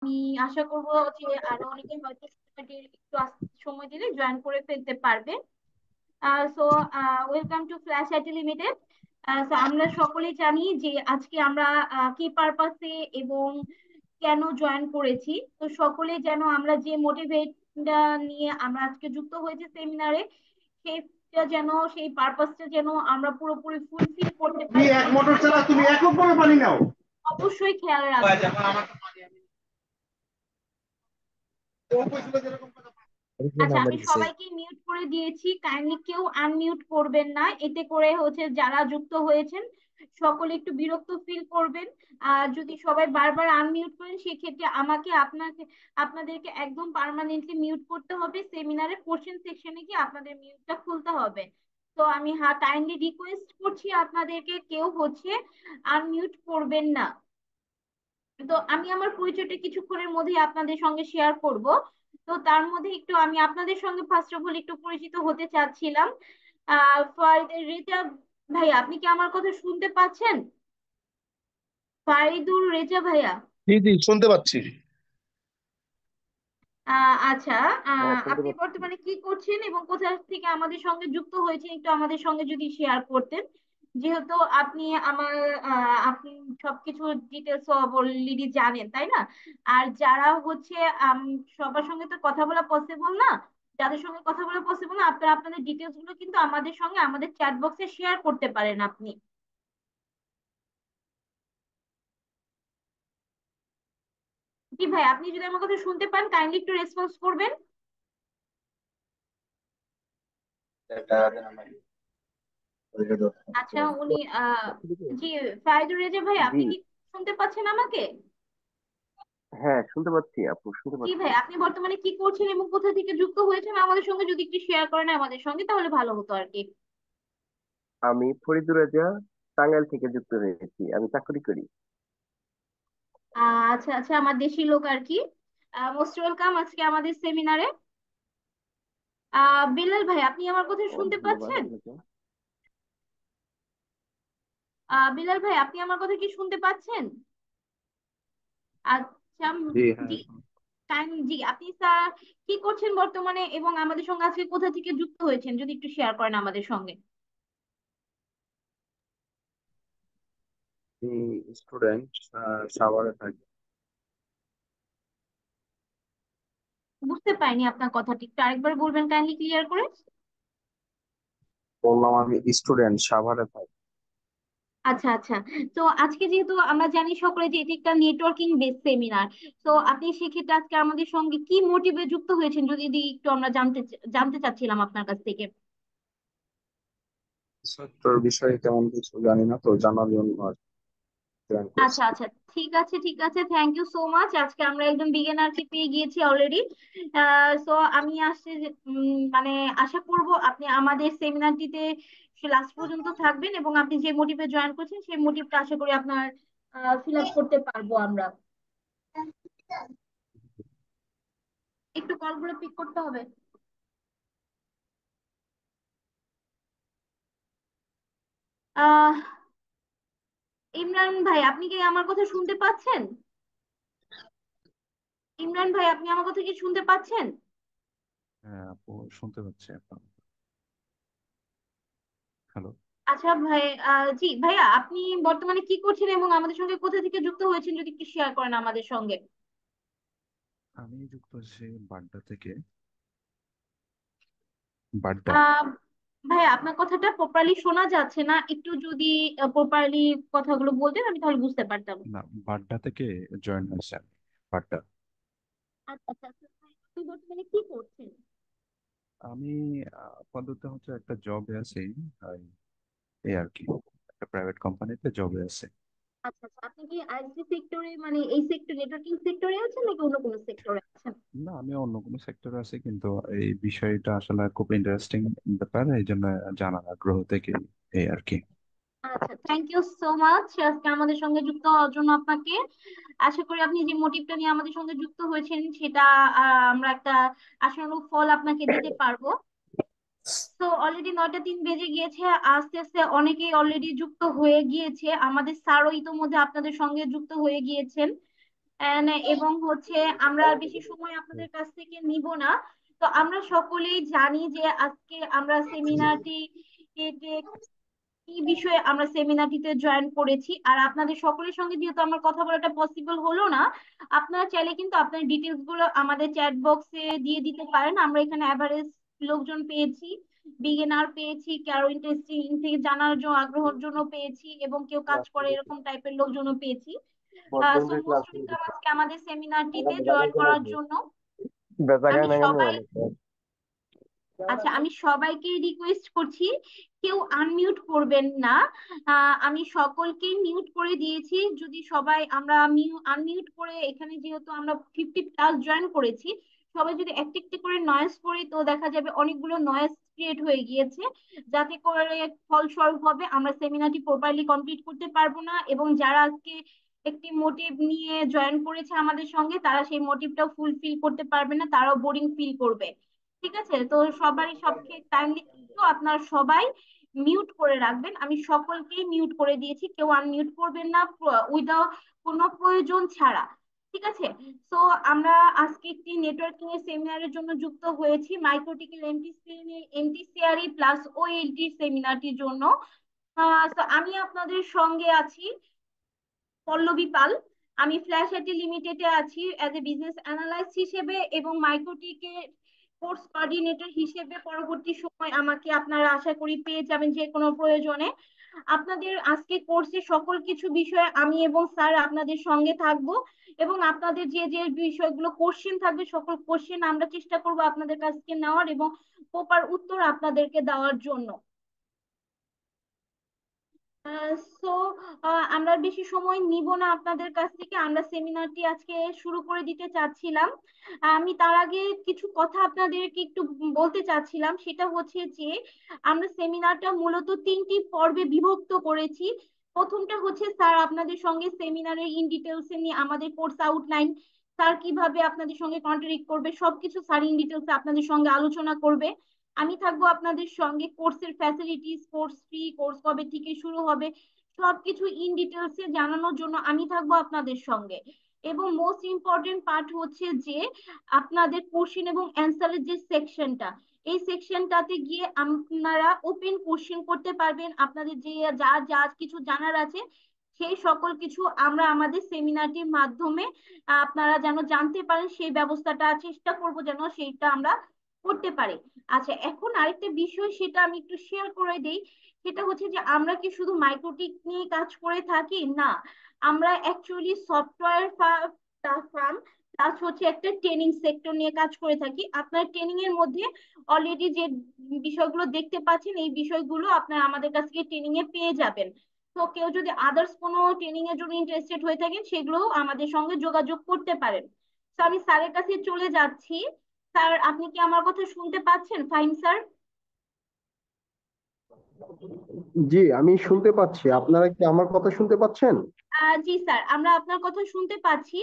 আমি আশা করব যে আরো অনেকে হয়তো একটু সময় দিলে জয়েন করে ফেলতে পারবে। So welcome to flash IT limited. So আমরা সকলেই জানি যে আজকে আমরা কি পারপাসে এবং কেন জয়েন করেছি। তো সকলে যেন আমরা যে মোটিভেট নিয়ে আমরা আজকে যুক্ত হয়েছে সেমিনারে, সেইটা যেন সেই পারপাসটা যেন আমরা পুরোপুরি ফুলফিল করতে তুমি পারি, এক মোটর চালা, তুমি এককভাবে পানি নাও। অবশ্যই খেয়াল রাখবো। আচ্ছা, আমি সবাইকে মিউট করে দিয়েছি, কাইন্ডলি কেউ আনমিউট করবেন না, এতে করে হচ্ছে যারা যুক্ত হয়েছেন সকলে একটু বিরক্ত ফিল করবেন। আর যদি সবাই বারবার আনমিউট করেন সেক্ষেত্রে আমাকে আপনাদেরকে একদম পার্মানেন্টলি মিউট করতে হবে, সেমিনারে কোশ্চেন সেকশনে গিয়ে আপনাদের মিউটটা খুলতে হবে। তো আমি কাইন্ডলি রিকোয়েস্ট করছি আপনাদেরকে কেউ হচ্ছে আনমিউট করবেন না। তো আমি আমার পরিচয়টা কিছুক্ষণের মধ্যেই আপনাদের সঙ্গে শেয়ার করব। তো তার মধ্যে একটু আমি আপনাদের সঙ্গে ফার্স্ট অফ অল একটু পরিচিত হতে চাচ্ছিলাম। রেজা ভাই, আপনি কি আমার কথা শুনতে পাচ্ছেন? ফারিদুল রেজা ভাইয়া। জি জি, শুনতে পাচ্ছি। আচ্ছা, হ্যাঁ, শুনতে আপনি পাচ্ছি। বর্তমানে কি করছেন এবং কোথা থেকে আমাদের সঙ্গে যুক্ত হয়েছেন একটু আমাদের সঙ্গে যদি শেয়ার করতেন, যেহেতু আপনি আমার আপনি সবকিছু ডিটেলস অলরেডি জানেন, তাই না? আর যারা হচ্ছে আম, সবার সঙ্গে তো কথা বলা পসিবল না, যাদের সঙ্গে কথা বলা পসিবল না আপনারা আপনাদের ডিটেলস গুলো কিন্তু আমাদের সঙ্গে আমাদের চ্যাট বক্সে শেয়ার করতে পারেন আপনি। জি ভাই, আপনি যদি আমার কথা শুনতে পান কাইন্ডলি একটু রেসপন্স করবেন। আচ্ছা, উনি জি, ফাইদুর রেজা ভাই, জি, আপনি কি শুনতে পাচ্ছেন আমাকে? হ্যাঁ শুনতে পাচ্ছি আপু, শুনতে জি পাচ্ছি। ভাই, আপনি বর্তমানে কি করছেন এবং কোথা থেকে যুক্ত হয়েছেন আমাদের সঙ্গে যদি একটু শেয়ার করেন আমাদের সঙ্গে তাহলে ভালো হতো আর কি। আমি ফরিদুর রাজা, টাঙ্গাইল থেকে যুক্ত হয়েছি। আমি চাকরি করি। আচ্ছা আচ্ছা, আমার দেশি লোক আর কি। মোস্ট ওয়েলকাম আজকে আমাদের সেমিনারে। বিল্লাল ভাই, আপনি আমার কথা ও, শুনতে ধন্যবাদ পাচ্ছেন? আপনাকে। বিল্লাল ভাই, আপনি আমার কথা কি শুনতে পাচ্ছেন? আচ্ছা, জি হ্যাঁ। জি, জি, আপনি স্যার কি করছেন বর্তমানে এবং আমাদের সঙ্গে আজকে কোথা থেকে যুক্ত হয়েছেন যদি একটু শেয়ার করেন আমাদের সঙ্গে। স্টুডেন্ট, সাভারে থাকি। বুঝতে পারিনি আপনার কথাটি, একটু আরেকবার বলবেন কাইন্ডলি ক্লিয়ার করে। বললাম আমি স্টুডেন্ট, সাভারে থাকি। আচ্ছা আচ্ছা, তো আজকে যেহেতু আমরা জানি সকলে যে এটি একটা নেটওয়ার্কিং বেস সেমিনার, তো আপনি সেক্ষেত্রে আজকে আমাদের সঙ্গে কি মোটিভে যুক্ত হয়েছেন যদি যদি একটু আমরা জানতে চাচ্ছিলাম আপনার কাছ থেকে। সেক্টর বিষয়ে তেমন কিছু জানি না, তো জানার জন্য আর জয়েন করছি। আচ্ছা আচ্ছা, ঠিক আছে ঠিক আছে, থ্যাংক ইউ সো মাচ। আজকে আমরা একজন বিগিনারকে পেয়ে গিয়েছি অলরেডি। সো আমি আসছে মানে আশা করব আপনি আমাদের সেমিনারটিতে লাস্ট পর্যন্ত থাকবেন এবং আপনি যে মোটিভে জয়েন করছেন সেই মোটিভটা আশা করি আপনার ফিল আপ করতে পারবো আমরা। একটু কলগুলো পিক করতে হবে। আহ ইমরান ভাই, আপনি কি আমার কথা শুনতে পাচ্ছেন? ইমরান ভাই, আপনি আমার কথা কি শুনতে পাচ্ছেন? হ্যাঁ আপু, শুনতে পাচ্ছি আপনার। হ্যালো। আচ্ছা ভাই, জি ভাইয়া, আপনি বর্তমানে কি করছেন এবং আমাদের সঙ্গে কোথা থেকে যুক্ত হয়েছেন যদি একটু শেয়ার করেন আমাদের সঙ্গে। আমি যুক্ত আছি বাড্ডা থেকে। বাড্ডা। আহ ভাইয়া, আপনার কথাটা প্রপারলি শোনা যাচ্ছে না, একটু যদি প্রপারলি কথাগুলো বলতেন আমি তাহলে বুঝতে পারতাম। না, বাড্ডা থেকে জয়েন হয়েছে আমি। বাড্ডা। আচ্ছা আচ্ছা আচ্ছা, আপনি বর্তমানে কি করছেন? আমি আপাতত হচ্ছে একটা জবে আছি। এই এই আর কি, একটা প্রাইভেট কোম্পানিতে জবে আছে। আচ্ছা আচ্ছা, আপনি কি আইটি সেক্টরে মানে এই সেক্টর নেটওয়ার্কিং সেক্টরে আছেন নাকি অন্য কোনো সেক্টরে আছেন? না, আমি অন্য কোনো সেক্টরে আছি, কিন্তু এই বিষয়টা আসলে খুব ইন্টারেস্টিং ব্যাপার, এই জন্য জানার আগ্রহ থেকে এই আর কি। আচ্ছা, থ্যাংক ইউ সো মাচ আজকে আমাদের সঙ্গে যুক্ত হওয়ার জন্য আপনাকে। আশা করি আপনি যে মোটিভটা নিয়ে আমাদের সঙ্গে যুক্ত হয়েছেন সেটা আমরা একটা আশানুরূপ ফল আপনাকে দিতে পারবো। তো অলরেডি 9টা 3 বেজে গিয়েছে, আস্তে আস্তে অনেকেই অলরেডি যুক্ত হয়ে গিয়েছে, আমাদের স্যারও ইতোমধ্যে আপনাদের সঙ্গে যুক্ত হয়ে গিয়েছেন। এবং হচ্ছে আমরা আর বেশি সময় আপনাদের কাছ থেকে নিব না। তো আমরা সকলেই জানি যে আজকে আমরা সেমিনারটি কি বিষয়ে আমরা সেমিনারটিতে জয়েন করেছি। আর আপনাদের সকলের সঙ্গে যেহেতু আমার কথা বলাটা পসিবল হলো না, আপনারা চাইলে কিন্তু আপনার ডিটেলস গুলো আমাদের চ্যাট বক্সে দিয়ে দিতে পারেন। আমরা এখানে অ্যাভারেজ লোকজন পেয়েছি, বিগিনার পেয়েছি, কারো ইন্টারেস্টিং থেকে জানার জন্য আগ্রহের জন্য পেয়েছি, এবং কেউ কাজ করে এরকম টাইপের লোকজনও পেয়েছি। সো মোস্ট ওয়েলকাম আজকে আমাদের সেমিনারটিতে জয়েন করার জন্য। আমি সবাই আচ্ছা, আমি সবাইকে রিকোয়েস্ট করছি, কেউ আনমিউট করবেন না। আমি সকলকে মিউট করে দিয়েছি। যদি সবাই আমরা আনমিউট করে, এখানে যেহেতু আমরা 50+ জয়েন করেছি, সবাই যদি একটি একটি করে নয়েজ করি তো দেখা যাবে অনেকগুলো নয়েজ ক্রিয়েট হয়ে গিয়েছে, যাতে করে ফলস্বরূপ হবে আমরা সেমিনারটি প্রপারলি কমপ্লিট করতে পারবো না, এবং যারা আজকে একটি মোটিভ নিয়ে জয়েন করেছে আমাদের সঙ্গে তারা সেই মোটিভটাও ফুলফিল করতে পারবে না, তারাও বোরিং ফিল করবে। ঠিক আছে, তো সবারই সবকে কাইন্ডলি কিন্তু আপনারা সবাই মিউট করে রাখবেন। আমি সকলকেই মিউট করে দিয়েছি, কেউ আনমিউট করবেন না উইদাউট কোনো প্রয়োজন ছাড়া। ঠিক আছে। তো আমরা আজকে একটি নেটওয়ার্কিং এর সেমিনারের জন্য যুক্ত হয়েছি, মাইক্রোটিকের এমটিসিআরই প্লাস ওএলটি সেমিনারটির জন্য। তো আমি আপনাদের সঙ্গে আছি পল্লবী পাল। আমি ফ্ল্যাশ আইটি লিমিটেডে আছি অ্যাজ এ বিজনেস অ্যানালাইস্ট হিসেবে, এবং মাইক্রোটিকের কোর্স কোঅর্ডিনেটর হিসেবে পরবর্তী সময় আমাকে আপনারা আশা করি পেয়ে যাবেন যে কোনো প্রয়োজনে। আপনাদের আজকে কোর্সে সকল কিছু বিষয়ে আমি এবং স্যার আপনাদের সঙ্গে থাকব, এবং আপনাদের যে যে বিষয়গুলো কোশ্চেন থাকবে সকল কোশ্চেন আমরা চেষ্টা করব আপনাদের কাছ থেকে নেওয়ার এবং প্রপার উত্তর আপনাদেরকে দেওয়ার জন্য। সো আমরা বেশি সময় নিব না আপনাদের কাছ থেকে, আমরা সেমিনারটি আজকে শুরু করে দিতে চাচ্ছিলাম। আমি তার আগে কিছু কথা আপনাদেরকে একটু বলতে চাচ্ছিলাম, সেটা হচ্ছে যে আমরা সেমিনারটা মূলত 3টি পর্বে বিভক্ত করেছি। প্রথমটা হচ্ছে স্যার আপনাদের সঙ্গে সেমিনারের ইন ডিটেলস নিয়ে আমাদের কোর্স আউটলাইন, স্যার কিভাবে আপনাদের সঙ্গে কন্ট্যাক্ট করবে সবকিছু স্যার ইন ডিটেলস আপনাদের সঙ্গে আলোচনা করবে। আমি থাকবো আপনাদের সঙ্গে কোর্সের ফ্যাসিলিটিস, কোর্স ফি, কোর্স কবে থেকে শুরু হবে সবকিছু ইন ডিটেলস এ জানানোর জন্য আমি থাকবো আপনাদের সঙ্গে। এবং মোস্ট ইম্পর্টেন্ট পার্ট হচ্ছে যে আপনাদের কোশ্চেন এবং অ্যান্সারের যে সেকশনটা, এই সেকশনটাতে গিয়ে আপনারা ওপেন কোশ্চেন করতে পারবেন, আপনাদের যে যা যা কিছু জানার আছে সেই সকল কিছু আমরা আমাদের সেমিনারটির মাধ্যমে আপনারা যেন জানতে পারেন সেই ব্যবস্থাটা চেষ্টা করব যেন সেইটা আমরা করতে পারি। আচ্ছা, এখন আরেকটা বিষয় সেটা আমি একটু শেয়ার করে দিই, সেটা হচ্ছে যে আমরা কি শুধু মাইক্রোটিক নিয়ে কাজ করে থাকি না, আমরা অ্যাকচুয়ালি সফটওয়্যার ফার্ম প্লাস হচ্ছে একটা ট্রেনিং সেক্টর নিয়ে কাজ করে থাকি। আপনার ট্রেনিং এর মধ্যে অলরেডি যে বিষয়গুলো দেখতে পাচ্ছেন এই বিষয়গুলো আপনারা আমাদের কাছ থেকে ট্রেনিং এ পেয়ে যাবেন। তো কেউ যদি আদার্স কোনো ট্রেনিং এর জন্য ইন্টারেস্টেড হয়ে থাকেন সেগুলো আমাদের সঙ্গে যোগাযোগ করতে পারেন। তো আমি স্যারের কাছে চলে যাচ্ছি। স্যার, আপনি কি আমার কথা শুনতে পাচ্ছেন? Fine sir. জি, আমি শুনতে পাচ্ছি। আপনারা কি আমার কথা শুনতে পাচ্ছেন? জি স্যার, আমরা আপনার কথা শুনতে পাচ্ছি।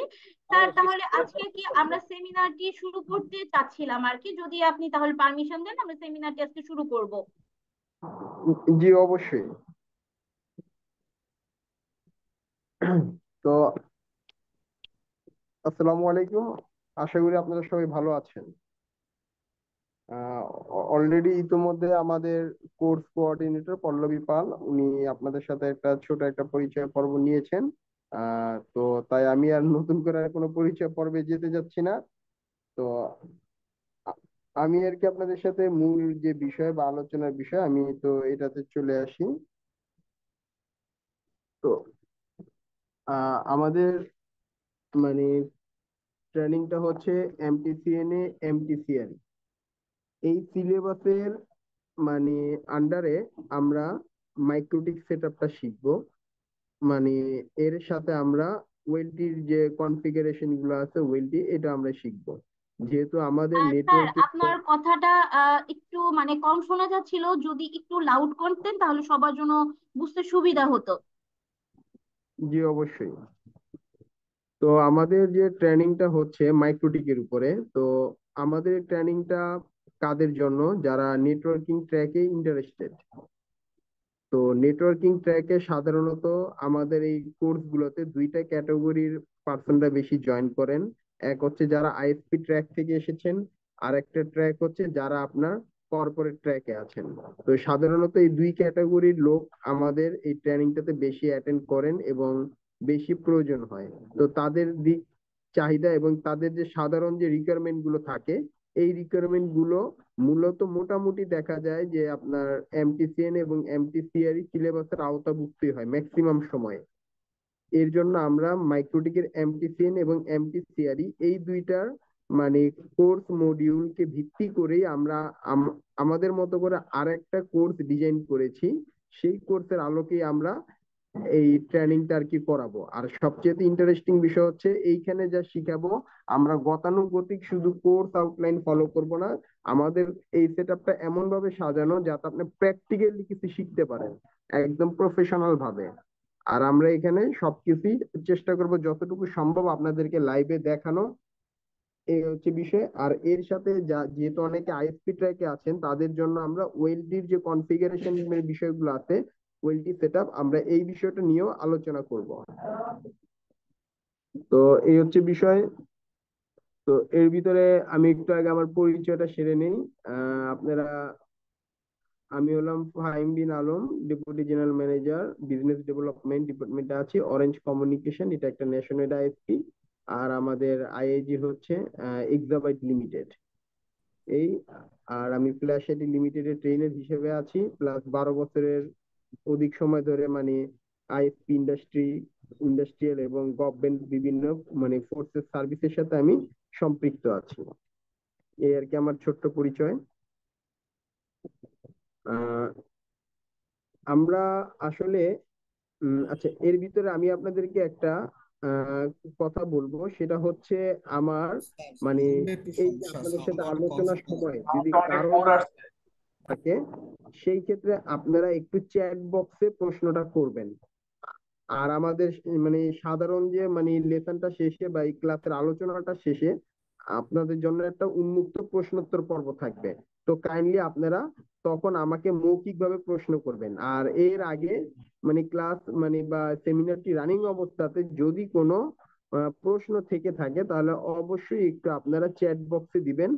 স্যার, তাহলে আজকে কি আমরা সেমিনারটি শুরু করতে চাচ্ছিলাম আর কি, যদি আপনি তাহলে পারমিশন দেন আমরা সেমিনারটি আজকে শুরু করব। জি, অবশ্যই। তো আসসালামু আলাইকুম। আশা করি আপনারা সবাই ভালো আছেন। অলরেডি ইতিমধ্যে আমাদের কোর্স কোঅর্ডিনেটর পল্লবী পাল উনি আপনাদের সাথে একটা ছোট একটা পরিচয় পর্ব নিয়েছেন। তো তাই আমি আর নতুন করে আর কোনো পরিচয় পর্বে যেতে যাচ্ছি না। তো আ- আমি আর কি আপনাদের সাথে মূল যে বিষয় বা আলোচনার বিষয় আমি তো এটাতে চলে আসি। তো আমাদের মানে ট্রেনিংটা হচ্ছে এমটিসিএনএ এমটিসিআর এই সিলেবাসের মানে আন্ডারে আমরা মাইক্রোটিক সেটআপটা শিখবো। মানে এর সাথে আমরা ওয়েলটির যে কনফিগারেশন গুলো আছে ওয়েলটি এটা আমরা শিখবো, যেহেতু আমাদের স্যার, নেটওয়ার্কিং। আপনার কথাটা একটু মানে কম শোনা যাচ্ছিল, যদি একটু লাউড করতেন তাহলে সবার জন্য বুঝতে সুবিধা হতো। জি, অবশ্যই। তো আমাদের যে ট্রেনিংটা হচ্ছে মাইক্রোটিকের উপরে। তো আমাদের ট্রেনিংটা কাদের জন্য? যারা নেটওয়ার্কিং ট্র্যাকে ইন্টারেস্টেড। তো নেটওয়ার্কিং ট্র্যাকে সাধারণত আমাদের এই কোর্স গুলোতে দুইটা ক্যাটাগরির পার্সনরা বেশি জয়েন করেন। এক হচ্ছে যারা আইএসপি ট্র্যাক থেকে এসেছেন, আর একটা ট্র্যাক হচ্ছে যারা আপনার কর্পোরেট ট্র্যাকে আছেন। তো সাধারণত এই দুই ক্যাটাগরির লোক আমাদের এই ট্রেনিংটাতে বেশি অ্যাটেন্ড করেন এবং বেশি প্রয়োজন হয়। তো তাদের দিক চাহিদা এবং তাদের যে সাধারণ যে রিকোয়ারমেন্ট গুলো থাকে, এই রিকোয়ারমেন্ট গুলো মূলত মোটামুটি দেখা যায় যে আপনার এমটিসিএন এবং এমটিসিআরই সিলেবাসের আওতাভুক্তই হয় ম্যাক্সিমাম সময়। এর জন্য আমরা মাইক্রোটিকের এমটিসিএন এবং এমটিসিআরই এই দুইটার মানে কোর্স মডিউলকে ভিত্তি করেই আমরা আমাদের মতো করে আরেকটা কোর্স ডিজাইন করেছি। সেই কোর্সের আলোকেই আমরা এই ট্রেনিংটা আর কি করাবো। আর সবচেয়ে ইন্টারেস্টিং বিষয় হচ্ছে এইখানে যা শিখাবো, আমরা গতানুগতিক শুধু কোর্স আউটলাইন ফলো করব না, আমাদের এই সেটআপটা এমন ভাবে সাজানো যাতে আপনি প্র্যাকটিক্যালি কিছু শিখতে পারেন একদম প্রফেশনাল ভাবে। আর আমরা এখানে সবকিছুই চেষ্টা করব যতটুকু সম্ভব আপনাদেরকে লাইভে দেখানো, এই হচ্ছে বিষয়। আর এর সাথে যেহেতু অনেকে আইএসপি ট্র্যাকে আছেন, তাদের জন্য আমরা ওয়েলডির যে কনফিগারেশন বিষয়গুলো আছে, ওয়েলডি সেটআপ, আমরা এই বিষয়টা নিয়েও আলোচনা করব। তো এই হচ্ছে বিষয়। তো এর ভিতরে আমি একটু আগে আমার পরিচয়টা সেরে নেই। আপনারা, আমি হলাম Fahim bin Alam, deputy general manager business development ডিপার্টমেন্টে আছি, অরেঞ্জ কমিউনিকেশন, এটা একটা ন্যাশনাল আইএসপি। আর আমাদের আইআইজি হচ্ছে এক্সাবাইট লিমিটেড। এই, আর আমি ফ্ল্যাশ আইটি লিমিটেডের ট্রেনার হিসেবে আছি, প্লাস 12 বছরের অধিক সময় ধরে মানে আইএসপি ইন্ডাস্ট্রিয়াল এবং গভর্নমেন্ট বিভিন্ন মানে ফোর্সেস সার্ভিসের সাথে আমি সম্পৃক্ত আছি। এই আর কি আমার ছোট্ট পরিচয়। আহ আমরা আসলে আচ্ছা, এর ভিতরে আমি আপনাদেরকে একটা আহ, কথা বলবো, সেটা হচ্ছে আমার মানে এই যে আপনাদের সাথে আলোচনার সময় যদি কারো থাকে, সেই ক্ষেত্রে আপনারা একটু চ্যাট বক্সে প্রশ্নটা করবেন। আর আমাদের মানে সাধারণ যে মানে লেসনটা শেষে বা এই ক্লাসের আলোচনাটা শেষে আপনাদের জন্য একটা উন্মুক্ত প্রশ্নোত্তর পর্ব থাকবে। তো কাইন্ডলি আপনারা তখন আমাকে মৌখিকভাবে প্রশ্ন করবেন। আর এর আগে মানে ক্লাস মানে বা সেমিনারটি রানিং অবস্থাতে যদি কোনো প্রশ্ন থেকে থাকে, তাহলে অবশ্যই একটু আপনারা চ্যাট বক্সে দিবেন,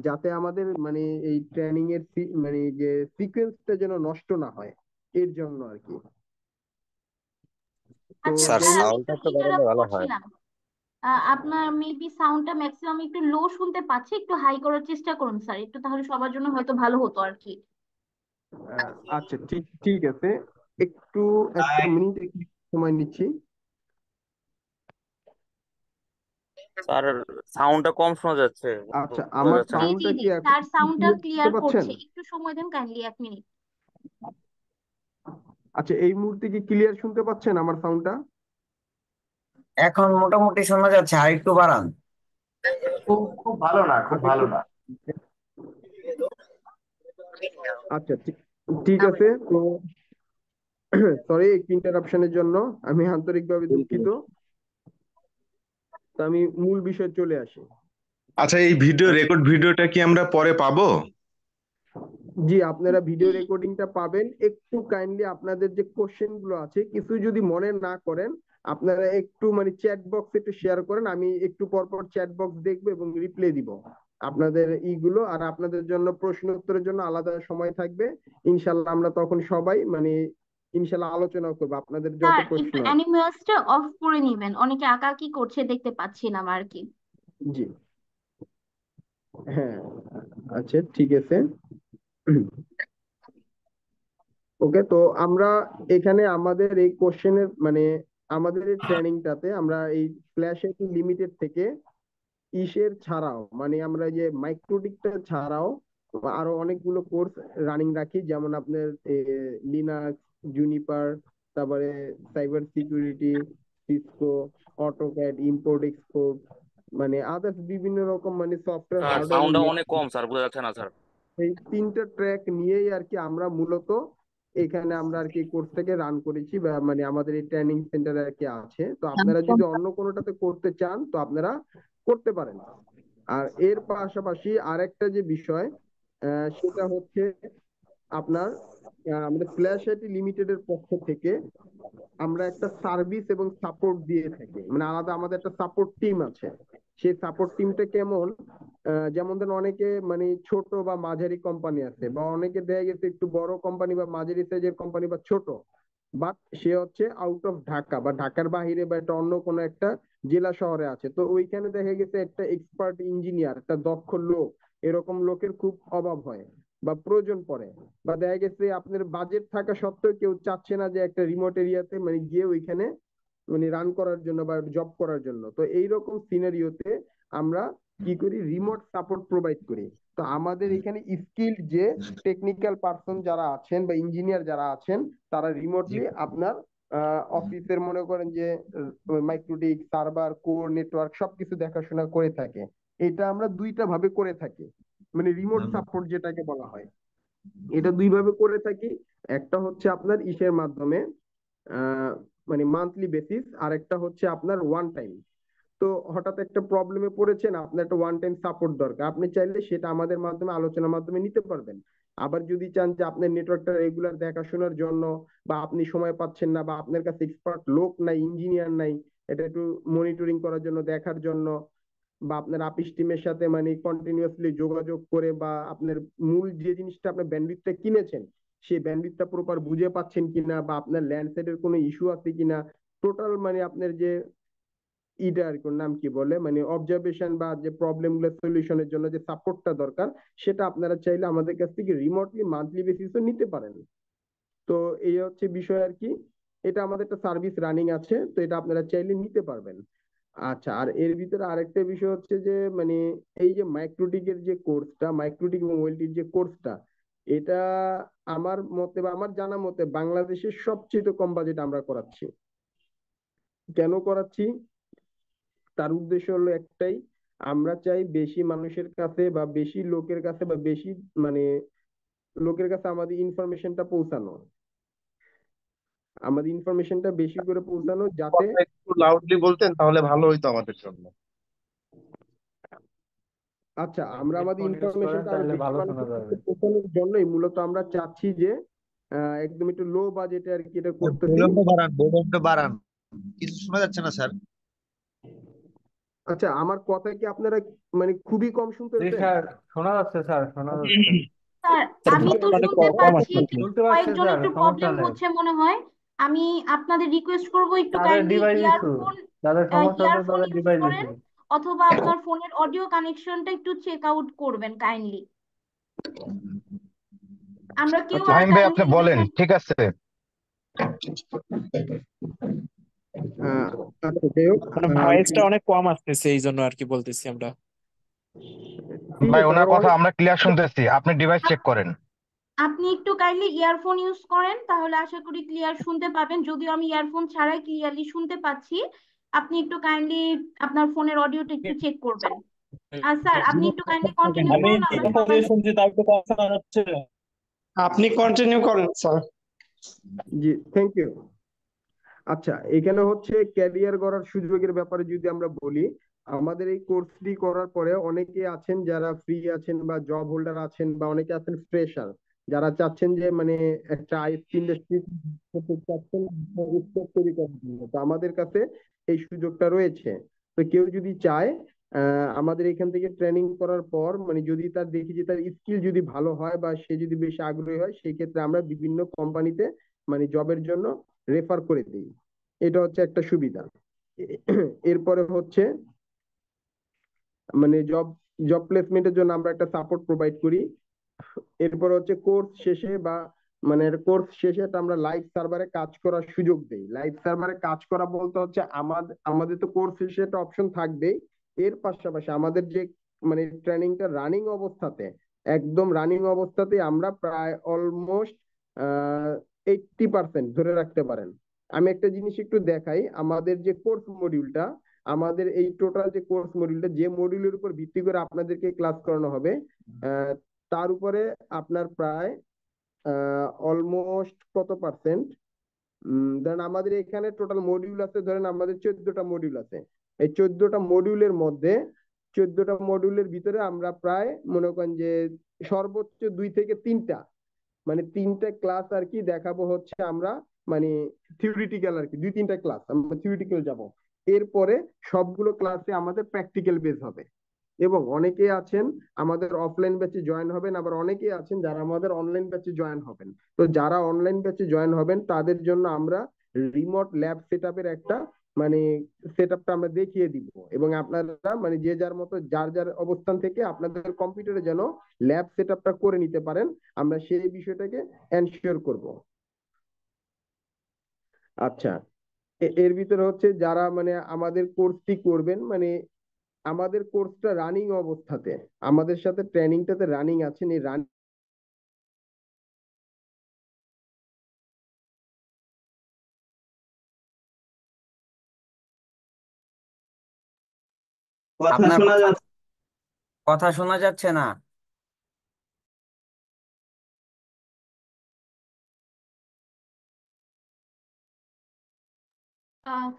যাতে আমাদের মানে এই ট্রেনিং এর মানে যে সিকোয়েন্সটা যেন নষ্ট না হয়, এর জন্য আর কি। তো আচ্ছা স্যার যাই স্যার, হোক, একটু সাউন্ডটা একটু বাড়ালে ইন্টারাপ্ট ভালো হয়। করছিলাম। আপনার মেবি সাউন্ডটা ম্যাক্সিমাম একটু লো শুনতে পাচ্ছি, একটু হাই করার চেষ্টা করুন স্যার, একটু তাহলে সবার জন্য হয়তো ভালো হতো আর কি। আচ্ছা, ঠিক ঠিক আছে, একটু একটা মিনিট একটু সময় নিচ্ছি। স্যার সাউন্ডটা কম শোনা যাচ্ছে, আচ্ছা, বোঝা আমার যাচ্ছে জি না। জি সাউন্ডটা জি কি এখন স্যার, সাউন্ডটা শুনতে ক্লিয়ার পাচ্ছেন? করছে, একটু সময় দেন কাইন্ডলি 1 মিনিট। আচ্ছা, এই মুহূর্তে কি ক্লিয়ার শুনতে পাচ্ছেন আমার সাউন্ডটা? এখন মোটামুটি শোনা যাচ্ছে, আর একটু বাড়ান। খুব খুব ভালো না, খুব আচ্ছা ভালো একটু, না। আচ্ছা ঠিক ঠিক আছে। তো সরি একটু ইন্টারাপশনের জন্য, আমি আন্তরিকভাবে দুঃখিত। তো আমি মূল বিষয়ে চলে আসি। আচ্ছা, এই রেকর্ড ভিডিওটা কি আমরা পরে পাবো? জি, আপনারা ভিডিও রেকর্ডিংটা পাবেন। একটু কাইন্ডলি আপনাদের যে কোশ্চেন গুলো আছে, কিছু যদি মনে না করেন, আপনারা একটু মানে চ্যাট বক্সে একটু শেয়ার করেন, আমি একটু পর পর চ্যাট বক্স দেখবো এবং রিপ্লাই দিব আপনাদের ইগুলো। আর আপনাদের জন্য প্রশ্ন উত্তরের জন্য আলাদা সময় থাকবে। ইনশাল্লাহ আমরা তখন সবাই মানে ইনশাল্লাহ আলোচনা করবো আপনাদের যত স্যার প্রশ্ন একটু আছে। অ্যানিমেলসটা অফ করে নিবেন, অনেকে আঁকাআঁকি করছে দেখতে পাচ্ছিলাম আর কি। জি, হ্যাঁ, আচ্ছা ঠিক আছে। ওকে, তো আমরা এখানে আমাদের এই কোশ্চেনের মানে আমাদের এই ট্রেনিংটাতে আমরা এই ফ্ল্যাশ আইটি লিমিটেড থেকে ইসের ছাড়াও মানে আমরা যে মাইক্রোটিকটা ছাড়াও আরো অনেকগুলো কোর্স রানিং রাখি, যেমন আপনার লিনাক্স, জুনিপার, তারপরে cyber security, Cisco, AutoCAD, import export, মানে আদার্স বিভিন্ন রকম মানে সফটওয়্যার স্যার হার্ডওয়্যার সাউন্ডটা এবং অনেক কম স্যার, বোঝা যাচ্ছে না স্যার। এই 3টা ট্র্যাক নিয়েই আর কি আমরা মূলত এখানে আমরা আর কি কোর্সটাকে রান করেছি, বা মানে আমাদের এই ট্রেনিং সেন্টারে আর কি আছে। তো আপনারা যদি অন্য কোনোটাতে করতে চান তো আপনারা করতে পারেন। আর এর পাশাপাশি আরেকটা যে বিষয়, সেটা হচ্ছে আপনার আমাদের ফ্ল্যাশ আইটি লিমিটেডের পক্ষ থেকে আমরা একটা সার্ভিস এবং সাপোর্ট দিয়ে থাকি, মানে আলাদা আমাদের একটা সাপোর্ট টিম আছে। সেই সাপোর্ট টিমটা কেমন, যেমন ধরেন অনেকে মানে ছোট বা মাঝারি কোম্পানি আছে, বা অনেকে দেখা গেছে একটু বড় কোম্পানি বা মাঝারি সাইজের কোম্পানি বা ছোট, বাট সে হচ্ছে আউট অফ ঢাকা বা ঢাকার বাহিরে বা একটা অন্য কোনো একটা জেলা শহরে আছে, তো ওইখানে দেখা গেছে একটা এক্সপার্ট ইঞ্জিনিয়ার, একটা দক্ষ লোক, এরকম লোকের খুব অভাব হয় বা প্রয়োজন পড়ে। বা দেখা গেছে আপনার বাজেট থাকা সত্ত্বেও কেউ চাচ্ছে না যে একটা রিমোট এরিয়াতে মানে গিয়ে ওইখানে মানে রান করার জন্য বা জব করার জন্য, তো এইরকম সিনারিওতে আমরা কি করি, রিমোট সাপোর্ট প্রোভাইড করি। তো আমাদের এখানে স্কিল্ড যে টেকনিক্যাল পার্সন যারা আছেন বা ইঞ্জিনিয়ার যারা আছেন, তারা রিমোটলি আপনার অফিসের মনে করেন যে মাইক্রোটিক সার্ভার কোর নেটওয়ার্ক সবকিছু দেখাশোনা করে থাকে। এটা আমরা দুইটা ভাবে করে থাকি, মানে রিমোট সাপোর্ট যেটাকে বলা হয়, এটা দুই ভাবে করে থাকি। একটা হচ্ছে আপনার ইসের মাধ্যমে, আহ, মানে মান্থলি বেসিস, আর একটা হচ্ছে আপনার ওয়ান টাইম। তো হঠাৎ একটা প্রবলেমে পড়েছেন, আপনার একটা ওয়ান টাইম সাপোর্ট দরকার, আপনি চাইলে সেটা আমাদের মাধ্যমে আলোচনার মাধ্যমে নিতে পারবেন। আবার যদি চান যে আপনার নেটওয়ার্কটা রেগুলার দেখাশোনার জন্য, বা আপনি সময় পাচ্ছেন না, বা আপনার কাছে এক্সপার্ট লোক নাই, ইঞ্জিনিয়ার নাই, এটা একটু মনিটরিং করার জন্য, দেখার জন্য, বা আপনার আপিস টিমের সাথে মানে কন্টিনিউয়াসলি যোগাযোগ করে, বা আপনার মূল যে জিনিসটা আপনার ব্যান্ডউইথটা কিনেছেন সেই ব্যান্ডউইথটা প্রপার বুঝে পাচ্ছেন কিনা, বা আপনার ল্যান্ডসেটের কোনো ইস্যু আছে কিনা, টোটাল মানে আপনার যে ইটা আর কি, ওর নাম কি বলে, মানে অবজারভেশন বা যে প্রবলেম গুলো সলিউশনের জন্য যে সাপোর্টটা দরকার, সেটা আপনারা চাইলে আমাদের কাছ থেকে রিমোটলি মান্থলি বেসিসে নিতে পারেন। তো এই হচ্ছে বিষয় আর কি। এটা আমাদের একটা সার্ভিস রানিং আছে, তো এটা আপনারা চাইলে নিতে পারবেন। আচ্ছা, আর এর ভিতরে আরেকটা বিষয় হচ্ছে যে মানে এই যে মাইক্রোটিকের যে কোর্সটা, মাইক্রোটিক এবং ওয়েলটির যে কোর্সটা, এটা আমার মতে বা আমার জানা মতে বাংলাদেশের সবচেয়ে কম বাজেট আমরা করাচ্ছি। কেন করাচ্ছি, তার উদ্দেশ্য হলো একটাই, আমরা চাই বেশি মানুষের কাছে বা বেশি লোকের কাছে বা বেশি মানে লোকের কাছে আমাদের ইনফরমেশনটা পৌঁছানো, আমাদের ইনফরমেশনটা বেশি করে পৌঁছানো, যাতে কথা একটু লাউডলি বলতেন তাহলে ভালো হইতো আমাদের জন্য। আচ্ছা আমরা আমাদের হেডফোন ইউজ করেন ইনফরমেশনটা আরো তাহলে বেশি ভালো শোনা মানুষের যাবে। কাছে পৌঁছানোর জন্যই মূলত আমরা চাচ্ছি যে একদম একটু লো বাজেটে আর কি এটা করতেছি। ভলিউমটা বাড়ান, ভলিউমটা বাড়ান, কিছু শোনা যাচ্ছে না স্যার। আচ্ছা, আমার কথা কি আপনারা মানে খুবই কম জি শুনতেছেন? স্যার, শোনা যাচ্ছে স্যার, শোনা যাচ্ছে। স্যার আমি তো মানে শুনতে কম পাচ্ছি, আসছে, কিন্তু শুনতে পাচ্ছি কয়েকজন স্যার, একটু সমস্যা প্রবলেম নেই। হচ্ছে মনে হয়। আমি আপনাদের রিকোয়েস্ট করব একটু তাদের কাইন্ডলি ডিভাইস ইস্যু, ইয়ারফোন যাদের সমস্যা হচ্ছে ইয়ারফোন তাদের ইউজ ডিভাইস করেন, ইস্যু। অথবা আপনার ফোনের অডিও কানেকশনটা একটু চেক আউট করবেন কাইন্ডলি। আমরা কেউ আচ্ছা আর ফাহিম ভাই আপনি কাইন্ডলি বলেন, ঠিক আছে। আহ, আচ্ছা যাই হোক, মানে ভয়েসটা অনেক কম আসতেছে, এই জন্য আর কি বলতেছি আমরা। ঠিক ভাই আছে, ওনার আমার কথা অনেক আমরা ক্লিয়ার শুনতেছি, আপনি ডিভাইস চেক করেন। আপনি একটু কাইন্ডলি ইয়ারফোন ইউজ করেন, তাহলে আশা করি ক্লিয়ার শুনতে পাবেন। যদিও আমি ইয়ারফোন ছাড়াই ক্লিয়ারলি শুনতে পাচ্ছি। আপনি একটু কাইন্ডলি আপনার ফোনের অডিওটা একটু চেক করবেন। আর স্যার আপনি একটু কাইন্ডলি কন্টিনিউ আমি করুন, আমরা কথা সবাই। দিয়ে শুনছি, তাও একটু কথা শোনা যাচ্ছে। আপনি কন্টিনিউ করেন স্যার। G, thank you. আচ্ছা, এখানে হচ্ছে ক্যারিয়ার গড়ার সুযোগের ব্যাপারে যদি আমরা বলি, আমাদের এই কোর্সটি করার পরে অনেকে আছেন যারা ফ্রি আছেন বা জব হোল্ডার আছেন, বা অনেকে আছেন ফ্রেশার যারা চাচ্ছেন যে মানে একটা আইটি ইন্ডাস্ট্রি করতে চাচ্ছেন উদ্যোগ তৈরি করার জন্য, তো আমাদের কাছে এই সুযোগটা রয়েছে। তো কেউ যদি চায় আমাদের এখান থেকে ট্রেনিং করার পর মানে যদি তার দেখি যে তার স্কিল যদি ভালো হয় বা সে যদি বেশি আগ্রহী হয়, সেই ক্ষেত্রে আমরা বিভিন্ন কোম্পানিতে মানে জবের জন্য রেফার করে দিই। এটা হচ্ছে একটা সুবিধা। এরপরে হচ্ছে মানে জব জব প্লেসমেন্টের জন্য আমরা একটা সাপোর্ট প্রোভাইড করি। এরপর হচ্ছে কোর্স শেষে বা মানে কোর্স শেষে আমরা লাইভ সার্ভারে কাজ করার সুযোগ দেই। লাইভ সার্ভারে কাজ করা বলতে হচ্ছে আমাদের আমাদের তো কোর্স শেষে একটা অপশন থাকবেই, এর পাশাপাশি আমাদের যে মানে ট্রেনিংটা রানিং অবস্থাতে, একদম রানিং অবস্থাতে আমরা প্রায় অলমোস্ট 80% ধরে রাখতে পারেন। আমি একটা জিনিস একটু দেখাই, আমাদের যে কোর্স মডিউলটা, আমাদের এই টোটাল যে কোর্স মডিউলটা, যে মডিউলের উপর ভিত্তি করে আপনাদেরকে ক্লাস করানো হবে, তার উপরে আপনার প্রায় অলমোস্ট কত পার্সেন্ট, ধরেন আমাদের এখানে টোটাল মডিউল আছে, ধরেন আমাদের 14টা মডিউল আছে। এই 14টা মডিউলের মধ্যে 14টা মডিউলের ভিতরে আমরা প্রায় মনে করেন যে সর্বোচ্চ 2 থেকে 3টা মানে 3টা ক্লাস আর কি দেখাবো হচ্ছে আমরা, মানে থিওরিটিক্যাল আর কি 2-3টা ক্লাস আমরা থিওরিটিক্যাল যাব। এরপরে সবগুলো ক্লাসে আমাদের প্র্যাকটিক্যাল বেস হবে। এবং অনেকে আছেন আমাদের অফলাইন ব্যাচে জয়েন হবেন, আবার অনেকে আছেন যারা আমাদের অনলাইন ব্যাচে জয়েন হবেন। তো যারা অনলাইন ব্যাচে জয়েন হবেন তাদের জন্য আমরা রিমোট ল্যাব সেটআপের একটা মানে সেটআপটা আমরা দেখিয়ে দিব, এবং আপনারা মানে যে যার মতো যার যার অবস্থান থেকে আপনাদের কম্পিউটারে যেন ল্যাব সেটআপটা করে নিতে পারেন, আমরা সেই বিষয়টাকে এনশিওর করব। আচ্ছা, এর ভিতরে হচ্ছে যারা মানে আমাদের কোর্সটি করবেন, মানে আমাদের কোর্সটা রানিং অবস্থাতে, আমাদের সাথে ট্রেনিংটাতে রানিং আছেন, এই রানিং আপনার কথা শোনা যাচ্ছে না।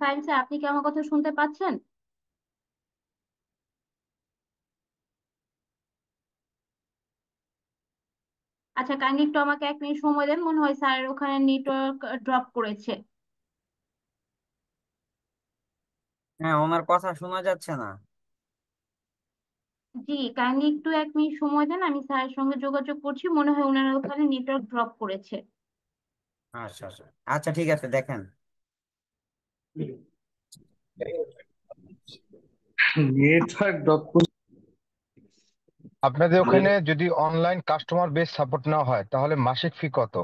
ফাইন স্যার, আপনি কি আমার কথা শুনতে পাচ্ছেন? আচ্ছা, কাইন্ডলি একটু আমাকে 1 মিনিট সময় দেন, মনে হয় স্যারের ওখানে নেটওয়ার্ক ড্রপ করেছে। হ্যাঁ, ওনার কথা শোনা যাচ্ছে না। জি, কাইন্ডলি একটু 1 মিনিট সময় দেন, আমি স্যারের সঙ্গে যোগাযোগ করছি, মনে হয় ওনার ওখানে নেটওয়ার্ক ড্রপ করেছে। আচ্ছা আচ্ছা আচ্ছা, ঠিক আছে, দেখেন। Network drop. আপনাদের ওখানে যদি অনলাইন কাস্টমার বেস সাপোর্ট নেওয়া হয় তাহলে মাসিক ফি কত?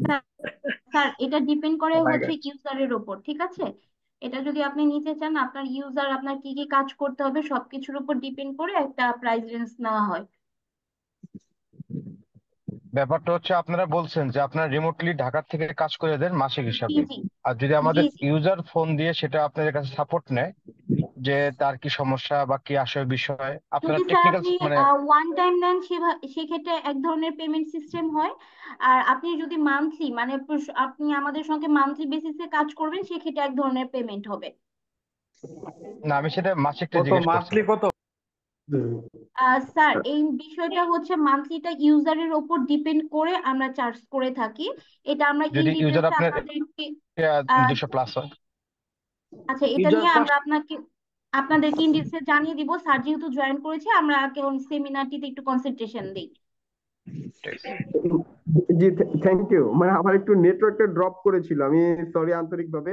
স্যার স্যার, এটা ডিপেন্ড করে হচ্ছে ইউজারের উপর, ঠিক আছে? এটা যদি আপনি নিতে চান, আপনার ইউজার আপনার কি কি কাজ করতে হবে সবকিছুর উপর ডিপেন্ড করে একটা প্রাইস রেঞ্জ নেওয়া হয়। ব্যাপারটা হচ্ছে আপনারা বলছেন যে আপনারা রিমোটলি ঢাকা থেকে কাজ করে দেন মাসিক জি হিসাবে, জি আর যদি জি আমাদের জি। ইউজার ফোন দিয়ে সেটা আপনাদের কাছে সাপোর্ট নেয় যে তার কি সমস্যা বা কি আসে বিষয়, আপনারা যদি স্যার টেকনিক্যাল আপনি মানে ওয়ান টাইম নেন, সেক্ষেত্রে এক ধরনের পেমেন্ট সিস্টেম হয়। আর আপনি যদি মান্থলি মানে আপনি আমাদের সঙ্গে মান্থলি বেসিসে কাজ করবেন, সেক্ষেত্রে এক ধরনের পেমেন্ট হবে। না, আমি সেটা মাসিকটা কত জিজ্ঞেস মান্থলি করছিলাম। কত? স্যার, এই বিষয়টা হচ্ছে মান্থলিটা ইউজারের ওপর ডিপেন্ড করে আমরা চার্জ করে থাকি। এটা আমরা ইন যদি ইউজার ডিটেলসে আপনার আপনাদেরকে আহ, 200+ হয়? আচ্ছা, এটা ইউজার নিয়ে কস্ট। আমরা আপনাদেরকে ইন ডিটেলসে জানিয়ে দিব। স্যার যেহেতু জয়েন করেছে, আমরা কেবল সেমিনারটিতে একটু কনসেন্ট্রেশন দিই। জি, থ্যাংক ইউ। মানে আমার একটু নেটওয়ার্কটা ড্রপ করেছিল, আমি সরি আন্তরিকভাবে।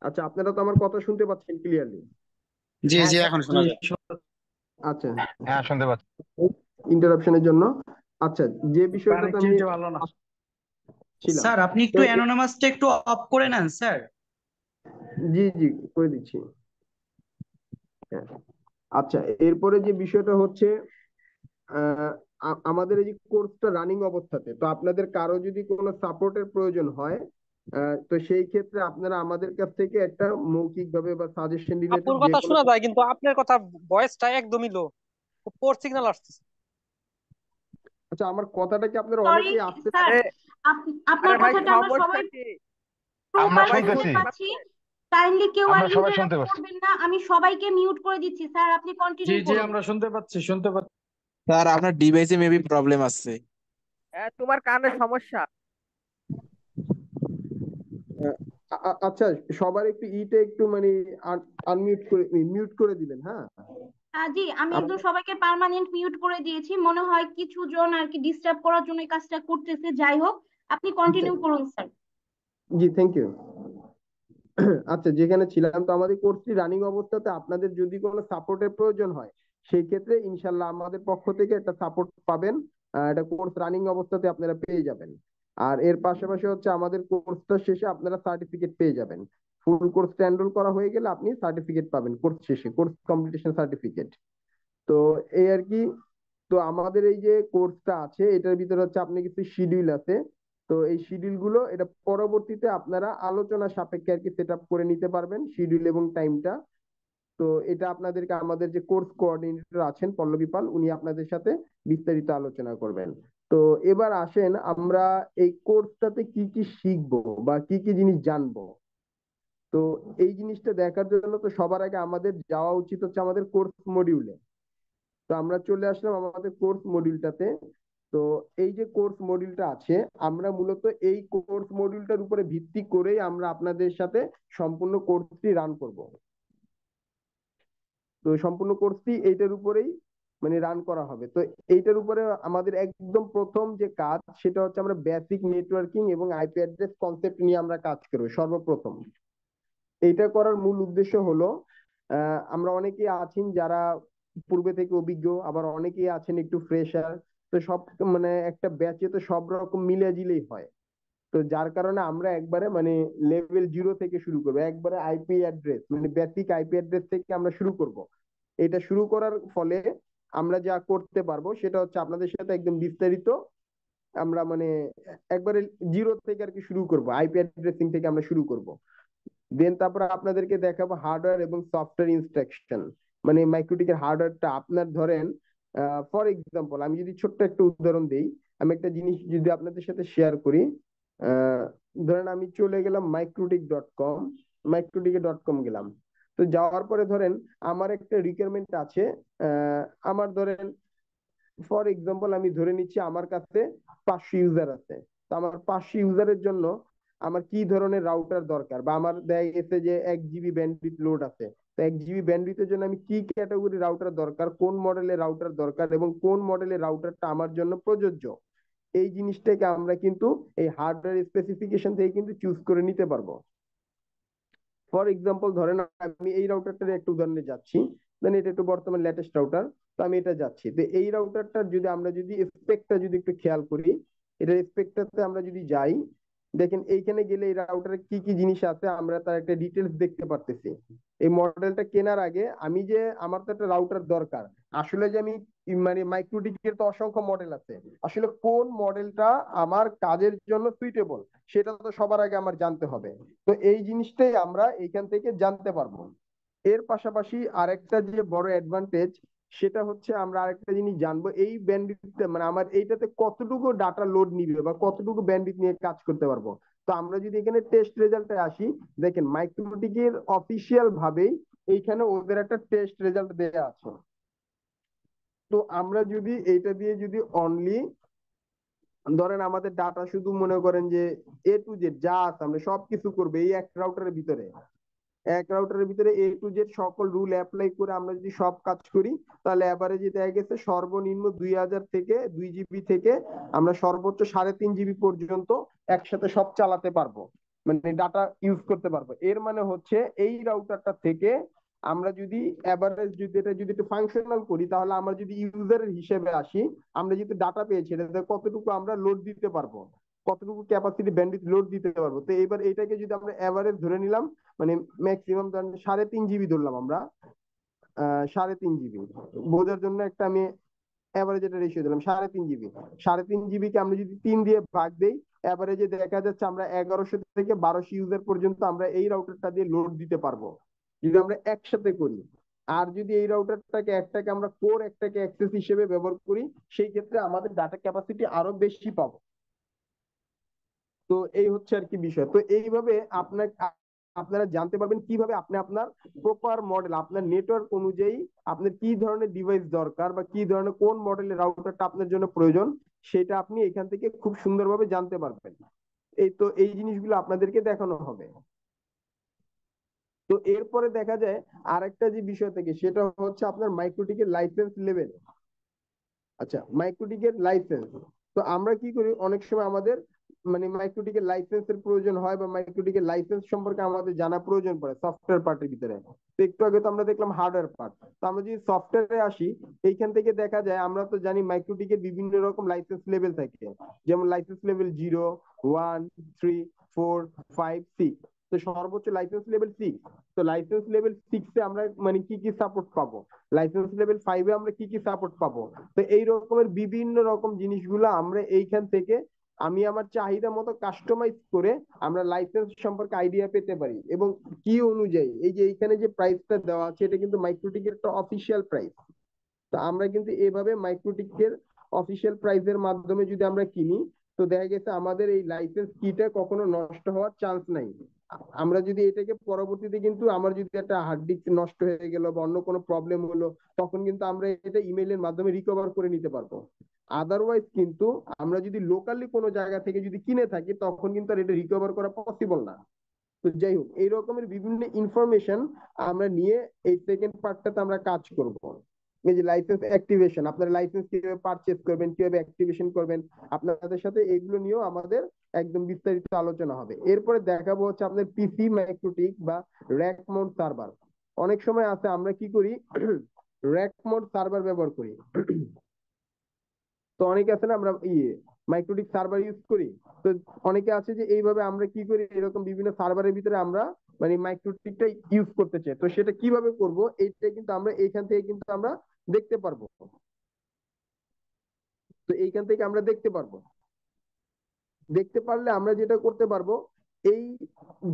আচ্ছা, আপনারা তো আমার কথা শুনতে পাচ্ছেন ক্লিয়ারলি? জি হ্যাঁ জি, স্যার। এখন শোনা যাচ্ছে। আচ্ছা, হ্যাঁ, শুনতে পাচ্ছি। ইন্টারাপশনের জন্য। আচ্ছা, যে বিষয়টাতে আমি কানেক্টিভিটি ভালো না। ছিলাম, স্যার আপনি তো একটু অ্যানোনিমাসটা একটু অফ করে নেন স্যার। জি জি করে দিচ্ছি। হ্যাঁ। আচ্ছা, এরপরে যে বিষয়টা হচ্ছে আহ, আমাদের এই যে কোর্সটা রানিং অবস্থাতে, তো আপনাদের কারো যদি কোনো সাপোর্টের প্রয়োজন হয়, তো সেই ক্ষেত্রে আপনারা আমাদের কাছ থেকে একটা মৌখিক ভাবে বা সাজেশন রিলেটেড আপুর যে কথা কোনো। শোনা যায়, কিন্তু আপনার কথা ভয়েসটা একদমই লো, পোর সিগন্যাল আসতেছে। আচ্ছা, আমার কথাটা কি আপনারা সরি অনেকেই আসতে? স্যার, আপনার ভাই কথাটা আমরা সবাই সমস্যা কি? আমরা প্রপার শুনতে শুনতেছি, পাচ্ছি। কাইন্ডলি কেউ আর আমরা সবাই শুনতে ইন্টারাপ্ট পাচ্ছি। করবেন না, আমি সবাইকে মিউট করে দিচ্ছি। স্যার আপনি জি কন্টিনিউ জি, করুন। আমরা শুনতে পাচ্ছি শুনতে পাচ্ছি। স্যার আপনার ডিভাইসে মেবি প্রবলেম আছে। তোমার কানের সমস্যা। আচ্ছা, সবার একটু ইটা একটু মানে আনমিউট করে মিউট করে দিবেন, হ্যাঁ? জি, আমি একদম সবাইকে পার্মানেন্ট মিউট করে দিয়েছি, মনে হয় কিছু জন আর কি ডিস্টার্ব করার জন্য এই কাজটা করতেছে। যাই হোক, আপনি কন্টিনিউ করুন স্যার। G, thank you. আচ্ছা, যেখানে ছিলাম, তো আমাদের কোর্সটি রানিং অবস্থাতে আপনাদের যদি কোনো সাপোর্টের প্রয়োজন হয়, সেই ক্ষেত্রে ইনশাল্লাহ আমাদের পক্ষ থেকে একটা সাপোর্ট পাবেন। এটা কোর্স রানিং অবস্থাতে আপনারা পেয়ে যাবেন। আর এর পাশাপাশি হচ্ছে আমাদের কোর্সটা শেষে আপনারা সার্টিফিকেট পেয়ে যাবেন। ফুল কোর্সটা এনরোল করা হয়ে গেলে আপনি সার্টিফিকেট পাবেন কোর্স শেষে, কোর্স কমপ্লিটেশন সার্টিফিকেট। তো এই আর কি। তো আমাদের এই যে কোর্সটা আছে, এটার ভিতরে হচ্ছে আপনি কিছু শিডিউল আছে। তো এই শিডিউল গুলো এটা পরবর্তীতে আপনারা আলোচনা সাপেক্ষে আর কি সেট আপ করে নিতে পারবেন, শিডিউল এবং টাইমটা। তো এটা আপনাদেরকে আমাদের যে কোর্স কোঅর্ডিনেটর আছেন পল্লবী পাল, উনি আপনাদের সাথে বিস্তারিত আলোচনা করবেন। তো এবার আসেন আমরা এই কোর্সটাতে কি কি শিখবো বা কি কি জিনিস জানবো। তো এই জিনিসটা দেখার জন্য তো সবার আগে আমাদের যাওয়া উচিত হচ্ছে আমাদের কোর্স মডিউলে। তো আমরা চলে আসলাম আমাদের কোর্স মডিউলটাতে। তো এই যে কোর্স মডিউলটা আছে, আমরা মূলত এই কোর্স মডিউলটার উপরে ভিত্তি করেই আমরা আপনাদের সাথে সম্পূর্ণ কোর্সটি রান করব। তো সম্পূর্ণ কোর্সটি এইটার উপরেই মানে রান করা হবে। তো এইটার উপরে আমাদের একদম প্রথম যে কাজ সেটা হচ্ছে আমরা বেসিক নেটওয়ার্কিং এবং আইপি অ্যাড্রেস কনসেপ্ট নিয়ে আমরা কাজ করব সর্বপ্রথম। এইটা করার মূল উদ্দেশ্য হলো আমরা অনেকেই আছেন যারা পূর্বে থেকে অভিজ্ঞ, আবার অনেকেই আছেন একটু ফ্রেশার। তো সব মানে একটা ব্যাচে তো সব রকম মিলে জিলেই হয়। তো যার কারণে আমরা একবারে মানে লেভেল 0 থেকে শুরু করবো, একবারে আইপি অ্যাড্রেস মানে বেসিক আইপি অ্যাড্রেস থেকে আমরা শুরু করব। এটা শুরু করার ফলে আমরা যা করতে পারবো সেটা হচ্ছে আপনাদের সাথে একদম বিস্তারিত আমরা মানে একবারে 0 থেকে আর কি শুরু করব, আইপি অ্যাড্রেসিং থেকে আমরা শুরু করব। দেন তারপর আপনাদেরকে দেখাবো হার্ডওয়্যার এবং সফটওয়্যার ইনস্ট্রাকশন। মানে মাইক্রোটিকের হার্ডওয়্যারটা আপনার ধরেন ফর এক্সাম্পল আমি যদি ছোট্ট একটা উদাহরণ দিই, আমি একটা জিনিস যদি আপনাদের সাথে শেয়ার করি। আহ, ধরেন আমি চলে গেলাম মাইক্রোটিক.com, মাইক্রোটিকে.com গেলাম। তো যাওয়ার পরে ধরেন আমার একটা রিকোয়ারমেন্ট আছে। আমার ধরেন ফর এক্সাম্পল আমি ধরে নিচ্ছি আমার কাছে 500 ইউজার আছে। তো আমার 500 ইউজারের জন্য আমার কি ধরনের রাউটার দরকার, বা আমার দেখা গেছে যে 1 জিবি ব্যান্ডউইথ লোড আছে। তো 1 জিবি ব্যান্ডউইথের জন্য আমি কি ক্যাটাগরি রাউটার দরকার, কোন মডেলের রাউটার দরকার এবং কোন মডেলের রাউটারটা আমার জন্য প্রযোজ্য, এই জিনিসটাকে আমরা কিন্তু এই হার্ডওয়্যার স্পেসিফিকেশন থেকে কিন্তু চুজ করে নিতে পারবো। ফর এক্সাম্পল ধরেন আমি এই রাউটারটার একটা উদাহরণে যাচ্ছি, দেন এটা একটু বর্তমান লেটেস্ট রাউটার। তো আমি এটা যাচ্ছি, তো এই রাউটারটার যদি আমরা যদি স্পেকটা যদি একটু খেয়াল করি, এটার স্পেকটাতে আমরা যদি যাই, দেখেন এইখানে গেলে এই রাউটারে কি কি জিনিস আছে আমরা তার একটা ডিটেলস দেখতে পারতেছি। এই মডেলটা কেনার আগে আমি যে আমার তো একটা রাউটার দরকার, আসলে যে আমি মানে মাইক্রোটিকের তো অসংখ্য মডেল আছে, আসলে কোন মডেলটা আমার কাজের জন্য সুইটেবল সেটা তো সবার আগে আমার জানতে হবে। তো এই জিনিসটাই আমরা এইখান থেকে জানতে পারবো। এর পাশাপাশি আরেকটা যে বড় অ্যাডভান্টেজ সেটা হচ্ছে আমরা আরেকটা জিনিস জানবো, এই ব্যান্ডউইথ মানে আমার এইটাতে কতটুকু ডাটা লোড নিবে বা কতটুকু ব্যান্ডউইথ নিয়ে কাজ করতে পারবো। তো আমরা যদি এখানে টেস্ট রেজাল্টে আসি, দেখেন মাইক্রোটিকের অফিসিয়াল ভাবেই এইখানে ওদের একটা টেস্ট রেজাল্ট দেয়া আছে। তো আমরা যদি এইটা দিয়ে যদি অনলি ধরেন আমাদের ডাটা শুধু মনে করেন যে A to Z যা আছে আমরা সবকিছু করবো এই এক রাউটারের ভিতরে, এক রাউটারের ভিতরে A to Z সকল রুল অ্যাপ্লাই করে আমরা যদি সব কাজ করি, তাহলে এভারেজে দেখা গেছে সর্বনিম্ন 2000 থেকে 2 জিবি থেকে আমরা সর্বোচ্চ 3.5 জিবি পর্যন্ত একসাথে সব চালাতে পারবো, মানে ডাটা ইউজ করতে পারবো। এর মানে হচ্ছে এই রাউটারটা থেকে আমরা যদি এভারেজ যদি এটা যদি একটু ফাংশনাল করি, তাহলে আমরা যদি ইউজারের হিসেবে আসি, আমরা যদি ডাটা পেয়েছি এটাতে কতটুকু আমরা লোড দিতে পারবো, কতটুকু ক্যাপাসিটি ব্যান্ডউইথ লোড দিতে পারবো। তো এবার এটাকে যদি আমরা এভারেজ ধরে নিলাম, মানে ম্যাক্সিমাম 3.5 জিবি ধরলাম আমরা, 3.5 জিবি বোঝার জন্য একটা আমি এভারেজ এটা রেশিও দিলাম 3.5 জিবি। 3.5 জিবিকে আমরা যদি 3 দিয়ে ভাগ দেই, এভারেজে দেখা যাচ্ছে আমরা 1100 থেকে 1200 ইউজার পর্যন্ত আমরা এই রাউটারটা দিয়ে লোড দিতে পারবো যদি আমরা একসাথে করি। আর যদি এই রাউটারটাকে একটাকে আমরা কোর একটাকে অ্যাক্সেস হিসেবে ব্যবহার করি, সেই ক্ষেত্রে আমাদের ডাটা ক্যাপাসিটি আরো বেশি পাবো। তো এই হচ্ছে আর কি বিষয়। তো এইভাবে আপনারা জানতে পারবেন কিভাবে আপনি আপনার প্রপার মডেল আপনার নেটওয়ার্ক অনুযায়ী আপনার কি ধরনের ডিভাইস দরকার বা কি ধরনের কোন মডেলের রাউটারটা আপনার জন্য প্রয়োজন, সেটা আপনি এখান থেকে খুব সুন্দরভাবে জানতে পারবেন। এই তো এই জিনিসগুলো আপনাদেরকে দেখানো হবে। তো এরপরে দেখা যায় আরেকটা যে বিষয় থেকে সেটা হচ্ছে আপনার মাইক্রোটিকের লাইসেন্স লেভেল। আচ্ছা, মাইক্রোটিকের লাইসেন্স। তো আমরা কি করি, অনেক সময় আমাদের মানে মাইক্রোটিকের লাইসেন্সের প্রয়োজন হয় বা মাইক্রোটিকের লাইসেন্স সম্পর্কে আমাদের জানা প্রয়োজন পড়ে সফটওয়্যার পার্টের ভিতরে। তো একটু আগে তো আমরা দেখলাম হার্ডওয়্যার পার্ট, তো আমরা যদি সফটওয়্যারে আসি, এইখান থেকে দেখা যায় আমরা তো জানি মাইক্রোটিকের বিভিন্ন রকম লাইসেন্স লেভেল থাকে, যেমন লাইসেন্স লেভেল 0, 1, 3, 4, 5, 6। তো সর্বোচ্চ লাইসেন্স লেভেল 6। তো লাইসেন্স লেভেল 6 এ আমরা মানে কি কি সাপোর্ট পাবো, লাইসেন্স লেভেল 5 এ আমরা কি কি সাপোর্ট পাবো। তো এই রকমের বিভিন্ন রকম জিনিসগুলো আমরা এইখান থেকে আমি আমার চাহিদা মতো কাস্টমাইজ করে আমরা লাইসেন্স সম্পর্কে আইডিয়া পেতে পারি। এবং কি অনুযায়ী এই যে এইখানে যে প্রাইসটা দেওয়া আছে এটা কিন্তু মাইক্রোটিকের একটা অফিসিয়াল প্রাইস। তো আমরা কিন্তু এভাবে মাইক্রোটিকের অফিসিয়াল প্রাইসের মাধ্যমে যদি আমরা কিনি, তো দেখা গেছে আমাদের এই লাইসেন্স কিটা কখনো নষ্ট হওয়ার চান্স নাই। আমরা যদি এটাকে পরবর্তীতে কিন্তু আমার যদি একটা হার্ড ডিস্ক নষ্ট হয়ে গেল বা অন্য কোনো প্রবলেম হলো, তখন কিন্তু আমরা এটা ইমেইলের মাধ্যমে রিকভার করে নিতে পারবো। আদারওয়াইজ কিন্তু আমরা যদি লোকালি কোনো জায়গা থেকে যদি কিনে থাকি, তখন কিন্তু আর এটা রিকভার করা পসিবল না। তো যাই হোক, এই রকমের বিভিন্ন ইনফরমেশন আমরা নিয়ে এই সেকেন্ড পার্টটাতে আমরা কাজ করব। এই যে লাইসেন্স অ্যাক্টিভেশন, আপনার লাইসেন্স কিভাবে পারচেজ করবেন, কিভাবে অ্যাক্টিভেশন করবেন, আপনাদের সাথে এগুলো নিয়েও আমাদের একদম বিস্তারিত আলোচনা হবে। এরপরে দেখাবো হচ্ছে আপনাদের পিসি ম্যাক্রোটিক বা র্যাক মাউন্ট সার্ভার। অনেক সময় আছে আমরা কি করি, র্যাক মাউন্ট সার্ভার ব্যবহার করি। তো অনেকে আছে না, আমরা মাইক্রোটিক সার্ভার ইউজ করি। তো অনেকে আছে যে এইভাবে আমরা কি করি, এরকম বিভিন্ন সার্ভারের ভিতরে আমরা মানে মাইক্রোটিকটা ইউজ করতে চাই। তো সেটা কিভাবে করব, এইটা কিন্তু আমরা এইখান থেকে কিন্তু আমরা দেখতে পারবো। তো এইখান থেকে আমরা দেখতে পারবো। দেখতে পারলে আমরা যেটা করতে পারবো, এই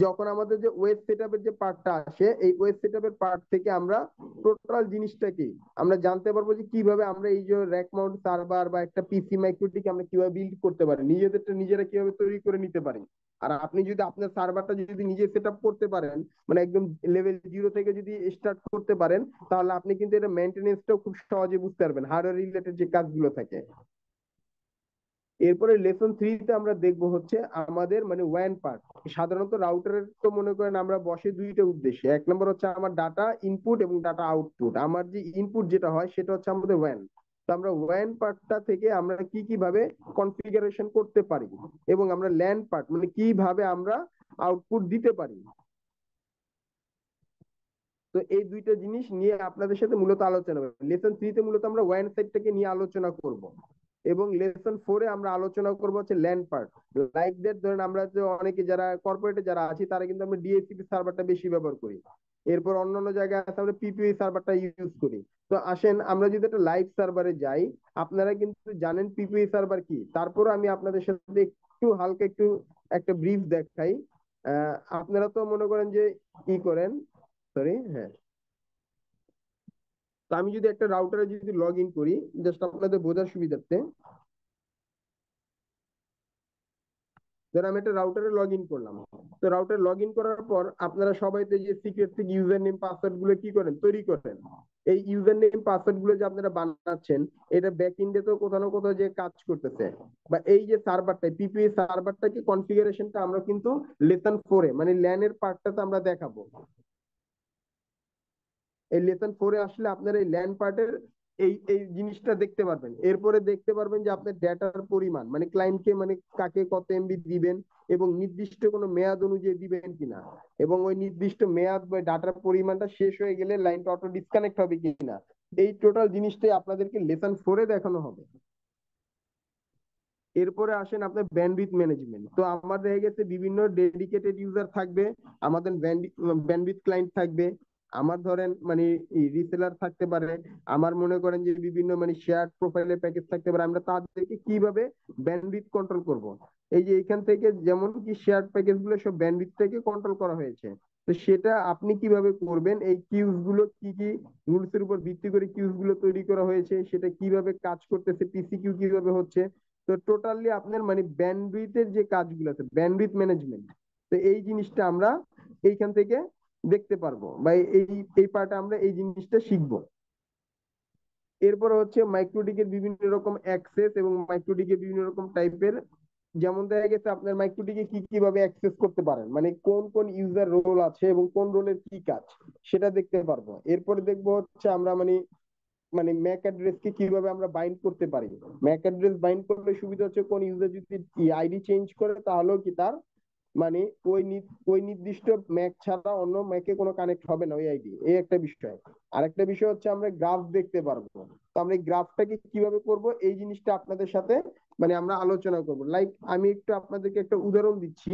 যখন আমাদের যে ওয়েব সেটআপের যে পার্টটা আসে, এই ওয়েব সেটআপের পার্ট থেকে আমরা টোটাল জিনিসটাকে আমরা জানতে পারবো যে কিভাবে আমরা এই যে র্যাক মাউন্ট সার্ভার বা একটা পিসি মাইক্রোটিক আমরা কিভাবে বিল্ড করতে পারি, নিজেদেরটা নিজেরা কিভাবে তৈরি করে নিতে পারি। আর আপনি যদি আপনার সার্ভারটা যদি নিজে সেট আপ করতে পারেন, মানে একদম লেভেল 0 থেকে যদি স্টার্ট করতে পারেন, তাহলে আপনি কিন্তু এটা মেনটেনেন্সটাও খুব সহজে বুঝতে পারবেন, হার্ডওয়্যার রিলেটেড যে কাজগুলো থাকে। এরপরে লেসন 3 তে আমরা দেখবো হচ্ছে আমাদের মানে ওয়ান পার্ট। সাধারণত রাউটারের তো মনে করেন আমরা বসে দুইটা উদ্দেশ্যে, এক নম্বর হচ্ছে আমার ডাটা ইনপুট এবং ডাটা আউটপুট। আমার যে ইনপুট যেটা হয় সেটা হচ্ছে আমাদের ওয়ান। তো আমরা ওয়ান পার্টটা থেকে আমরা কি কিভাবে কনফিগারেশন করতে পারি, এবং আমরা ল্যান পার্ট মানে কিভাবে আমরা আউটপুট দিতে পারি। তো এই দুইটা জিনিস নিয়ে আপনাদের সাথে মূলত আলোচনা হবে। লেসন 3 তে মূলত আমরা ওয়ান সাইডটাকে নিয়ে আলোচনা করব, এবং লেসন 4 এ আমরা আলোচনা করবো হচ্ছে ল্যান্ড পার্ট। লাইক দ্যাট, ধরেন আমরা যে অনেকে যারা কর্পোরেটে যারা আছি, তারা কিন্তু আমরা ডিএসসিপি সার্ভারটা বেশি ব্যবহার করি। এরপর অন্যান্য জায়গায় আছে আমরা পিপিআই সার্ভারটা ইউজ করি। তো আসেন আমরা যদি একটা লাইভ সার্ভারে যাই, আপনারা কিন্তু জানেন পিপিআই সার্ভার কি, তারপর আমি আপনাদের সাথে একটু হালকা একটু একটা ব্রিফ দেখাই। আপনারা তো মনে করেন যে কি করেন, সরি, হ্যাঁ। তো আমি যদি একটা রাউটারে যদি লগ ইন করি, জাস্ট আপনাদের বোঝার সুবিধার্থে, ধর আমি একটা রাউটারে লগ ইন করলাম। তো রাউটারে লগ ইন করার পর আপনারা সবাই তো যে সিক্রেট থেকে ইউজার নেম পাসওয়ার্ড গুলো কি করেন, তৈরি করেন। এই ইউজার নেম পাসওয়ার্ড গুলো যে আপনারা বানাচ্ছেন, এটা ব্যাক এন্ডে তো কোথাও না কোথাও যে কাজ করতেছে। বা এই যে সার্ভারটা পিপিএ সার্ভারটাকে কনফিগারেশনটা আমরা কিন্তু লেসন 4 এ মানে ল্যানের পার্টটাতে আমরা দেখাবো। এই লেসন 4 এ আসলে আপনারা এই ল্যান পার্টের এই এই জিনিসটা দেখতে পারবেন। এরপরে দেখতে পারবেন যে আপনার ডেটার পরিমাণ মানে ক্লায়েন্টকে মানে কাকে কত এমবি দিবেন, এবং নির্দিষ্ট কোনো মেয়াদ অনুযায়ী দিবেন কিনা, এবং ওই নির্দিষ্ট মেয়াদ বা ডাটার পরিমাণটা শেষ হয়ে গেলে লাইনটা অটো ডিসকানেক্ট হবে কিনা। এই টোটাল জিনিসটাই আপনাদেরকে লেসন 4 এ দেখানো হবে। এরপরে আসেন আপনার ব্যান্ডউইথ ম্যানেজমেন্ট। তো আমার দেখা গেছে বিভিন্ন ডেডিকেটেড ইউজার থাকবে, আমাদের ব্যান্ডউইথ ক্লায়েন্ট থাকবে, আমার ধরেন মানে রিসেলার থাকতে পারে, আমার মনে করেন যে বিভিন্ন মানে শেয়ার প্রোফাইলের প্যাকেজ থাকতে পারে। আমরা তাদেরকে কিভাবে ব্যান্ডউইথ কন্ট্রোল করব, এই যে এখান থেকে যেমন কি শেয়ার প্যাকেজ গুলো সব ব্যান্ডউইথ থেকে কন্ট্রোল করা হয়েছে। তো সেটা আপনি কিভাবে করবেন, এই কিউজ গুলো কি কি রুলস এর উপর ভিত্তি করে কিউজ গুলো তৈরি করা হয়েছে, সেটা কিভাবে কাজ করতেছে, পিসি কিউ কিভাবে হচ্ছে। তো টোটালি আপনার মানে ব্যান্ডউইথের যে কাজগুলো আছে, ব্যান্ডউইথ ম্যানেজমেন্ট, তো এই জিনিসটা আমরা এইখান থেকে দেখতে পারবো, বা এই এই পার্টে আমরা এই জিনিসটা শিখবো। এরপর হচ্ছে মাইক্রোটিকের বিভিন্ন রকম অ্যাক্সেস এবং মাইক্রোটিকের বিভিন্ন রকম টাইপের, যেমন দেখা গেছে আপনার মাইক্রোটিকে কি কিভাবে অ্যাক্সেস করতে পারেন, মানে কোন কোন ইউজার রোল আছে এবং কোন রোলের কি কাজ, সেটা দেখতে পারবো। এরপরে দেখবো হচ্ছে আমরা মানে মানে ম্যাক অ্যাড্রেস কে কিভাবে আমরা বাইন্ড করতে পারি। ম্যাক অ্যাড্রেস বাইন্ড করলে সুবিধা হচ্ছে কোন ইউজার যদি আইডি চেঞ্জ করে, তাহলেও কি তার মানে ওই নির্দিষ্ট ম্যাক ছাড়া অন্য ম্যাকে কোনো কানেক্ট হবে না ওই আইডি, এই একটা বিষয়। আরেকটা বিষয় হচ্ছে আমরা গ্রাফ দেখতে পারবো। তো আমরা এই গ্রাফটাকে কিভাবে করব, এই জিনিসটা আপনাদের সাথে মানে আমরা আলোচনা করবো। লাইক আমি একটু আপনাদেরকে একটা উদাহরণ দিচ্ছি।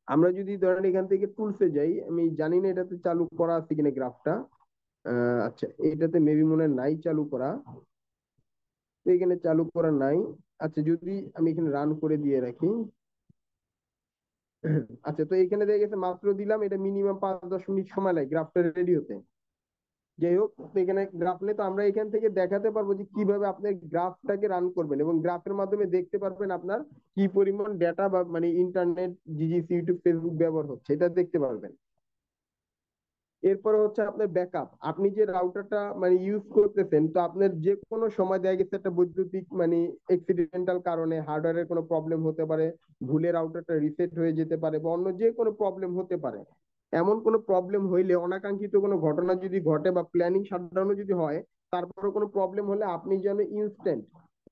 আমরা যদি ধরেন এখান থেকে টুলসে যাই, আমি জানি না এটাতে চালু করা আছে কিনা গ্রাফটা। আচ্ছা, এটাতে মেবি মনে হয় নাই চালু করা, তো এখানে চালু করা নাই। আচ্ছা, যদি আমি এখানে রান করে দিয়ে রাখি। আচ্ছা, তো এখানে দেখা গেছে মাত্র দিলাম, এটা মিনিমাম 5-10 মিনিট সময় লাগে গ্রাফটা রেডি হতে। যাই হোক, তো এখানে গ্রাফ নিয়ে তো আমরা এখান থেকে দেখাতে পারবো যে কিভাবে আপনি গ্রাফটাকে রান করবেন, এবং গ্রাফের মাধ্যমে দেখতে পারবেন আপনার কি পরিমাণ ডেটা বা মানে ইন্টারনেট, জিজিসি, ইউটিউব, ফেসবুক ব্যবহার হচ্ছে, এটা দেখতে পারবেন। এরপরে হচ্ছে আপনার ব্যাকআপ। আপনি যে রাউটারটা মানে ইউজ করতেছেন, তো আপনার যে কোনো সময় দেখা গেছে একটা বৈদ্যুতিক মানে এক্সিডেন্টাল কারণে হার্ডওয়্যারের কোনো প্রবলেম হতে পারে, ভুলে রাউটারটা রিসেট হয়ে যেতে পারে, বা অন্য যে কোনো প্রবলেম হতে পারে। এমন কোনো প্রবলেম হইলে, অনাকাঙ্ক্ষিত কোনো ঘটনা যদি ঘটে বা প্ল্যানিং শাটডাউনও যদি হয়, তারপরে কোনো প্রবলেম হলে আপনি যেন ইনস্ট্যান্ট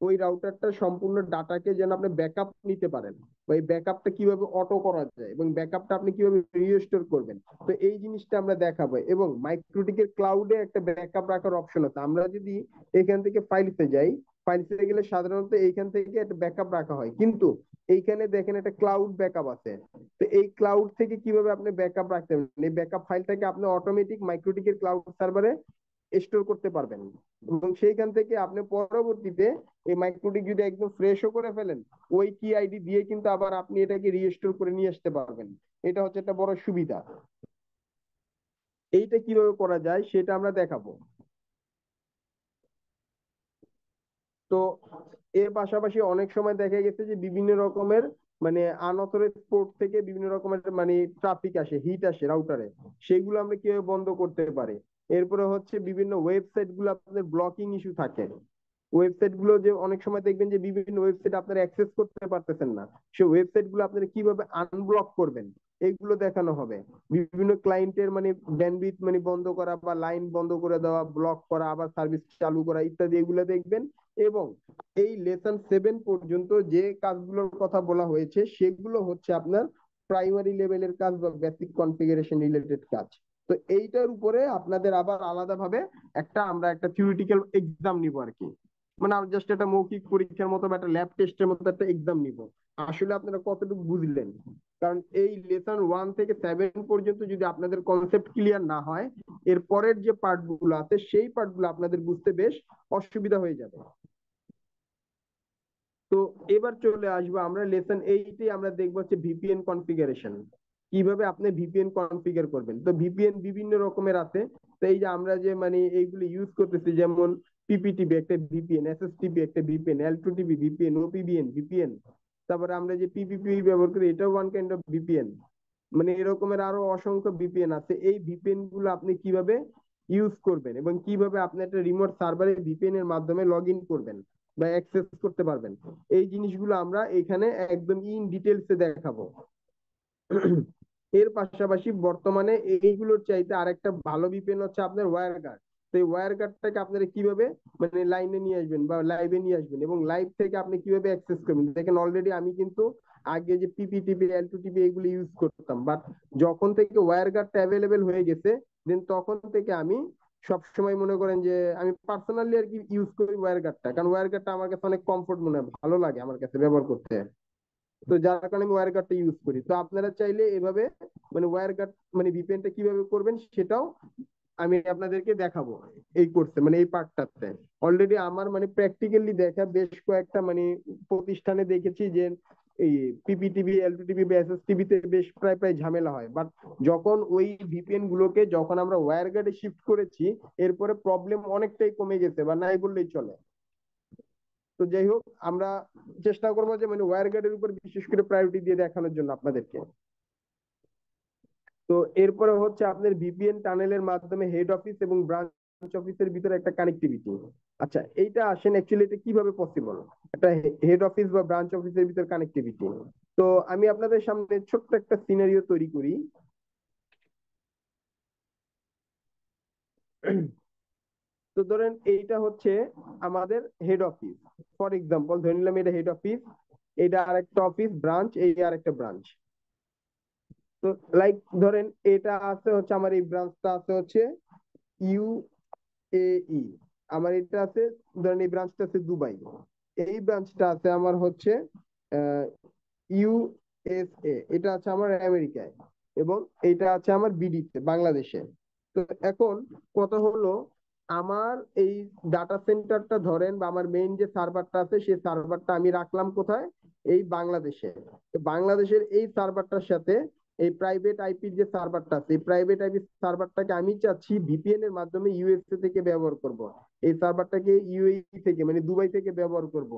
ওই রাউটারটার সম্পূর্ণ ডাটাকে যেন আপনি ব্যাকআপ নিতে পারেন, ওই ব্যাকআপটা কিভাবে অটো করা যায় এবং ব্যাকআপটা আপনি কিভাবে রিস্টোর করবেন, তো এই জিনিসটা আমরা দেখাবো। এবং মাইক্রোটিকের ক্লাউডে একটা ব্যাকআপ রাখার অপশন আছে। আমরা যদি এখান থেকে ফাইলসে যাই, ফাইলসে গেলে সাধারণত এইখান থেকে একটা ব্যাকআপ রাখা হয়, কিন্তু এইখানে দেখেন একটা ক্লাউড ব্যাকআপ আছে। তো এই ক্লাউড থেকে কিভাবে আপনি ব্যাকআপ রাখতে পারবেন, এই ব্যাকআপ ফাইলটাকে আপনি অটোমেটিক মাইক্রোটিকের ক্লাউড সার্ভারে স্টোর করতে পারবেন, এবং সেইখান থেকে আপনি পরবর্তীতে এই মাইক্রোটিক যদি একদম ফ্রেশও করে ফেলেন, ওই কি আইডি দিয়ে কিন্তু আবার আপনি এটাকে রিস্টোর করে নিয়ে আসতে পারবেন। এটা হচ্ছে একটা বড় সুবিধা। এইটা কিভাবে করা যায় সেটা আমরা দেখাবো। তো এর পাশাপাশি অনেক সময় দেখা গেছে যে বিভিন্ন রকমের মানে আনঅথরাইজ পোর্ট থেকে বিভিন্ন রকমের মানে ট্রাফিক আসে, হিট আসে রাউটারে, সেগুলো আমরা কিভাবে বন্ধ করতে পারি। এরপরে হচ্ছে বিভিন্ন ওয়েবসাইট গুলো আপনাদের ব্লকিং ইস্যু থাকে, ওয়েবসাইট গুলো যে অনেক সময় দেখবেন যে বিভিন্ন ওয়েবসাইট আপনারা অ্যাক্সেস করতে পারতেছেন না, সেই ওয়েবসাইট গুলো আপনারা কিভাবে আনব্লক করবেন এইগুলো দেখানো হবে। বিভিন্ন ক্লায়েন্টের মানে ব্যান্ডউইথ মানে বন্ধ করা বা লাইন বন্ধ করে দেওয়া, ব্লক করা, আবার সার্ভিস চালু করা ইত্যাদি, এগুলো দেখবেন। এবং এই লেসন 7 পর্যন্ত যে কাজগুলোর কথা বলা হয়েছে সেগুলো হচ্ছে আপনার প্রাইমারি লেভেলের কাজ বা বেসিক কনফিগারেশন রিলেটেড কাজ। তো এইটার উপরে আপনাদের আবার আলাদাভাবে আমরা একটা থিওরিটিক্যাল এক্সাম নিব আর কি, মানে আমরা জাস্ট একটা মৌখিক পরীক্ষার মতো বা একটা ল্যাব টেস্টের মতো একটা এক্সাম নিব, আসলে আপনারা কতটুকু বুঝলেন। কারণ এই লেসন 1 থেকে 7 পর্যন্ত যদি আপনাদের কনসেপ্ট ক্লিয়ার না হয়, এর পরের যে পার্ট গুলো আছে সেই পার্ট গুলো আপনাদের বুঝতে বেশ অসুবিধা হয়ে যাবে। তো এবার চলে আসবো আমরা লেসন 8-এ, আমরা দেখবো হচ্ছে ভিপিএন কনফিগারেশন, কিভাবে আপনি ভিপিএন কনফিগার করবেন। তো ভিপিএন বিভিন্ন রকমের আছে। তো এই যে আমরা যে মানে এইগুলো ইউজ করতেছি, যেমন পিপিটিভি একটা ভিপিএন, এসএসটিপি একটা ভিপিএন, এল2টিপি ভিপিএন, ওপিভিএন ভিপিএন, তারপরে আমরা যে পিপিপি ব্যবহার করি এটাও ওয়ান কাইন্ড অফ ভিপিএন। মানে এরকমের আরো অসংখ্য ভিপিএন আছে। এই ভিপিএন গুলো আপনি কিভাবে ইউজ করবেন এবং কিভাবে আপনি একটা রিমোট সার্ভারে ভিপিএন এর মাধ্যমে লগ ইন করবেন বা অ্যাক্সেস করতে পারবেন, এই জিনিসগুলো আমরা এখানে একদম ইন ডিটেলসে দেখাবো। এর পাশাপাশি বর্তমানে এইগুলোর চাইতে আরেকটা ভালো ভিপিএন হচ্ছে আপনার ওয়্যার গার্ড। তো এই ওয়্যার গার্ডটাকে আপনারা কিভাবে মানে লাইনে নিয়ে আসবেন বা লাইভে নিয়ে আসবেন এবং লাইভ থেকে আপনি কিভাবে অ্যাক্সেস করবেন। দেখেন অলরেডি আমি কিন্তু আগে যে পিপিটিপি, এল2টিপি এগুলো ইউজ করতাম, বাট যখন থেকে ওয়্যার গার্ডটা অ্যাভেলেবেল হয়ে গেছে, দেন তখন থেকে আমি সবসময় মনে করেন যে আমি পার্সোনালি আর কি ইউজ করি ওয়্যার গার্ডটা, কারণ ওয়্যার গার্ডটা আমার কাছে অনেক কমফোর্ট মনে হয়, ভালো লাগে আমার কাছে ব্যবহার করতে। তো যার কারণে আমি ওয়্যার গার্ডটা ইউজ করি। তো আপনারা চাইলে এভাবে মানে ওয়্যার গার্ড মানে ভিপিএনটা কিভাবে করবেন সেটাও আমি আপনাদেরকে দেখাবো এই কোর্সে, মানে এই পার্টটাতে। অলরেডি আমার মানে প্র্যাকটিক্যালি দেখা বেশ কয়েকটা মানে প্রতিষ্ঠানে দেখেছি যে এই পিপিটিভি, এল2টিভি বা এসএসটিভি তে বেশ প্রায় প্রায় ঝামেলা হয়, বাট যখন ওই ভিপিএন গুলোকে যখন আমরা ওয়্যার গার্ডে শিফট করেছি, এরপরে প্রবলেম অনেকটাই কমে গেছে বা নাই বললেই চলে। তো যাই হোক, আমরা চেষ্টা করবো যে মানে ওয়্যার গার্ডের উপর বিশেষ করে প্রায়োরিটি দিয়ে দেখানোর জন্য আপনাদেরকে। তো এরপরে হচ্ছে আপনার ভিপিএন টানেলের মাধ্যমে হেড অফিস এবং ব্রাঞ্চ অফিসের ভিতরে একটা কানেক্টিভিটি। আচ্ছা, এইটা আসেন অ্যাকচুয়ালি এটা কিভাবে পসিবল, একটা হেড অফিস বা ব্রাঞ্চ অফিসের ভিতরে কানেক্টিভিটি। তো আমি আপনাদের সামনে ছোট্ট একটা সিনারিও তৈরি করি। তো ধরেন এইটা হচ্ছে আমাদের হেড অফিস, ফর এক্সাম্পল ধরে নিলাম এটা হেড অফিস, এটা আরেকটা অফিস ব্রাঞ্চ, এই আরেকটা ব্রাঞ্চ। তো লাইক ধরেন এটা আছে হচ্ছে আমার এই ব্রাঞ্চটা আছে হচ্ছে ইউএই, আমার এটা আছে ধরেন এই ব্রাঞ্চটা আছে দুবাই, এই ব্রাঞ্চটা আছে আমার হচ্ছে ইউএসএ, এটা আছে আমার আমেরিকায়, এবং এটা আছে আমার বিডিতে বাংলাদেশে। তো এখন কথা হলো, আমার এই ডাটা সেন্টারটা ধরেন বা আমার মেইন যে সার্ভারটা আছে সেই সার্ভারটা আমি রাখলাম কোথায়, এই বাংলাদেশে। তো বাংলাদেশের এই সার্ভারটার সাথে এই প্রাইভেট আইপির যে সার্ভারটা আছে, এই প্রাইভেট আইপি সার্ভারটাকে আমি চাচ্ছি ভিপিএন এর মাধ্যমে ইউএসএ থেকে ব্যবহার করব। এই সার্ভারটাকে ইউএই থেকে মানে দুবাই থেকে ব্যবহার করব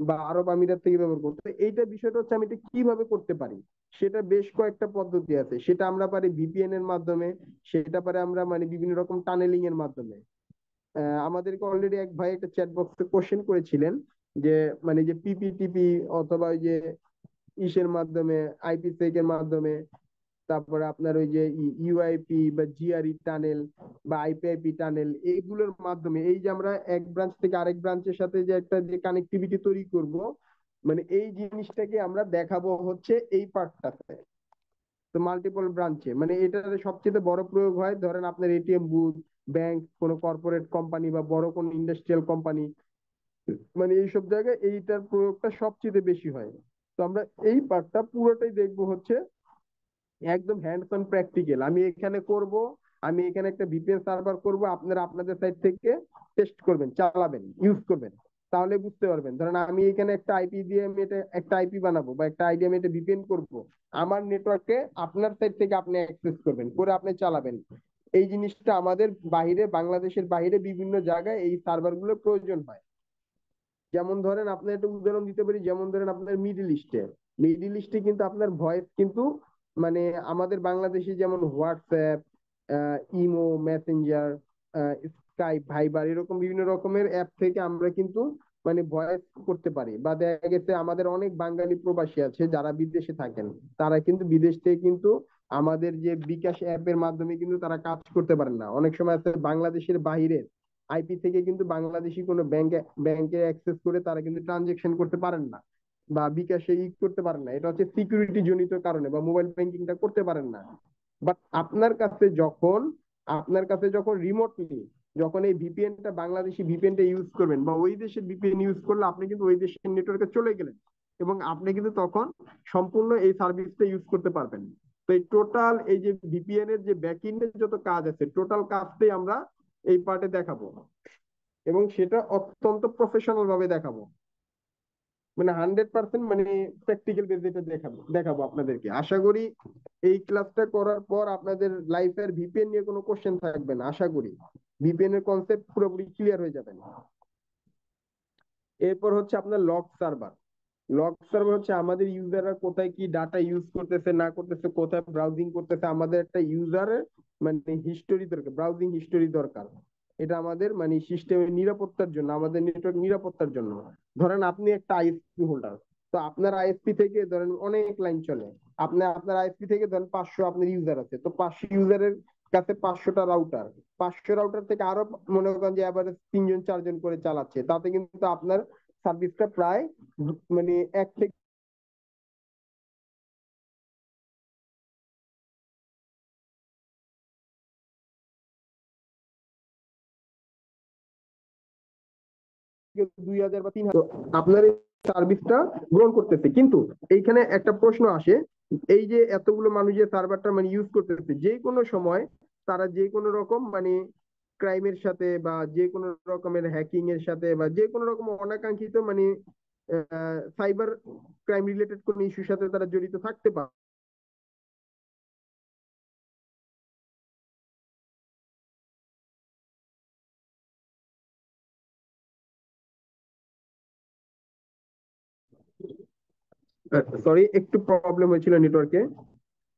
বা আরব আমিরাত থেকে ব্যবহার করবো। তো এইটা বিষয়টা হচ্ছে আমি এটা কিভাবে করতে পারি, সেটা বেশ কয়েকটা পদ্ধতি আছে। সেটা আমরা পারি ভিপিএন এর মাধ্যমে, সেটা পারে আমরা মানে বিভিন্ন রকম টানেলিং এর মাধ্যমে। আমাদেরকে অলরেডি এক ভাই একটা চ্যাট বক্সে কোশ্চেন করেছিলেন যে মানে যে পিপিটিপি অথবা ওই যে ইসের মাধ্যমে, আইপি সেক এর মাধ্যমে, তারপরে আপনার ওই যে ইউআইপি বা জিআরই টানেল বা আইপিআইপি টানেল, এইগুলোর মাধ্যমে এই যে আমরা এক ব্রাঞ্চ থেকে আরেক ব্রাঞ্চের সাথে যে একটা যে কানেক্টিভিটি তৈরি করব, মানে এই জিনিসটাকে আমরা দেখাবো হচ্ছে এই পার্টটাতে। তো মাল্টিপল ব্রাঞ্চে মানে এটার সবচেয়ে বড় প্রয়োগ হয় ধরেন আপনার এটিএম বুথ, ব্যাংক, কোনো কর্পোরেট কোম্পানি বা বড় কোনো ইন্ডাস্ট্রিয়াল কোম্পানি, মানে এইসব জায়গায় এইটার প্রয়োগটা সবচেয়ে বেশি হয়। তো আমরা এই পার্টটা পুরোটাই দেখবো হচ্ছে একদম হ্যান্ডস অন প্র্যাকটিক্যাল। আমি এখানে করব, আমি এখানে একটা ভিপিএন সার্ভার করব, আপনারা আপনাদের সাইড থেকে টেস্ট করবেন, চালাবেন, ইউজ করবেন, তাহলে বুঝতে পারবেন। ধরেন আমি এখানে একটা আইপি দিয়ে আমি এটা একটা আইপি বানাবো বা একটা আইডি আমি এটা ভিপিএন করব, আমার নেটওয়ার্কে আপনার সাইড থেকে আপনি অ্যাক্সেস করবেন, করে আপনি চালাবেন। এই জিনিসটা আমাদের বাইরে, বাংলাদেশের বাইরে বিভিন্ন জায়গায় এই সার্ভারগুলোর প্রয়োজন হয়। যেমন ধরেন আপনার একটা উদাহরণ দিতে পারি, যেমন ধরেন আপনার মিডিল ইস্টে কিন্তু আপনার ভয়েস কিন্তু মানে আমাদের বাংলাদেশে যেমন হোয়াটসঅ্যাপ, ইমো, মেসেঞ্জার, স্কাইপ, ভাইবার এরকম বিভিন্ন রকমের অ্যাপ থেকে আমরা কিন্তু মানে ভয়েস করতে পারি। বা দেখা গেছে আমাদের অনেক বাঙালি প্রবাসী আছে যারা বিদেশে থাকেন, তারা কিন্তু বিদেশ থেকে কিন্তু আমাদের যে বিকাশ অ্যাপের মাধ্যমে কিন্তু তারা কাজ করতে পারেন না। অনেক সময় আছে বাংলাদেশের বাইরে আইপি থেকে কিন্তু বাংলাদেশি কোনো ব্যাংকে অ্যাক্সেস করে তারা কিন্তু ট্রানজেকশন করতে পারেন না বা বিকাশে করতে পারেন না। এটা হচ্ছে সিকিউরিটি জনিত কারণে, বা মোবাইল ব্যাংকিংটা করতে পারেন না। বাট আপনার কাছে যখন রিমোটলি যখন এই ভিপিএনটা, বাংলাদেশি ভিপিএনটা ইউজ করবেন বা ওই দেশের ভিপিএন ইউজ করলে আপনি কিন্তু ওই দেশের নেটওয়ার্কে চলে গেলেন এবং আপনি কিন্তু তখন সম্পূর্ণ এই সার্ভিসটা ইউজ করতে পারবেন। তো এই টোটাল এই যে ভিপিএন এর যে ব্যাকএন্ডের যত কাজ আছে, টোটাল কাজটাই আমরা এই পার্টে দেখাবো এবং সেটা অত্যন্ত প্রফেশনাল ভাবে দেখাবো, মানে 100% মানে প্র্যাকটিক্যাল বেসে এটা দেখাবো আপনাদেরকে। আশা করি এই ক্লাসটা করার পর আপনাদের লাইফের ভিপিএন নিয়ে কোনো কোশ্চেন থাকবে না। আশা করি ভিপিএন এর কনসেপ্ট পুরোপুরি ক্লিয়ার হয়ে যাবেন। এরপর হচ্ছে আপনার লগ সার্ভার হচ্ছে আমাদের ইউজাররা কোথায় কি ডাটা ইউজ করতেছে না করতেছে, কোথায় ব্রাউজিং করতেছে, আমাদের একটা ইউজারের মানে হিস্টোরি দরকার, ব্রাউজিং হিস্টোরি দরকার। এটা আমাদের মানে সিস্টেমের নিরাপত্তার জন্য, আমাদের নেটওয়ার্ক নিরাপত্তার জন্য। ধরেন আপনি একটা আইএসপি হোল্ডার, তো আপনার আইএসপি থেকে ধরেন অনেক লাইন চলে, আপনার আইএসপি থেকে ধরেন 500 আপনার ইউজার আছে, তো 500 ইউজারের কাছে 500টা রাউটার, 500 রাউটার থেকে আরো মনে করেন যে এভারেজ 3-4 জন করে চালাচ্ছে, তাতে কিন্তু আপনার সার্ভিসটা প্রায় মানে 1 থেকে 2,000 বা 3,000 আপনার এই সার্ভিসটা গ্রহণ করতেছে। কিন্তু এইখানে একটা প্রশ্ন আসে, এই যে এতগুলো মানুষ যে সার্ভারটা মানে ইউজ করতেছে, যে কোনো সময় তারা যে কোনো রকম মানে ক্রাইমের সাথে বা যে কোনো রকমের হ্যাকিং এর সাথে বা যে কোনো রকম অনাকাঙ্ক্ষিত মানে সাইবার ক্রাইম রিলেটেড কোনো ইস্যুর সাথে তারা জড়িত থাকতে পারে। সরি, একটু প্রবলেম হয়েছিল নেটওয়ার্কে।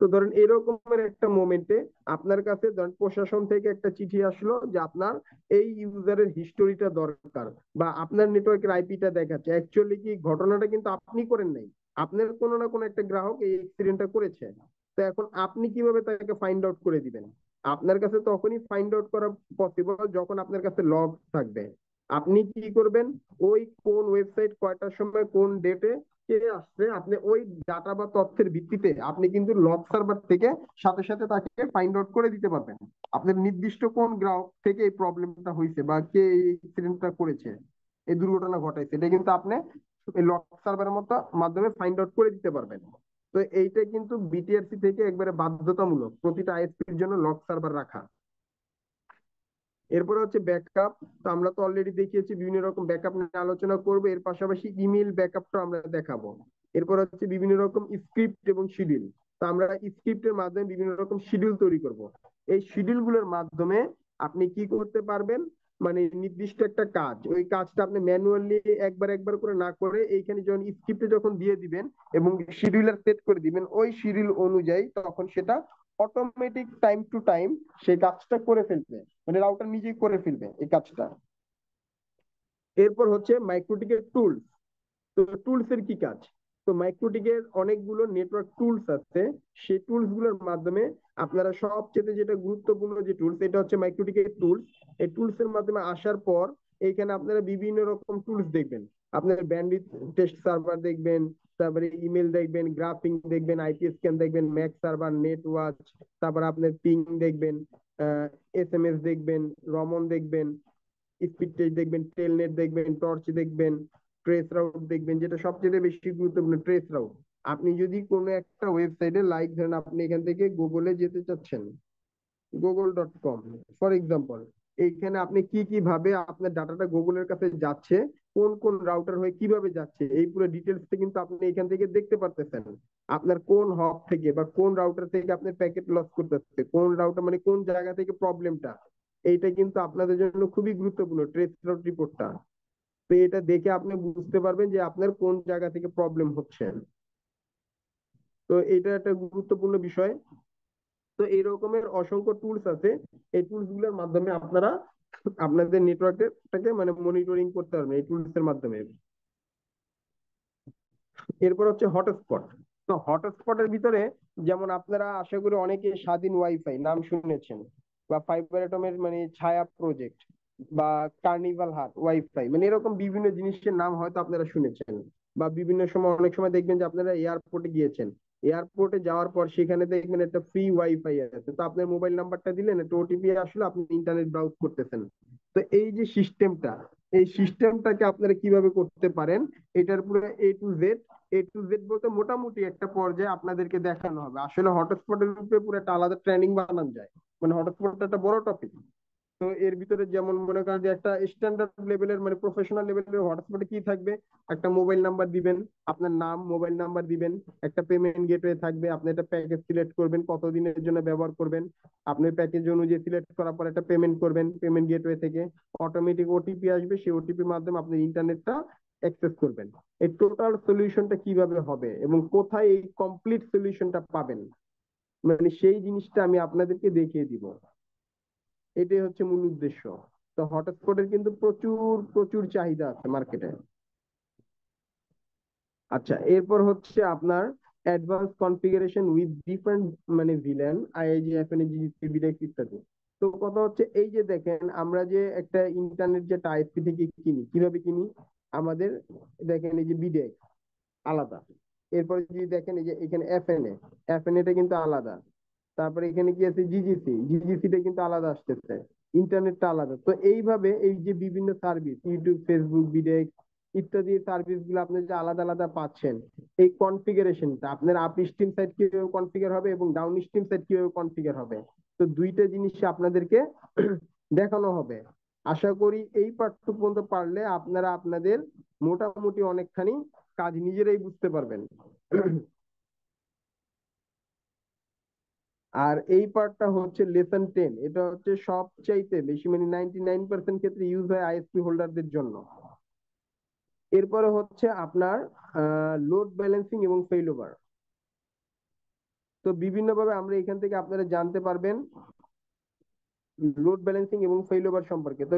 তো ধরেন এরকমের একটা মোমেন্টে আপনার কাছে ধরেন প্রশাসন থেকে একটা চিঠি আসলো যে আপনার এই ইউজারের হিস্টোরিটা দরকার বা আপনার নেটওয়ার্কের আইপিটা দেখাচ্ছে। অ্যাকচুয়ালি কি ঘটনাটা কিন্তু আপনি করেন নাই, আপনার কোনো না কোনো একটা গ্রাহক এই এক্সিডেন্টটা করেছে। তো এখন আপনি কিভাবে তাকে ফাইন্ড আউট করে দিবেন? আপনার কাছে তখনই ফাইন্ড আউট করা পসিবল যখন আপনার কাছে লগ থাকবে। আপনি কি করবেন, ওই কোন ওয়েবসাইট কয়টার সময় কোন ডেটে কে আসছে, আপনি ওই ডাটা বা তথ্যের ভিত্তিতে আপনি কিন্তু লগ সার্ভার থেকে সাথে সাথে তাকে ফাইন্ড আউট করে দিতে পারবেন আপনার নির্দিষ্ট কোন গ্রাহক থেকে এই প্রবলেমটা হয়েছে বা কে এই এক্সিডেন্টটা করেছে, এই দুর্ঘটনা ঘটাইছে, এটা কিন্তু আপনি এই লগ সার্ভারের মতো মাধ্যমে ফাইন্ড আউট করে দিতে পারবেন। তো এইটা কিন্তু বিটিআরসি থেকে একবারে বাধ্যতামূলক প্রতিটা আইএসপির জন্য লগ সার্ভার রাখা। এরপরে হচ্ছে ব্যাকআপ। তো আমরা তো অলরেডি দেখিয়েছি, বিভিন্ন রকম ব্যাকআপ নিয়ে আলোচনা করবো, এর পাশাপাশি ইমেল ব্যাকআপটা আমরা দেখাবো। এরপর হচ্ছে বিভিন্ন রকম স্ক্রিপ্ট এবং শিডিউল। তো আমরা স্ক্রিপ্টের মাধ্যমে বিভিন্ন রকম শিডিউল তৈরি করব। এই শিডিউল গুলোর মাধ্যমে আপনি কি করতে পারবেন, মানে নির্দিষ্ট একটা কাজ, ওই কাজটা আপনি ম্যানুয়ালি একবার একবার করে না করে এইখানে যখন স্ক্রিপ্টে যখন দিয়ে দিবেন এবং শিডিউলার সেট করে দিবেন, ওই শিডিউল অনুযায়ী তখন সেটা অটোমেটিক টাইম টু টাইম সেই কাজটা করে ফেলবে, মানে রাউটার নিজেই করে ফেলবে এই কাজটা। এরপর হচ্ছে মাইক্রোটিকের টুলস। তো টুলস এর কি কাজ? তো মাইক্রোটিকের অনেকগুলো নেটওয়ার্ক টুলস আছে, সেই টুলস গুলোর মাধ্যমে আপনারা সবচেয়ে যেটা গুরুত্বপূর্ণ যে টুলস, এটা হচ্ছে মাইক্রোটিকের টুলস। এই টুলস এর মাধ্যমে আসার পর এইখানে আপনারা বিভিন্ন রকম টুলস দেখবেন। আপনার ব্যান্ডউইথ টেস্ট সার্ভার দেখবেন, তারপরে ইমেল দেখবেন, গ্রাফিং দেখবেন, আইপি স্ক্যান দেখবেন, ম্যাক সার্ভার, নেটওয়াচ, তারপর আপনার পিং দেখবেন, এসএমএস দেখবেন, রমন দেখবেন, স্পিড টেস্ট দেখবেন, টেলনেট দেখবেন, টর্চ দেখবেন, ট্রেস রাউট দেখবেন, যেটা সবচেয়ে বেশি গুরুত্বপূর্ণ ট্রেস রাউট। আপনি যদি কোনো একটা ওয়েবসাইটে, লাইক ধরেন আপনি এখান থেকে গুগলে যেতে চাচ্ছেন, google.com ফর এক্সাম্পল, এইখানে আপনি কি কি ভাবে আপনার ডাটাটা গুগলের কাছে যাচ্ছে, কোন কোন রাউটার হয়ে কিভাবে যাচ্ছে, এই পুরো ডিটেলসটা কিন্তু আপনি এখান থেকে দেখতে পারতেছেন। আপনার কোন হব থেকে বা কোন রাউটার থেকে আপনার প্যাকেট লস করতেছে, কোন রাউটার মানে কোন জায়গা থেকে প্রবলেমটা, এইটা কিন্তু আপনাদের জন্য খুবই গুরুত্বপূর্ণ ট্রেস রাউট রিপোর্টটা। তো এটা দেখে আপনি বুঝতে পারবেন যে আপনার কোন জায়গা থেকে প্রবলেম হচ্ছে। তো এটা একটা গুরুত্বপূর্ণ বিষয়। তো এই রকমের অসংখ্য টুলস আছে, এই টুলস গুলোর মাধ্যমে আপনারা আপনাদের নেটওয়ার্কটাকে মানে মনিটরিং করতে পারবেন এই টুলস এর মাধ্যমে। এরপর হচ্ছে হটস্পট। তো হটস্পটের ভিতরে যেমন আপনারা আশা করি অনেকে স্বাধীন ওয়াইফাই নাম শুনেছেন, বা ফাইবার অ্যাটমের মানে ছায়া প্রজেক্ট, বা কার্নিভাল হাট ওয়াইফাই, মানে এরকম বিভিন্ন জিনিসের নাম হয়তো আপনারা শুনেছেন। বা বিভিন্ন সময় অনেক সময় দেখবেন যে আপনারা এয়ারপোর্টে গিয়েছেন, এয়ারপোর্টে যাওয়ার পর সেখানে দেখবেন একটা ফ্রি ওয়াইফাই আছে, তো আপনার মোবাইল নাম্বারটা দিলেন, একটা ওটিপি আসলে আপনি ইন্টারনেট ব্রাউজ করতেছেন। তো এই যে সিস্টেমটা, এই সিস্টেমটাকে আপনারা কিভাবে করতে পারেন, এটার পুরো এ টু জেড বলতে মোটামুটি একটা পর্যায়ে আপনাদেরকে দেখানো হবে। আসলে হটস্পটের উপরে পুরো একটা আলাদা ট্রেনিং বানানো যায়, মানে হটস্পট একটা বড় টপিক। তো এর ভিতরে যেমন মনে করেন যে একটা স্ট্যান্ডার্ড লেভেলের মানে প্রফেশনাল লেভেলের হটস্পটে কি থাকবে, একটা মোবাইল নাম্বার দিবেন, আপনার নাম, মোবাইল নাম্বার দিবেন, একটা পেমেন্ট গেটওয়ে থাকবে, আপনি একটা প্যাকেজ সিলেক্ট করবেন, কতদিনের জন্য ব্যবহার করবেন, আপনি প্যাকেজ অনুযায়ী সিলেক্ট করার পর একটা পেমেন্ট করবেন, পেমেন্ট গেটওয়ে থেকে অটোমেটিক ওটিপি আসবে, সেই ওটিপির মাধ্যমে আপনি ইন্টারনেটটা অ্যাক্সেস করবেন। এই টোটাল সলিউশনটা কিভাবে হবে এবং কোথায় এই কমপ্লিট সলিউশনটা পাবেন, মানে সেই জিনিসটা আমি আপনাদেরকে দেখিয়ে দিব। এটাই হচ্ছে মূল উদ্দেশ্য। তো হটস্পটের কিন্তু প্রচুর প্রচুর চাহিদা আছে মার্কেটে। আচ্ছা, এরপর হচ্ছে আপনার অ্যাডভান্স কনফিগারেশন উইথ ডিফারেন্ট মানে ভিলেন, আইআইজি, এফএনএজি, বিডেক্স ইত্যাদি। তো কথা হচ্ছে এই যে দেখেন, আমরা যে একটা ইন্টারনেট যেটা আইএসপি থেকে কিনি, কিভাবে কিনি, আমাদের দেখেন এই যে বিডেক্স আলাদা, এরপরে যদি দেখেন এই যে এখানে এফএনএ টা কিন্তু আলাদা, তারপরে এখানে কি আছে জিজিসিটা কিন্তু আলাদা আসতেছে, ইন্টারনেটটা আলাদা। তো এইভাবে এই যে বিভিন্ন সার্ভিস, ইউটিউব, ফেসবুক, বিডেক্স ইত্যাদি সার্ভিস গুলো আপনি যে আলাদা আলাদা পাচ্ছেন, এই কনফিগারেশনটা আপনার আপ স্ট্রিম সাইট কিভাবে কনফিগার হবে এবং ডাউন স্ট্রিম সাইট কিভাবে কনফিগার হবে, তো দুইটা জিনিস আপনাদেরকে দেখানো হবে। আশা করি এই পাঠটুকু পর্যন্ত পারলে আপনারা আপনাদের মোটামুটি অনেকখানি কাজ নিজেরাই বুঝতে পারবেন। আর এই পার্টটা হচ্ছে লেসন 10, এটা হচ্ছে সবচাইতে বেশি মানে 99% ক্ষেত্রে ইউজ হয় আইএসপি হোল্ডারদের জন্য। এরপরে হচ্ছে আপনার লোড ব্যালেন্সিং এবং ফেইলওভার। তো বিভিন্ন ভাবে আমরা এখান থেকে আপনারা জানতে পারবেন লোড ব্যালেন্সিং এবং ফেইলওভার সম্পর্কে। তো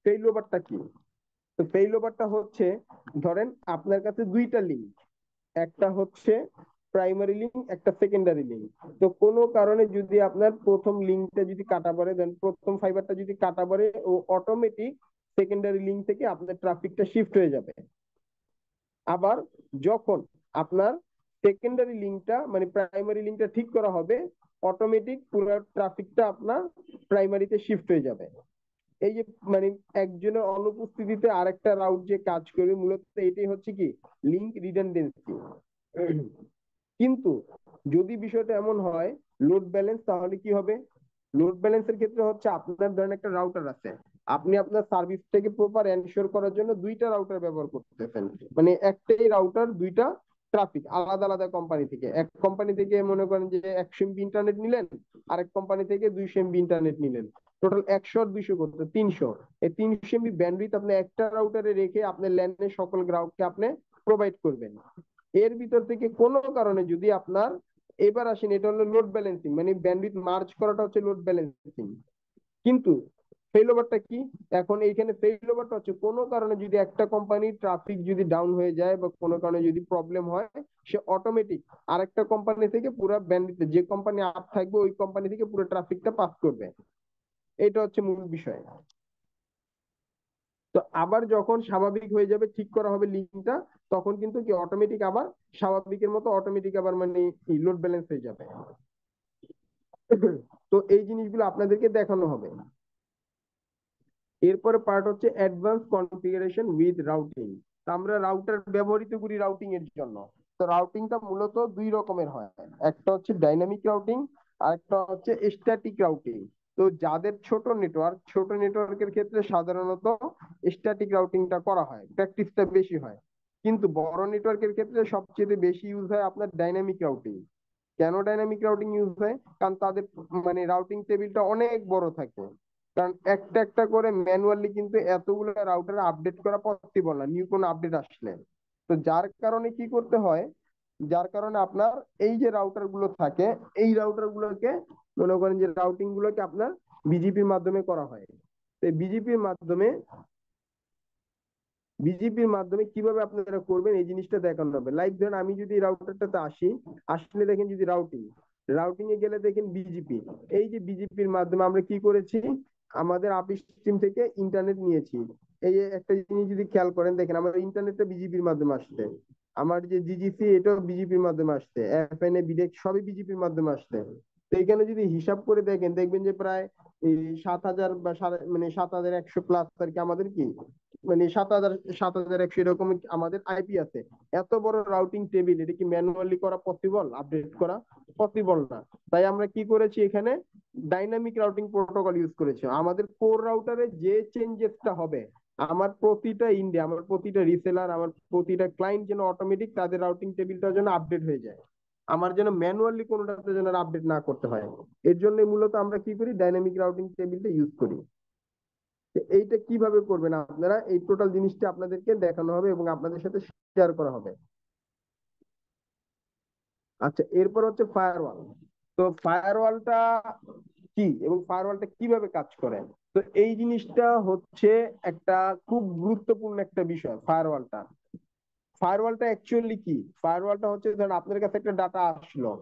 ফেইলওভারটা কি? তো ফেইলওভারটা হচ্ছে, ধরেন আপনার কাছে দুইটা লিঙ্ক, একটা হচ্ছে প্রাইমারি লিঙ্ক, একটা সেকেন্ডারি লিঙ্ক। তো কোনো কারণে যদি আপনার প্রথম লিঙ্কটা যদি কাটা পড়ে, দেন প্রথম ফাইবারটা যদি কাটা পড়ে, ও অটোমেটিক সেকেন্ডারি লিঙ্ক থেকে আপনার ট্রাফিকটা শিফট হয়ে যাবে। আবার যখন আপনার সেকেন্ডারি লিঙ্কটা মানে প্রাইমারি লিঙ্কটা ঠিক করা হবে, অটোমেটিক পুরো ট্রাফিকটা আপনার প্রাইমারিতে শিফট হয়ে যাবে। এই যে মানে একজনের অনুপস্থিতিতে আরেকটা রাউট যে কাজ করবে, মূলত এটাই হচ্ছে কি লিঙ্ক রিডান্ডেন্সি। কিন্তু যদি বিষয়টা এমন হয় লোড ব্যালেন্স, তাহলে কি হবে? লোড ব্যালেন্সের ক্ষেত্রে হচ্ছে আপনার ধরেন একটা রাউটার আছে, আপনি আপনার সার্ভিসটাকে প্রপার এনশিওর করার জন্য দুইটা রাউটার ব্যবহার করতেছেন, মানে একটাই রাউটার দুইটা ট্রাফিক আলাদা আলাদা কোম্পানি থেকে, এক কোম্পানি থেকে মনে করেন যে 100 MB ইন্টারনেট নিলেন, আরেক কোম্পানি থেকে 200 MB ইন্টারনেট নিলেন, টোটাল 100 আর 200 করতে 300। এই 300 MB ব্যান্ডউইথ আপনি একটা রাউটারে রেখে আপনার ল্যান্ডে সকল গ্রাহককে আপনি প্রোভাইড করবেন। এর ভিতর থেকে কোনো কারণে যদি আপনার, এবার আসেন এটা হলো লোড ব্যালেন্সিং, মানে ব্যান্ডউইথ মার্জ করাটা হচ্ছে লোড ব্যালেন্সিং। কিন্তু ফেইলওভারটা কি? এখন এইখানে ফেইলওভারটা হচ্ছে কোনো কারণে যদি একটা কোম্পানির ট্রাফিক যদি ডাউন হয়ে যায় বা কোনো কারণে যদি প্রবলেম হয়, সে অটোমেটিক আরেকটা কোম্পানি থেকে পুরো ব্যান্ডউইথ, যে কোম্পানি আপ থাকবে ওই কোম্পানি থেকে পুরো ট্রাফিকটা পাস করবে। এটা হচ্ছে মূল বিষয়। তো আবার যখন স্বাভাবিক হয়ে যাবে, ঠিক করা হবে লিঙ্কটা, তখন কিন্তু কি অটোমেটিক আবার স্বাভাবিকের মতো অটোমেটিক আবার মানে লোড ব্যালেন্স হয়ে যাবে। তো এই জিনিসগুলো আপনাদেরকে দেখানো হবে। এরপরে পার্ট হচ্ছে অ্যাডভান্স কনফিগারেশন উইথ রাউটিং। আমরা রাউটার ব্যবহৃত করি রাউটিং এর জন্য। তো রাউটিংটা মূলত দুই রকমের হয়, একটা হচ্ছে ডাইনামিক রাউটিং আর একটা হচ্ছে স্ট্যাটিক রাউটিং। তো যাদের ছোট নেটওয়ার্কের ক্ষেত্রে সাধারণত স্ট্যাটিক রাউটিংটা করা হয়, প্র্যাকটিসটা বেশি হয়। কিন্তু বড় নেটওয়ার্কের ক্ষেত্রে সবচেয়ে বেশি ইউজ হয় আপনার ডাইনামিক রাউটিং। কেন ডাইনামিক রাউটিং ইউজ হয়? কারণ তাদের মানে রাউটিং টেবিলটা অনেক বড় থাকে। কারণ একটা একটা করে ম্যানুয়ালি কিন্তু এতগুলো রাউটার আপডেট করা পসিবল না, নিউ কোনো আপডেট আসলে। তো যার কারণে কি করতে হয়, যার কারণে আপনার এই যে রাউটার গুলো থাকে, এই রাউটার গুলোকে মনে করেন যে রাউটিং গুলোকে আপনার বিজিপির মাধ্যমে করা হয়। তো বিজিপির মাধ্যমে কিভাবে আপনারা করবেন এই জিনিসটা দেখানো হবে। লাইক ধরেন আমি যদি রাউটারটাতে আসলে দেখেন যদি রাউটিং এ গেলে দেখেন বিজিপি, এই যে বিজিপির মাধ্যমে আমরা কি করেছি, আমাদের আপিস সিস্টেম থেকে ইন্টারনেট নিয়েছি। এই যে একটা জিনিস যদি খেয়াল করেন, দেখেন আমার ইন্টারনেটটা বিজিপির মাধ্যমে আসছে, আমার যে জিজিসি এটাও বিজিপির মাধ্যমে আসছে, এফএনএ বিডেক সবই বিজিপির মাধ্যমে আসছে। তো এখানে যদি হিসাব করে দেখেন, দেখবেন যে প্রায় এই 7,000 বা মানে 7,100 প্লাস আর কি আমাদের কি মানে 7,100 এরকম আমাদের আইপি আছে। এত বড় রাউটিং টেবিল, এটা কি ম্যানুয়ালি করা পসিবল? আপডেট করা পসিবল না। তাই আমরা কি করেছি, এখানে ডাইনামিক রাউটিং প্রোটোকল ইউজ করেছি। আমাদের কোর রাউটারে যে চেঞ্জেসটা হবে, আমার প্রতিটা রিসেলার, আমার প্রতিটা ক্লায়েন্ট যেন অটোমেটিক তাদের রাউটিং টেবিলটার জন্য আপডেট হয়ে যায়, আমার যেন ম্যানুয়ালি কোনোটাতে যেন আপডেট না করতে হয়। এর জন্য মূলত আমরা কি করি, ডাইনামিক রাউটিং টেবিলটা ইউজ করি। এইটা কিভাবে করবেন আপনারা, এই টোটাল জিনিসটা আপনাদেরকে দেখানো হবে এবং আপনাদের সাথে শেয়ার করা হবে। আচ্ছা, এরপর হচ্ছে ফায়ারওয়াল। তো ফায়ারওয়ালটা কি এবং ফায়ারওয়ালটা কিভাবে কাজ করে, তো এই জিনিসটা হচ্ছে একটা খুব গুরুত্বপূর্ণ একটা বিষয়। ফায়ারওয়ালটা অ্যাকচুয়ালি কি? ফায়ারওয়ালটা হচ্ছে ধরেন আপনার কাছে একটা ডাটা আসলো,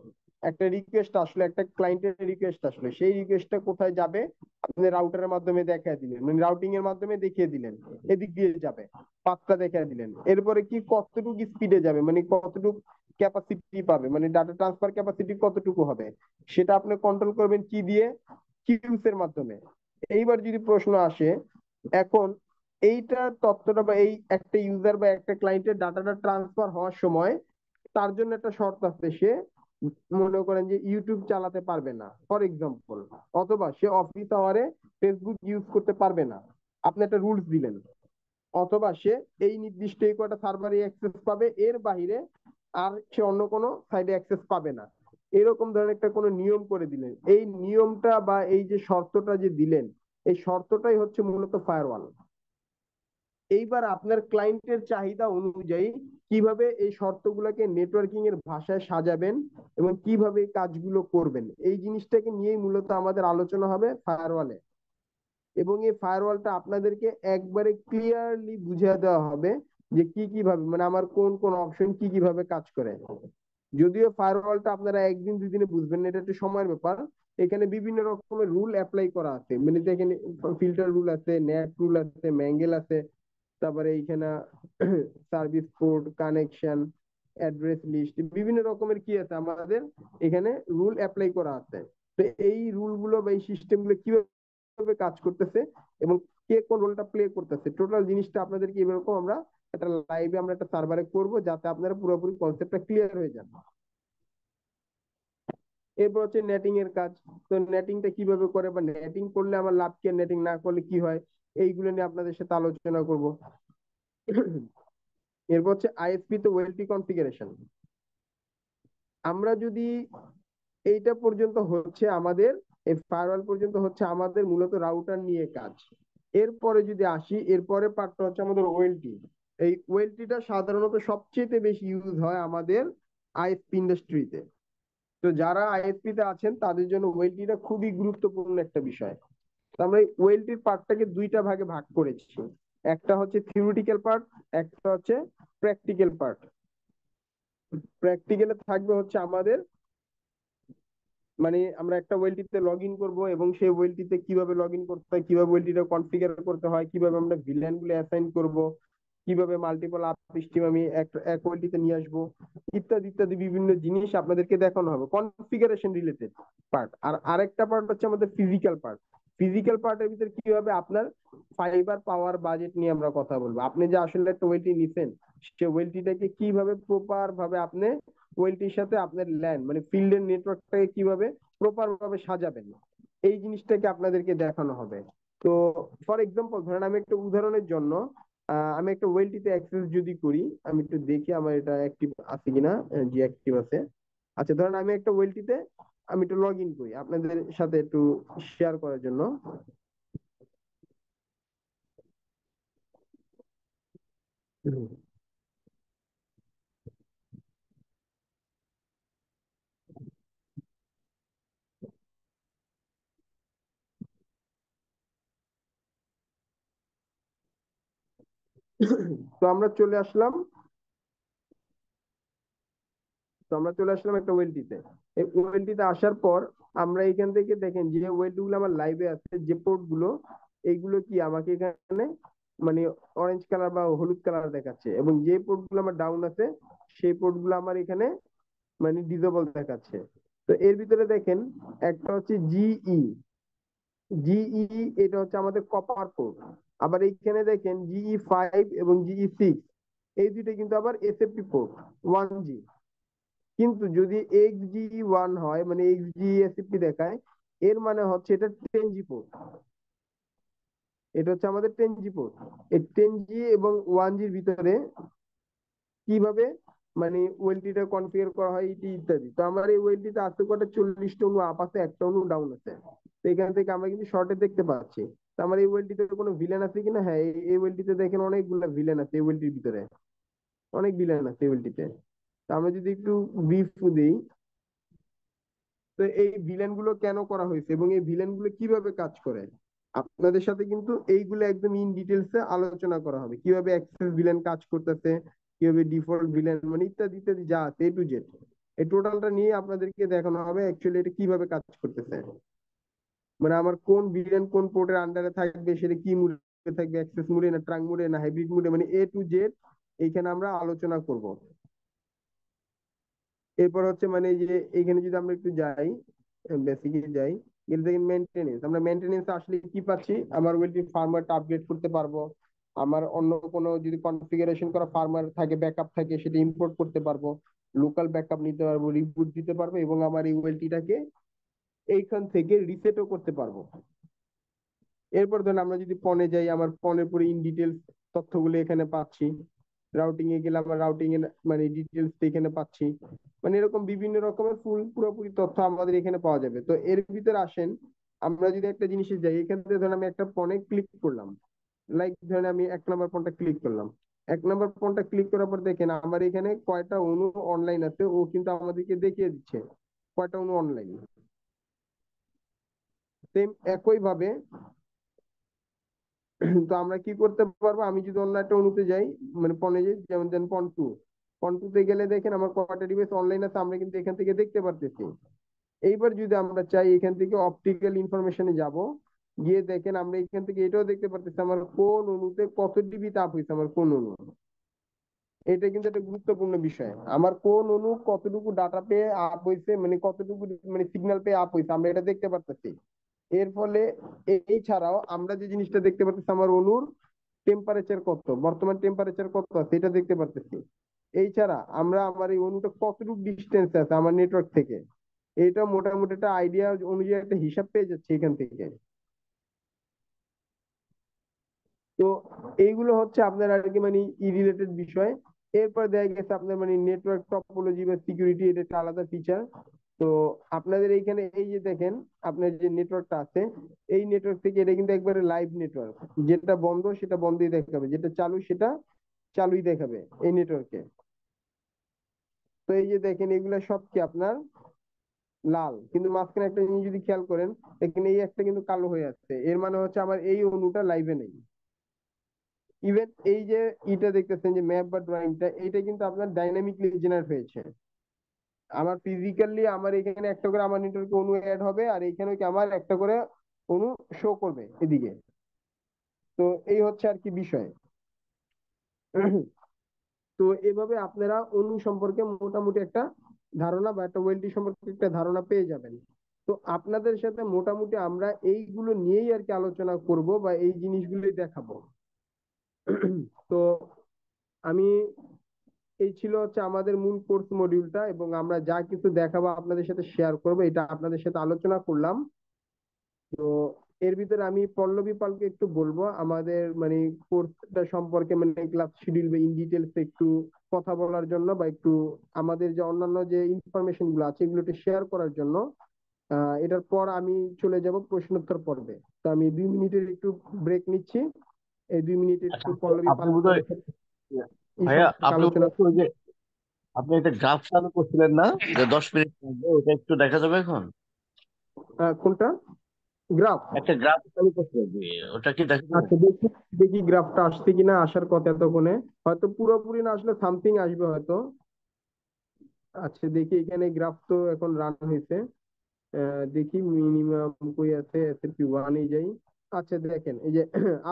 একটা রিকোয়েস্ট আসলো, একটা ক্লায়েন্টের রিকোয়েস্ট আসলো, সেই রিকোয়েস্টটা কোথায় যাবে আপনি রাউটারের মাধ্যমে দেখিয়ে দিলেন, মানে রাউটিং এর মাধ্যমে দেখিয়ে দিলেন এদিক দিয়ে যাবে, পাথটা দেখিয়ে দিলেন। এরপরে কি কতটুকু স্পিডে যাবে, মানে কতটুকু ক্যাপাসিটি পাবে, মানে ডাটা ট্রান্সফার ক্যাপাসিটি কতটুকু হবে, সেটা আপনি কন্ট্রোল করবেন কি দিয়ে? কিউস এর মাধ্যমে। এইবার যদি প্রশ্ন আসে, এখন এইটা তথ্যটা বা এই একটা ইউজার বা একটা ক্লায়েন্টের ডাটাটা ট্রান্সফার হওয়ার সময় তার জন্য একটা শর্ত আছে, সে মনে করেন যে ইউটিউব চালাতে পারবে না ফর এক্সাম্পল, অথবা সে অফিস আওয়ারে ফেসবুক ইউজ করতে পারবে না, আপনি একটা রুলস দিলেন, অথবা সে এই নির্দিষ্ট এই কয়টা সার্ভারে অ্যাক্সেস পাবে, এর বাইরে আর সে অন্য কোনো সাইডে অ্যাক্সেস পাবে না, এরকম ধরনের একটা কোনো নিয়ম করে দিলেন। এই নিয়মটা বা এই যে শর্তটা যে দিলেন, এই শর্তটাই হচ্ছে মূলত ফায়ারওয়াল। এইবার আপনার ক্লায়েন্টের চাহিদা অনুযায়ী কিভাবে এই শর্তগুলোকে নেটওয়ার্কিং এর ভাষায় সাজাবেন এবং কিভাবে এই কাজগুলো করবেন, এই জিনিসটাকে নিয়েই মূলত আমাদের আলোচনা হবে ফায়ারওয়ালে। এবং এই ফায়ারওয়ালটা আপনাদেরকে একবারে ক্লিয়ারলি বুঝিয়ে দেওয়া হবে যে কি কিভাবে, মানে আমার কোন কোন অপশন কি কিভাবে কাজ করে। যদিও ফায়ারওয়ালটা আপনারা একদিন দুই দিনে বুঝবেন না, এটা একটা সময়ের ব্যাপার। এখানে বিভিন্ন রকমের রুল অ্যাপ্লাই করা আছে, মানে দেখেন ফিল্টার রুল আছে, নেট রুল আছে, ম্যাঙ্গেল আছে, তারপরে এইখানে service port, connection, address list, বিভিন্ন রকমের কি আছে আমাদের এখানে রুল অ্যাপ্লাই করা আছে। তো এই রুল গুলো বা এই সিস্টেম গুলো কিভাবে কাজ করতেছে এবং কে কোন রোলটা প্লে করতেছে, টোটাল জিনিসটা আপনাদেরকে এরকম আমরা একটা লাইভে আমরা একটা সার্ভারে করব, যাতে আপনারা পুরোপুরি কনসেপ্টটা ক্লিয়ার হয়ে যান। এরপর হচ্ছে নেটিং এর কাজ। তো নেটিংটা কিভাবে করে বা নেটিং করলে আমার লাভ কি, নেটিং না করলে কি হয়, এইগুলো নিয়ে আপনাদের সাথে আলোচনা করব। এরপর হচ্ছে আইএসপি তে ওয়েলটি কনফিগারেশন। আমরা যদি এইটা পর্যন্ত হচ্ছে আমাদের, এই ফায়ারওয়াল পর্যন্ত হচ্ছে আমাদের মূলত রাউটার নিয়ে কাজ। এরপরে যদি আসি, এরপরে পার্টটা হচ্ছে আমাদের ওএলটি। এই ওএলটিটা সাধারণত সবচেয়ে বেশি ইউজ হয় আমাদের আইএসপি ইন্ডাস্ট্রিতে। তো যারা আইএসপি তে আছেন তাদের জন্য ওএলটিটা খুবই গুরুত্বপূর্ণ একটা বিষয়। তো আমরা এই ওএলটির পার্টটাকে দুইটা ভাগে ভাগ করেছি। একটা হচ্ছে থিওরিটিক্যাল পার্ট, একটা হচ্ছে প্র্যাকটিক্যাল পার্ট। প্র্যাকটিক্যালে থাকবে হচ্ছে আমাদের মানে আমরা একটা ওয়েলটিতে লগ ইন করবো এবং সেই ওয়েলটিতে কিভাবে লগ ইন করতে হয়, কিভাবে ওয়েলটিটা কনফিগার করতে হয়, কিভাবে আমরা ভিলেন গুলো অ্যাসাইন করব, কিভাবে মাল্টিপল আপ স্ট্রিম আমি এক ওয়েলটিতে নিয়ে আসবো, ইত্যাদি ইত্যাদি বিভিন্ন জিনিস আপনাদেরকে দেখানো হবে, কনফিগারেশন রিলেটেড পার্ট। আর আরেকটা পার্ট হচ্ছে আমাদের ফিজিক্যাল পার্ট। ফিজিক্যাল পার্টের ভিতরে কি হবে, আপনার ফাইবার পাওয়ার বাজেট নিয়ে আমরা কথা বলবো। আপনি যে আসলে একটা ওয়েলটি নিছেন, সে ওয়েলটিটাকে কিভাবে প্রপার ভাবে আপনি ওয়েলটির সাথে আপনার ল্যান্ড মানে ফিল্ডের নেটওয়ার্কটাকে কিভাবে প্রপার ভাবে সাজাবেন, এই জিনিসটাকে আপনাদেরকে দেখানো হবে। তো ফর এক্সাম্পল ধরেন আমি একটা উদাহরণের জন্য আমি একটা ওয়েলটিতে অ্যাক্সেস যদি করি, আমি একটু দেখি আমার এটা অ্যাক্টিভ আছে কিনা। জি অ্যাক্টিভ আছে। আচ্ছা ধরেন আমি একটা ওয়েলটিতে আমি একটু লগ ইন করি আপনাদের সাথে একটু শেয়ার করার জন্য। তো আমরা চলে আসলাম, একটা ওয়েলটিতে। এই ওয়েলটিতে আসার পর আমরা এখান থেকে দেখেন যে ওয়েলটি গুলো আমার লাইভে আছে, যে পোর্ট গুলো, এইগুলো কি আমাকে এখানে মানে অরেঞ্জ কালার বা হলুদ কালার দেখাচ্ছে, এবং যে পোর্ট গুলো আমার ডাউন আছে সেই পোর্ট গুলো আমার এখানে মানে ডিসেবল দেখাচ্ছে। তো এর ভিতরে দেখেন একটা হচ্ছে জিই, এটা হচ্ছে আমাদের কপার পোর্ট। আবার এইখানে দেখেন জিই 5 এবং জিই 6, এই দুইটা কিন্তু আবার এসএফপি পোর্ট 1G। কিন্তু যদি XG1 হয় মানে XGSFP দেখায়, এর মানে হচ্ছে এটা 10G পোর্ট। এটা হচ্ছে আমাদের 10G পোর্ট। এই 10G এবং 1Gর ভিতরে কিভাবে মানে ওয়েলটিটা কনফিগার করা হয় এটি ইত্যাদি। তো আমার এই ওয়েলটিতে আছে কটা, 40টা অনু আপ আছে, একটা অনু ডাউন আছে। তো এখান থেকে আমরা কিন্তু শর্টে দেখতে পাচ্ছি। তো আমার এই ওয়েলটিতে কোনো ভিলেন আছে কিনা, হ্যাঁ এই ওয়েলটিতে দেখেন অনেকগুলো ভিলেন আছে, এই ওয়েলটির ভিতরে অনেক ভিলেন আছে এই ওয়েলটিতে। তো আমরা যদি একটু ব্রিফ দিই, তো এই ভিলেন গুলো কেন করা হয়েছে এবং এই ভিলেন গুলো কিভাবে কাজ করে আপনাদের সাথে কিন্তু এইগুলো একদম ইন ডিটেলস এ আলোচনা করা হবে। কিভাবে অ্যাক্সেস ভিলেন কাজ করতেছে, কিভাবে ডিফল্ট ভিলেন মানে ইত্যাদি ইত্যাদি যা আছে এ টু জেড, এই টোটালটা নিয়ে আপনাদেরকে দেখানো হবে অ্যাকচুয়ালি এটা কিভাবে কাজ করতেছে। মানে আমার কোন ভিলেন কোন পোর্টের আন্ডারে থাকবে, সেটা কি মুডে থাকবে, অ্যাক্সেস মুডে না ট্রাঙ্ক মুডে না হাইব্রিড মুডে, মানে এ টু জেড এইখানে আমরা আলোচনা করব। এরপর হচ্ছে মানে যে এখানে যদি আমরা একটু যাই, বেসিকে যাই, গেলে দেখেন মেনটেনেন্স। আমরা মেনটেনেন্স আসলে কি পাচ্ছি, আমার ওয়েলটি ফার্মারটা আপগ্রেড করতে পারবো, আমার অন্য কোনো যদি কনফিগারেশন করা ফার্মার থাকে, ব্যাকআপ থাকে, সেটা ইম্পোর্ট করতে পারবো, লোকাল ব্যাকআপ নিতে পারবো, রিবুট দিতে পারবো, এবং আমার এই ওয়েলটিটাকে এইখান থেকে রিসেটও করতে পারবো। এরপর ধরেন আমরা যদি পনে যাই, আমার পনের পুরো ইন ডিটেলস তথ্যগুলো এখানে পাচ্ছি। রাউটিং এ গেলে আমরা রাউটিং এর মানে ডিটেলস এখানে পাচ্ছি। মানে এরকম বিভিন্ন রকমের পুরোপুরি তথ্য আমাদের এখানে পাওয়া যাবে। তো এর ভিতরে আসেন, আমরা যদি একটা জিনিসে যাই, এখান থেকে ধরেন আমি একটা ফোনে ক্লিক করলাম, লাইক ধরেন আমি 1 নম্বর ফোনটা ক্লিক করলাম। 1 নম্বর ফোনটা ক্লিক করার পর দেখেন আমার এখানে কয়টা অনু অনলাইন আছে, ও কিন্তু আমাদেরকে দেখিয়ে দিচ্ছে কয়টা অনু অনলাইন। সেম একই ভাবে তো আমরা কি করতে পারবো, আমি যদি অন্য একটা অনুতে যাই মানে পনে যাই, যেমন দেন পন টুতে গেলে দেখেন আমার কয়টা ডিভাইস অনলাইন আছে আমরা কিন্তু এখান থেকে দেখতে পারতেছি। এইবার যদি আমরা চাই এখান থেকে অপটিক্যাল ইনফরমেশনে যাব, গিয়ে দেখেন আমরা এখান থেকে এটাও দেখতে পারতেছি আমার কোন অনুতে কত ডিবি তাপ হয়েছে, আমার কোন অনু। এটা কিন্তু একটা গুরুত্বপূর্ণ বিষয়, আমার কোন অনু কতটুকু ডাটা পেয়ে আপ হয়েছে, মানে কতটুকু মানে সিগন্যাল পেয়ে আপ হয়েছে, আমরা এটা দেখতে পারতেছি। এর ফলে এই ছাড়াও আমরা যে জিনিসটা দেখতে পারতেছি, আমার অনুর টেম্পারেচার কত, বর্তমান টেম্পারেচার কত আছে এটা দেখতে পারতেছি। এই ছাড়া আমরা আমার এই অনুটা কতটুকু ডিস্টেন্স আছে আমার নেটওয়ার্ক থেকে, এটা মোটামুটি একটা আইডিয়া অনুযায়ী একটা হিসাব পেয়ে যাচ্ছে এখান থেকে। তো এইগুলো হচ্ছে আপনার আর কি মানে ই রিলেটেড বিষয়। এরপর দেখা গেছে আপনার মানে নেটওয়ার্ক টপোলজি বা সিকিউরিটি, এটা একটা আলাদা ফিচার। তো আপনাদের এইখানে এই যে দেখেন আপনার যে নেটওয়ার্কটা আছে, এই নেটওয়ার্ক থেকে এটা কিন্তু একবারে লাইভ নেটওয়ার্ক, যেটা বন্ধ সেটা বন্ধই দেখাবে, যেটা চালু সেটা চালুই দেখাবে এই নেটওয়ার্কে। তো এই যে দেখেন এগুলা সব কি আপনার লাল, কিন্তু মাঝখানে একটা জিনিস যদি খেয়াল করেন, এখানে এই একটা কিন্তু কালো হয়ে আসছে, এর মানে হচ্ছে আমার এই অণুটা লাইভে নেই। ইভেন এই যে এটা দেখতেছেন যে ম্যাপ বা ড্রয়িংটা, এটা কিন্তু আপনার ডাইনামিকলি জেনারেট হয়েছে। আমার ফিজিক্যালি আমার এখানে একটা করে আমার নেটওয়ার্কে অণু অ্যাড হবে, আর এখানে কি আমার একটা করে অণু শো করবে এদিকে। তো এই হচ্ছে আর কি বিষয়। তো এভাবে আপনারা অণু সম্পর্কে মোটামুটি একটা ধারণা বা একটা ওয়েলটি সম্পর্কে একটা ধারণা পেয়ে যাবেন। তো আপনাদের সাথে মোটামুটি আমরা এইগুলো নিয়েই আর কি আলোচনা করব বা এই জিনিসগুলোই দেখাবো। তো আমি এই ছিল হচ্ছে আমাদের মূল কোর্স মডিউলটা, এবং আমরা যা কিছু দেখাবো আপনাদের সাথে শেয়ার করবো, এটা আপনাদের সাথে আলোচনা করলাম। তো এর ভিতরে আমি পল্লবী পালকে একটু বলবো আমাদের মানে কোর্সটা সম্পর্কে, মানে ক্লাস শিডিউল বা ইন ডিটেলস একটু কথা বলার জন্য, বা একটু আমাদের যে অন্যান্য যে ইনফরমেশন গুলো আছে এগুলো একটু শেয়ার করার জন্য। এটার পর আমি চলে যাব প্রশ্নোত্তর পর্বে। তো আমি 2 মিনিটের একটু ব্রেক নিচ্ছি। এই 2 মিনিট একটু পল্লবী আপনি পাল বোধহয় এই ভাইয়া, সম্পর্কে আপনি আলোচনা। বোধহয় ওই যে আপনি একটা গ্রাফ চালু করছিলেন না, যে 10 মিনিট লাগবে, ওটা একটু দেখা যাবে এখন? কোনটা গ্রাফ? একটা গ্রাফ চালু করছিলেন যে, ওটা কি দেখা যাবে? আচ্ছা দেখি, দেখি গ্রাফটা আসছে কিনা, আসার কথা এতক্ষণে, হয়তো পুরোপুরি না আসলে সামথিং আসবে হয়তো। আচ্ছা দেখি, এখানে গ্রাফ তো এখন রান হয়েছে। দেখি মিনিমাম কই আছে, এসএপি ওয়ানে যাই। আচ্ছা দেখেন এই যে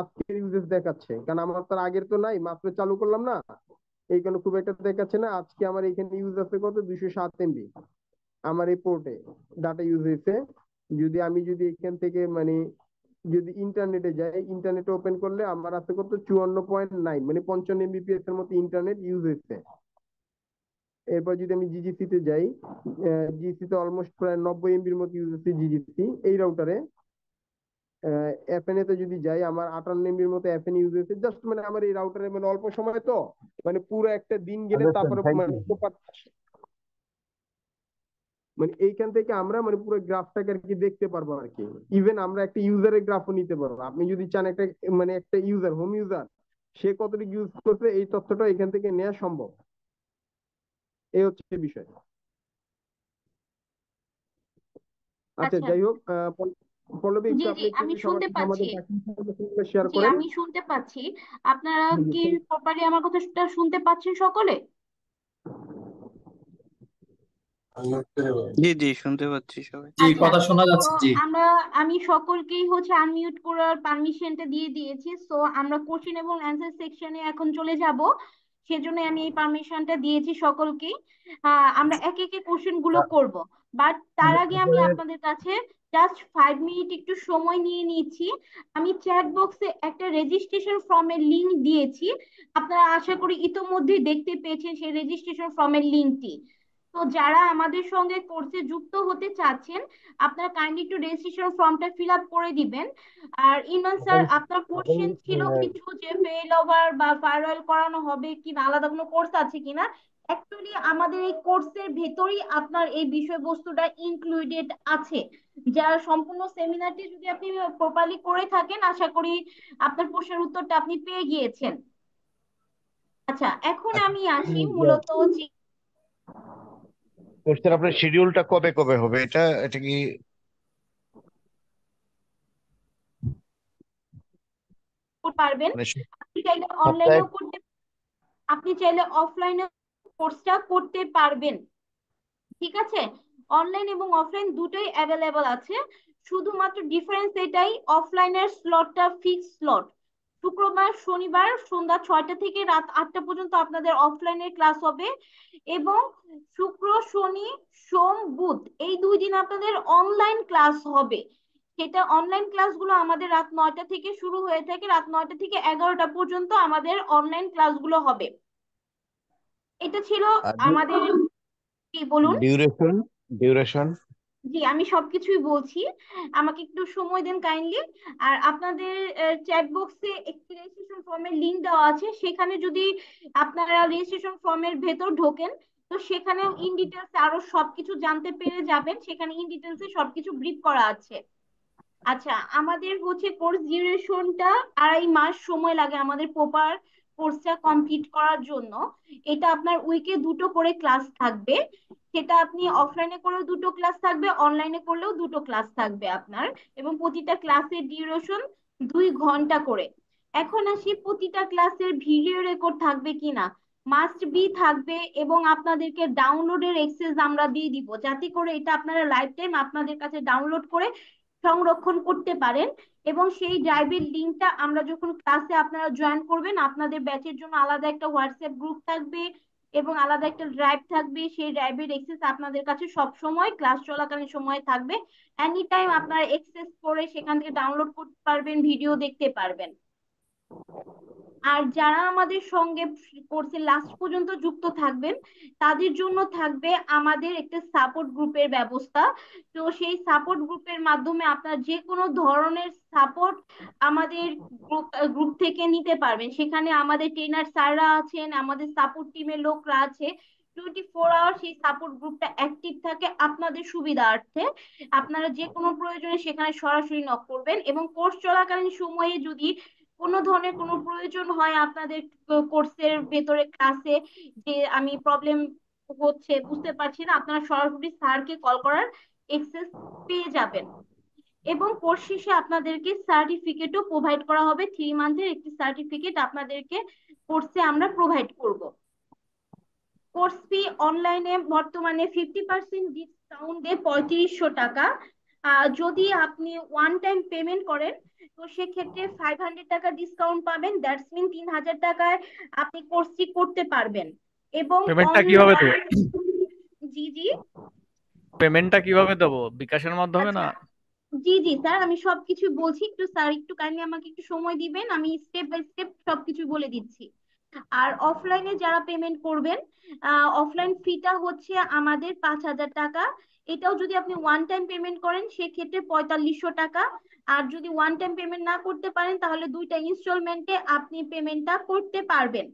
আজকের ইউজেস দেখাচ্ছে, কারণ আমার তার আগের তো নাই, মাত্র চালু করলাম না, এই কারণে খুব একটা দেখাচ্ছে না। আজকে আমার এখানে ইউজ আছে কত, 207 MB আমার এই পোর্টে ডাটা ইউজ হয়েছে। যদি আমি যদি এখান থেকে মানে যদি ইন্টারনেটে যাই, ইন্টারনেট ওপেন করলে আমার আছে কত, 54.9, মানে 55 MBPS এর মতো ইন্টারনেট ইউজ হয়েছে। এরপর যদি আমি জিজিসি তে যাই, জিজিসি তে অলমোস্ট প্রায় 90 MBর মতো ইউজ হচ্ছে জিজিসি এই রাউটারে। এফএনএ তে যদি যাই, আমার 58 MBর মতো এফএনএ ইউজ হয়েছে, জাস্ট মানে আমার এই রাউটারে মানে অল্প সময় তো, মানে পুরো একটা দিন গেলে আন্ডারস্ট্যান্ড, তারপরে থ্যাংক মানে ইউ। মানে এইখান থেকে আমরা মানে পুরো গ্রাফটাকে আর কি দেখতে পারবো আর কি। ইভেন আমরা একটা ইউজারের গ্রাফও নিতে পারবো, আপনি যদি চান একটা মানে একটা ইউজার, হোম ইউজার, সে কতটুকু ইউজ করছে এই তথ্যটা এখান থেকে নেওয়া সম্ভব। এই হচ্ছে বিষয়। আচ্ছা আচ্ছা, যাই হোক, পল্লবী জি একটু জি আপনি একটু আমি সবার শুনতে সাথে পাচ্ছি। আমাদের বাকি ইনফরমেশনগুলো শেয়ার জি করেন। আমি শুনতে পাচ্ছি। আপনারা জি, কি thank- প্রপারলি আমার কথাটা শুনতে পাচ্ছেন সকলে? জি জি শুনতে পাচ্ছি সবাই। আচ্ছা, তো আমি সকলকেই হচ্ছে আনমিউট করার পারমিশনটা দিয়ে দিয়েছি। সো আমরা কোশ্চেন এবং অ্যান্সার সেকশনে এখন চলে যাব, সেজন্য আমি এই পারমিশনটা দিয়েছি সকলকেই। আমরা একে একে কোশ্চেন গুলো করব, বাট তার আগে আমি আপনাদের কাছে জাস্ট 5 মিনিট একটু সময় নিয়ে নিচ্ছি। আমি চ্যাট বক্সে একটা রেজিস্ট্রেশন ফর্মের লিংক দিয়েছি, আপনারা আশা করি ইতোমধ্যেই দেখতে পেয়েছেন সেই রেজিস্ট্রেশন ফর্মের লিংকটি। তো যারা আমাদের সঙ্গে কোর্সে যুক্ত হতে চাচ্ছেন, আপনারা কাইন্ডলি একটু রেজিস্ট্রেশন ফর্মটা ফিল আপ করে দিবেন। আর ইমরান স্যার, আপনার কোশ্চেন ছিল কিছু যে ফেল ওভার বা ফায়ারওয়েল করানো হবে কিনা, আলাদা কোনো কোর্স আছে কিনা। অ্যাকচুয়ালি আমাদের এই কোর্সের ভেতরেই আপনার এই বিষয়বস্তুটা ইনক্লুডেড আছে। যার সম্পূর্ণ সেমিনারটি যদি আপনি প্রপারলি করে থাকেন, আশা করি আপনার প্রশ্নের উত্তরটা আপনি পেয়ে গিয়েছেন। আচ্ছা, এখন আমি আসি মূলত কোর্সের আপনার শিডিউলটা কবে কবে হবে, এটা এটা কি? পারবেন। মানে আপনি চাইলে সপ্তাহে অনলাইনেও করতে, আপনি চাইলে অফলাইনে কোর্সটা করতে পারবেন। ঠিক আছে, অনলাইন এবং অফলাইন দুটোই অ্যাভেলেবল আছে। শুধুমাত্র ডিফারেন্স এটাই, অফলাইনের স্লটটা ফিক্স স্লট। শুক্রবার শনিবার সন্ধ্যা 6টা থেকে রাত 8টা পর্যন্ত আপনাদের অফলাইনের ক্লাস হবে, এবং শুক্র শনি সোম বুধ এই 2 দিন আপনাদের অনলাইন ক্লাস হবে। সেটা অনলাইন ক্লাসগুলো আমাদের রাত 9টা থেকে শুরু হয়ে থাকে, রাত 9টা থেকে 11টা পর্যন্ত আমাদের অনলাইন ক্লাসগুলো হবে। এটা ছিল আমাদের, কি বলুন? ডিউরেশন ডিউরেশন জি, আমি সবকিছুই বলছি, আমাকে একটু সময় দেন কাইন্ডলি। আর আপনাদের চ্যাট বক্সে একটি রেজিস্ট্রেশন ফর্মের লিংক দেওয়া আছে, সেখানে যদি আপনারা রেজিস্ট্রেশন ফর্মের ভেতর ঢোকেন, তো সেখানে ইন ডিটেলস আরো সবকিছু জানতে পেরে যাবেন, সেখানে ইন ডিটেলসে সবকিছু ব্রিফ করা আছে। আচ্ছা, আমাদের হচ্ছে কোর্স ডিউরেশনটা 2.5 মাস সময় লাগে আমাদের প্রপার কোর্সটা কমপ্লিট করার জন্য। এটা আপনার উইকে 2টো করে ক্লাস থাকবে, সেটা আপনি অফলাইনে করেও 2টো ক্লাস থাকবে, অনলাইনে করলেও 2টো ক্লাস থাকবে আপনার। এবং প্রতিটা ক্লাসের ডিউরেশন 2 ঘন্টা করে। এখন আসি প্রতিটা ক্লাসের ভিডিও রেকর্ড থাকবে কিনা। মাস্ট বি থাকবে, এবং আপনাদেরকে ডাউনলোডের এক্সেস আমরা দিয়ে দিব, যাতে করে এটা আপনারা লাইফ টাইম আপনাদের কাছে ডাউনলোড করে সংরক্ষণ করতে পারেন। এবং সেই ড্রাইভের লিঙ্কটা আমরা যখন ক্লাসে আপনারা জয়েন করবেন, আপনাদের ব্যাচের জন্য আলাদা একটা হোয়াটসঅ্যাপ গ্রুপ থাকবে এবং আলাদা একটা ড্রাইভ থাকবে। সেই ড্রাইভের এক্সেস আপনাদের কাছে সব সময় ক্লাস চলাকালীন সময় থাকবে। এনি টাইম আপনারা এক্সেস করে সেখান থেকে ডাউনলোড করতে পারবেন, ভিডিও দেখতে পারবেন। আর যারা আমাদের সঙ্গে কোর্সের লাস্ট পর্যন্ত যুক্ত থাকবেন, তাদের জন্য থাকবে আমাদের একটা সাপোর্ট গ্রুপের ব্যবস্থা। তো সেই সাপোর্ট গ্রুপের মাধ্যমে আপনারা যে কোনো ধরনের সাপোর্ট আমাদের গ্রুপ থেকে নিতে পারবেন। সেখানে আমাদের ট্রেনার স্যাররা আছেন, আমাদের সাপোর্ট টিমের লোকরা আছে। 24 আওয়ার সেই সাপোর্ট গ্রুপটা অ্যাক্টিভ থাকে আপনাদের সুবিধার্থে। আপনারা যে কোনো প্রয়োজনে সেখানে সরাসরি নক করবেন, এবং কোর্স চলাকালীন সময়ে যদি কোনো ধরনের কোনো প্রয়োজন হয় আপনাদের কোর্সের ভেতরে ক্লাসে, যে আমি প্রবলেম হচ্ছে বুঝতে পারছি না, আপনারা সরাসরি স্যারকে কল করার এক্সেস পেয়ে যাবেন। এবং কোর্স শেষে আপনাদেরকে সার্টিফিকেটও প্রোভাইড করা হবে, 3 মান্থের একটি সার্টিফিকেট আপনাদেরকে কোর্সে আমরা প্রোভাইড করব। কোর্স ফি অনলাইনে বর্তমানে 50% ডিসকাউন্টে 3500 টাকা। যদি আপনি ওয়ান টাইম পেমেন্ট করেন, তো সেক্ষেত্রে 500 টাকা ডিসকাউন্ট পাবেন, দ্যাটস মিন 3000 টাকায় আপনি কোর্সটি করতে পারবেন। এবং পেমেন্টটা কিভাবে দেবো? জি জি। পেমেন্টটা কিভাবে দেবো? বিকাশের মাধ্যমে না? জি জি স্যার, আমি সবকিছু বলছি, একটু স্যার একটু কাইন্ডলি আমাকে একটু সময় দিবেন, আমি স্টেপ বাই স্টেপ সবকিছু বলে দিচ্ছি। আর অফলাইনে যারা পেমেন্ট করবেন, অফলাইন ফিটা হচ্ছে আমাদের 5000 টাকা। এটাও যদি আপনি ওয়ান টাইম পেমেন্ট করেন সেক্ষেত্রে 4500 টাকা। আর যদি ওয়ান টাইম পেমেন্ট না করতে পারেন, তাহলে 2টা ইনস্টলমেন্টে আপনি পেমেন্টটা করতে পারবেন।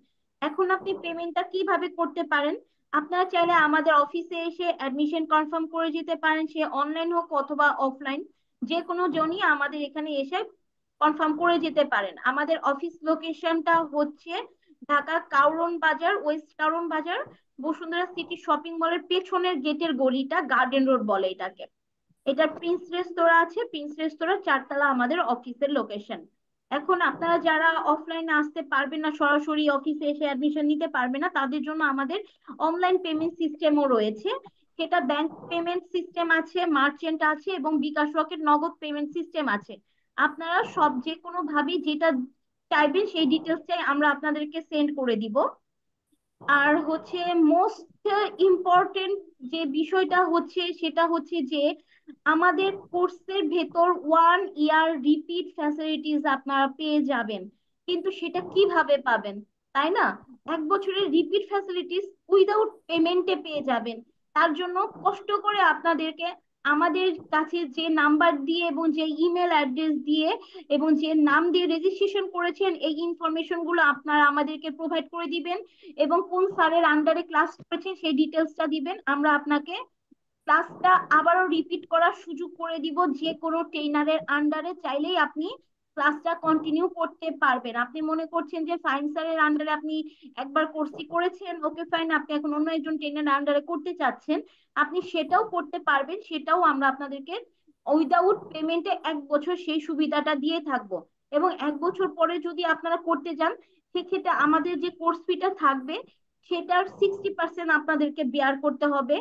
এখন আপনি পেমেন্টটা কিভাবে করতে পারেন, আপনারা চাইলে আমাদের অফিসে এসে অ্যাডমিশন কনফার্ম করে যেতে পারেন, সে অনলাইন হোক অথবা অফলাইন, যে কোনো জনই আমাদের এখানে এসে কনফার্ম করে যেতে পারেন। আমাদের অফিস লোকেশনটা হচ্ছে ঢাকা কাউরন বাজার, ওয়েস্ট কাউরন বাজার, বসুন্ধরা সিটি শপিং মলের পেছনের গেটের গলিটা গার্ডেন রোড বলে এটাকে। এটা প্রিন্স রেস্তোরাঁ আছে, প্রিন্স রেস্তোরাঁ 4 তলা আমাদের অফিসের লোকেশন। এখন আপনারা যারা অফলাইনে আসতে পারবেন না, সরাসরি অফিসে এসে অ্যাডমিশন নিতে পারবে না, তাদের জন্য আমাদের অনলাইন পেমেন্ট সিস্টেমও রয়েছে। সেটা ব্যাংক পেমেন্ট সিস্টেম আছে, মার্চেন্ট আছে, এবং বিকাশ রকেট নগদ পেমেন্ট সিস্টেম আছে। আপনারা সব যে কোনো ভাবে যেটা চাইবেন সেই ডিটেলসটাই আমরা আপনাদেরকে সেন্ড করে দিব। আর হচ্ছে মোস্ট ইম্পর্টেন্ট যে বিষয়টা হচ্ছে, সেটা হচ্ছে যে আমাদের কোর্সের ভেতর 1 ইয়ার রিপিট ফ্যাসিলিটিস আপনারা পেয়ে যাবেন। কিন্তু সেটা কিভাবে পাবেন, তাই না? 1 বছরের রিপিট ফ্যাসিলিটিস উইদাউট পেমেন্টে পেয়ে যাবেন। তার জন্য কষ্ট করে আপনাদেরকে আমাদের কাছে যে নাম্বার দিয়ে এবং যে ইমেল অ্যাড্রেস দিয়ে এবং যে নাম দিয়ে রেজিস্ট্রেশন করেছেন, এই ইনফরমেশন গুলো আপনারা আমাদেরকে প্রোভাইড করে দিবেন, এবং কোন স্যারের আন্ডারে ক্লাস করেছেন সেই ডিটেলসটা দিবেন। আমরা আপনাকে ক্লাসটা আবারও রিপিট করার সুযোগ করে দিব, যে কোনো ট্রেনারের আন্ডারে চাইলেই আপনি ক্লাসটা কন্টিনিউ করতে পারবেন। আপনি মনে করছেন যে ফাইন স্যারের আন্ডারে আপনি একবার কোর্সটি করেছেন, ওকে ফাইন, আপনি এখন অন্য একজন ট্রেনারের আন্ডারে করতে চাচ্ছেন, আপনি সেটাও করতে পারবেন। সেটাও আমরা আপনাদেরকে উইদাউট পেমেন্টে 1 বছর সেই সুবিধাটা দিয়ে থাকবো। এবং 1 বছর পরে যদি আপনারা করতে যান, সেক্ষেত্রে আমাদের যে কোর্স ফিটা থাকবে সেটার 60% আপনাদেরকে বেয়ার করতে হবে।